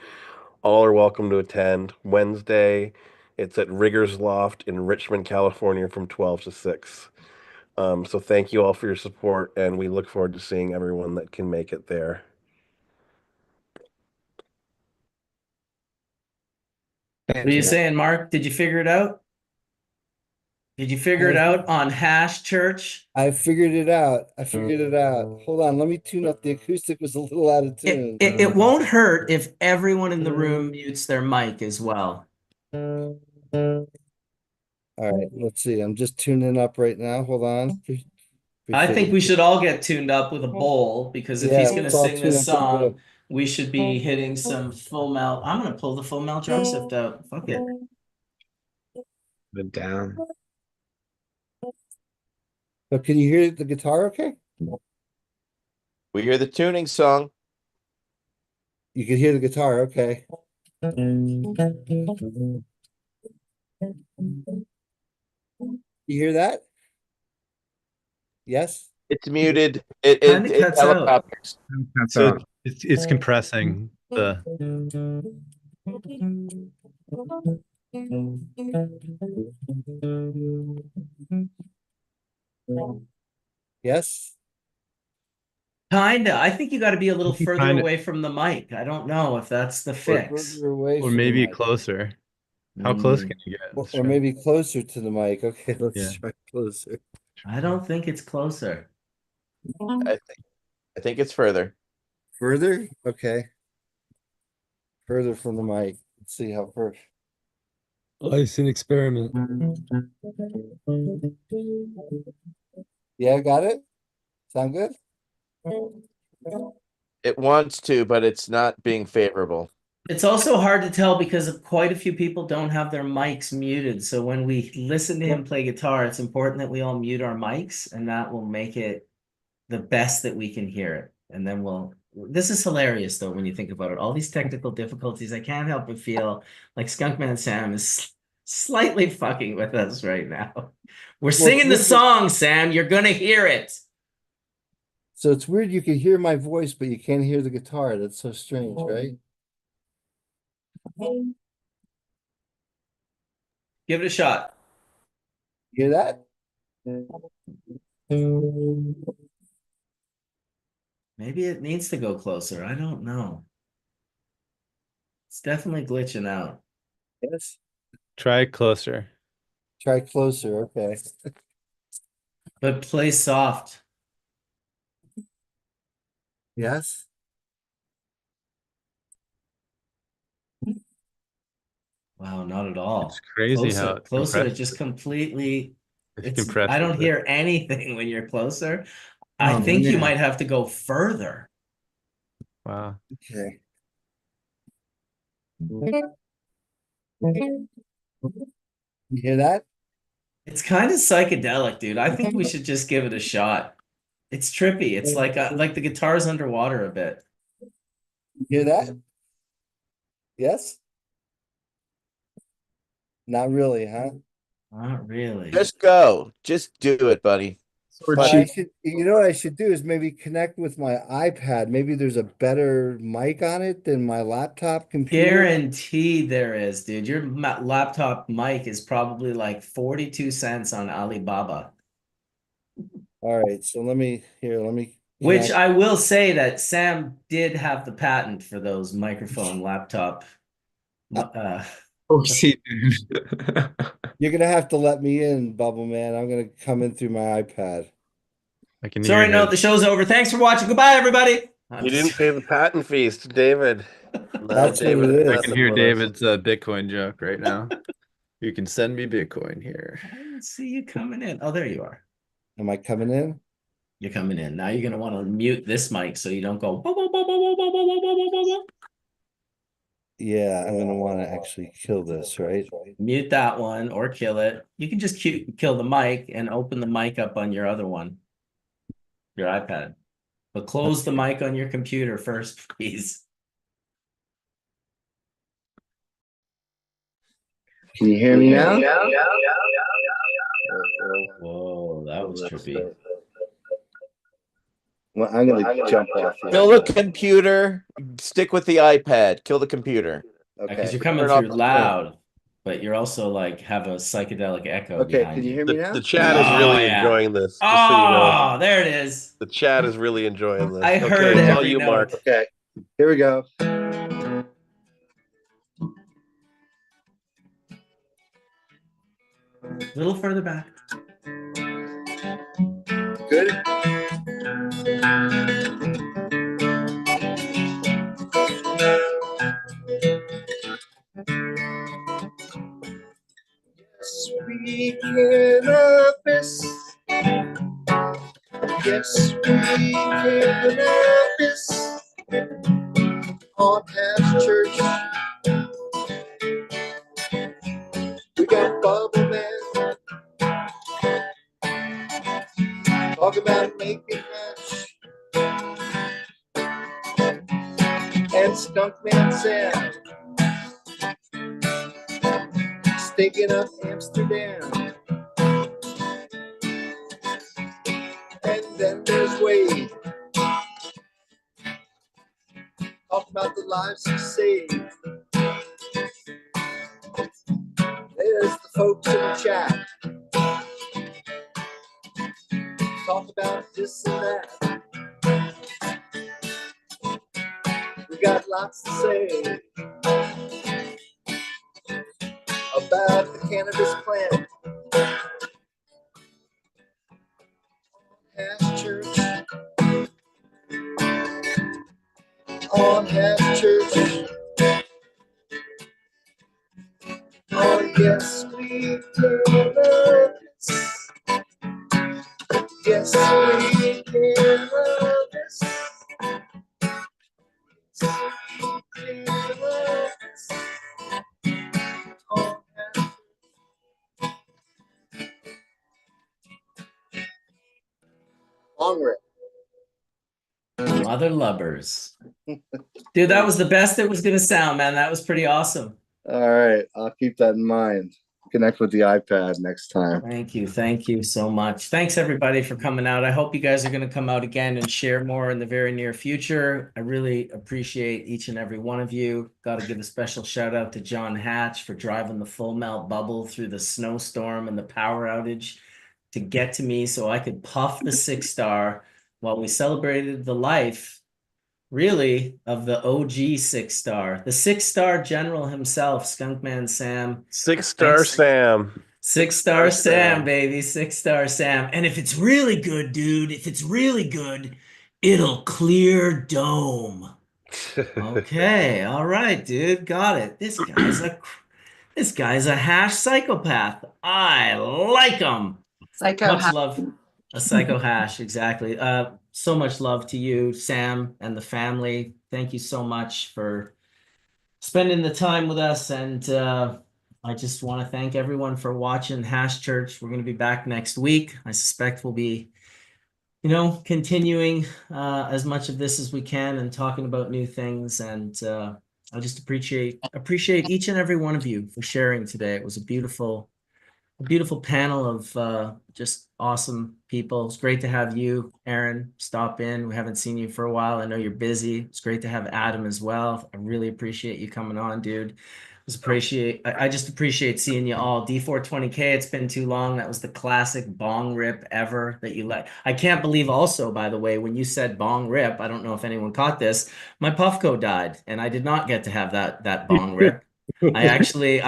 All are welcome to attend Wednesday. It's at Riggers Loft in Richmond, California, from 12 to 6. So thank you all for your support, and we look forward to seeing everyone that can make it there. What are you saying, Mark? Did you figure it out? Did you figure it out on Hash Church? I figured it out. Hold on, let me tune up. The acoustic was a little out of tune. It won't hurt if everyone in the room mutes their mic as well. All right, let's see. I'm just tuning up right now. Hold on. I think we should all get tuned up with a bowl, because if he's going to sing this song, we should be hitting some full melt. I'm going to pull the full melt Joseph out. Fuck it. Put down. But can you hear the guitar okay? We hear the tuning song. You can hear the guitar, okay. You hear that? Yes? It's muted. It cuts out. helicopters. So it's compressing the. Yes? Kinda. I think you got to be a little further away from the mic. I don't know if that's the fix. Or maybe closer. How close can you get? Or maybe closer to the mic. Okay, let's try closer. I don't think it's closer. I think it's further. Further? Okay. Further from the mic. Let's see how far. Oh, it's an experiment. Yeah, got it? Sound good? It wants to, but it's not being favorable. It's also hard to tell because quite a few people don't have their mics muted. So when we listen to him play guitar, it's important that we all mute our mics, and that will make it the best that we can hear it. And then this is hilarious though, when you think about it, all these technical difficulties, I can't help but feel like Skunkman Sam is slightly fucking with us right now. We're singing the song, Sam. You're going to hear it. So it's weird. You can hear my voice, but you can't hear the guitar. That's so strange, right? Give it a shot. Hear that? Maybe it needs to go closer. I don't know. It's definitely glitching out. Yes. Try closer. Try closer. Okay. But play soft. Yes. Wow, not at all. It's crazy how it closer to compresses. just completely. Compressed I don't with it. hear anything when you're closer. I think you might have to go further. Wow. Okay. You hear that? It's kind of psychedelic, dude. I think we should just give it a shot. It's trippy. It's like the guitar's underwater a bit. You hear that? Yes? Not really, huh? Not really. Just go. Just do it, buddy. You know what I should do is maybe connect with my iPad. Maybe there's a better mic on it than my laptop computer. Guaranteed there is, dude. Your laptop mic is probably like 42 cents on Alibaba. All right, so let me. Which I will say that Sam did have the patent for those microphone laptop. Oh, see, You're gonna have to let me in, Bubble Man. I'm gonna come in through my iPad. I can Sorry, hear no, his- the show's over. Thanks for watching. Goodbye, everybody. You didn't pay the patent fees to David. No, That's what it is. I can hear David's Bitcoin joke right now. You can send me Bitcoin here. I didn't see you coming in. Oh, there you are. Am I coming in? You're coming in. Now you're gonna want to mute this mic so you don't go. Yeah, I'm gonna want to actually kill this, right? Mute that one or kill it. You can just kill the mic and open the mic up on your other one, your iPad. But close the mic on your computer first, please. Can you hear me now? Whoa, that was trippy. Well, I'm gonna jump off here. Kill the computer. Stick with the iPad. Kill the computer. Okay. Because you're coming Turn off through the loud. but you're also like have a psychedelic echo Okay, behind can you you. hear me now? The chat is Oh, really yeah. enjoying this, just so you know. Oh, there it is. The chat is really enjoying this. I Okay, heard it's all every you, Mark. note. Okay, here we go. A little further back. Good. Sweet cannabis. Yes, we cannabis. On Half Church. We got Bubble Man. Talk about making hash. And Skunkman Sam. Stinking up Amsterdam. And then there's Wade. Talk about the lives he saved. There's the folks in the chat. Talk about this and that. We got lots to say about the cannabis plant. Hash Church. On Half Church. Oh yes, we cannabis. Yes, we cannabis. Cannabis. On Half Long rip. Mother lubbers. Dude, that was the best it was gonna sound, man. That was pretty awesome. All right, I'll keep that in mind. Connect with the iPad next time. Thank you. Thank you so much. Thanks everybody for coming out. I hope you guys are going to come out again and share more in the very near future. I really appreciate each and every one of you. Got to give a special shout out to John Hatch for driving the full melt bubble through the snowstorm and the power outage to get to me so I could puff the 6-star while we celebrated the life, really, of the OG 6-star, the 6-star general himself, Skunkman Sam. 6-star Thanks. Sam. 6-star Sam, baby. 6-star Sam. And if it's really good, dude, if it's really good, it'll clear dome. Okay. All right, dude. Got it. This guy's a hash psychopath. I like him. Psycho Much hash. love. A psycho hash, exactly. So much love to you, Sam, and the family. Thank you so much for spending the time with us. And I just want to thank everyone for watching Hash Church. We're going to be back next week. I suspect we'll be, continuing as much of this as we can and talking about new things. And I just appreciate each and every one of you for sharing today. It was a beautiful panel of just awesome people. It's great to have you, Aaron, stop in. We haven't seen you for a while. I know you're busy. It's great to have Adam as well. I really appreciate you coming on, dude. I just appreciate seeing you all. D420K, it's been too long. That was the classic bong rip ever that you let. I can't believe also, by the way, when you said bong rip, I don't know if anyone caught this, my Puffco died and I did not get to have that bong rip. I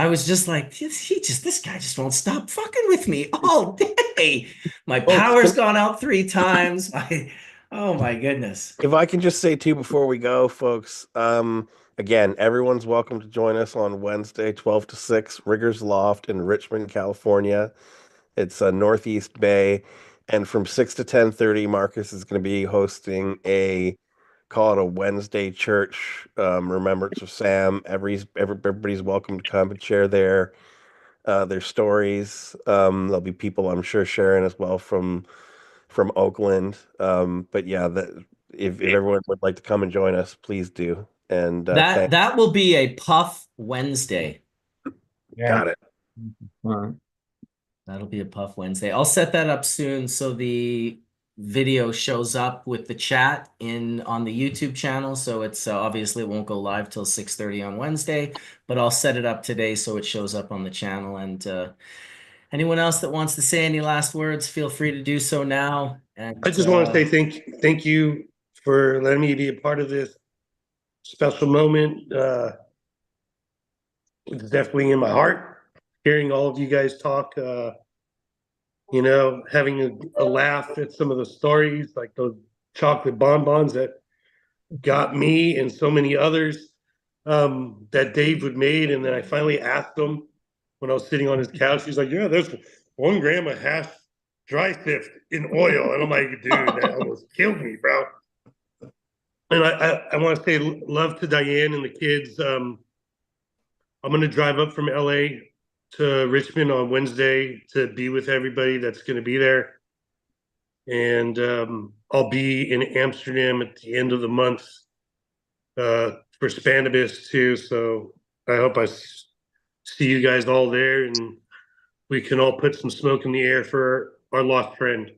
was just like, this guy just won't stop fucking with me all day. My power's gone out 3 times. Oh my goodness. If I can just say too before we go, folks, again, everyone's welcome to join us on Wednesday, 12 to 6, Riggers Loft in Richmond, California. It's Northeast Bay. And from 6 to 10:30, Marcus is going to be hosting call it a Wednesday church remembrance of Sam. Everybody's welcome to come and share their stories. There'll be people I'm sure sharing as well from Oakland. But yeah, if everyone would like to come and join us, please do. And that will be a Puff Wednesday. Got it. That'll be a Puff Wednesday. I'll set that up soon. So the video shows up with the chat on the YouTube channel. So it's obviously it won't go live till 6:30 on Wednesday, but I'll set it up today so it shows up on the channel. And anyone else that wants to say any last words, feel free to do so now. And I just want to say thank you for letting me be a part of this special moment. It's definitely in my heart, hearing all of you guys talk, having a laugh at some of the stories, like those chocolate bonbons that got me and so many others that Dave had made. And then I finally asked him when I was sitting on his couch, he's like, yeah, there's 1 gram of hash dry sift in oil. And I'm like, dude, that almost killed me, bro. And I want to say love to Diane and the kids. I'm going to drive up from LA to Richmond on Wednesday to be with everybody that's going to be there. And I'll be in Amsterdam at the end of the month for Spanibus too. So I hope I see you guys all there and we can all put some smoke in the air for our lost friend.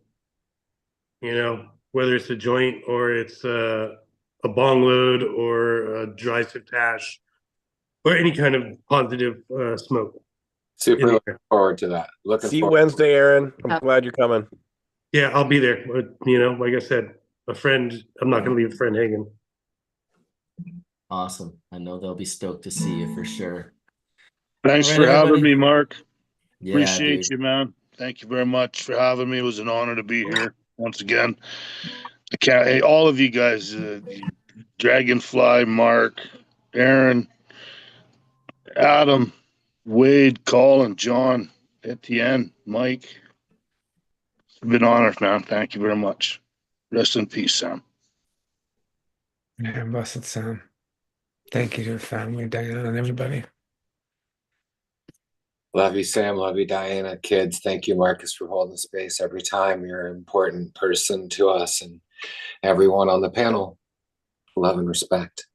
Whether it's a joint or it's a bong load or a dry sift hash or any kind of positive smoke. Super looking forward to that. See you Wednesday, Aaron. I'm glad you're coming. Yeah, I'll be there. But, like I said, a friend, I'm not going to leave a friend hanging. Awesome. I know they'll be stoked to see you for sure. Thanks for having me, Mark. Yeah, Appreciate you, man. Thank you very much for having me. It was an honor to be here once again. All of you guys, Dragonfly, Mark, Aaron, Adam, Wade, Colin, John, Etienne, Mike. It's been an honor, man. Thank you very much. Rest in peace, Sam. Yeah, blessed Sam. Thank you to the family, Diana, and everybody. Love you, Sam. Love you, Diana. Kids, thank you, Marcus, for holding space every time. You're an important person to us and everyone on the panel. Love and respect.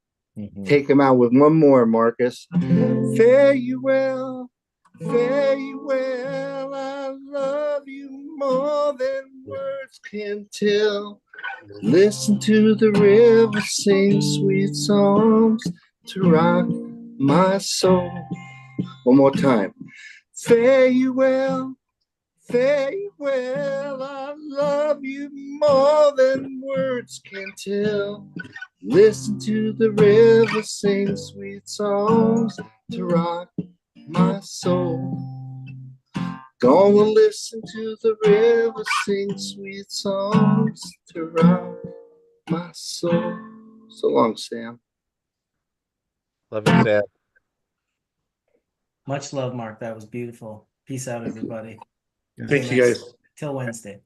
Take him out with one more, Marcus. Fare you well, fare you well. I love you more than words can tell. Listen to the river sing sweet songs to rock my soul. One more time. Fare you well, fare you well. I love you more than words can tell. Listen to the river sing sweet songs to rock my soul. Gonna listen to the river sing sweet songs to rock my soul. So long, Sam. Love you, Sam. Much love, Mark. That was beautiful. Peace out, everybody. Thank you, guys. Till Wednesday.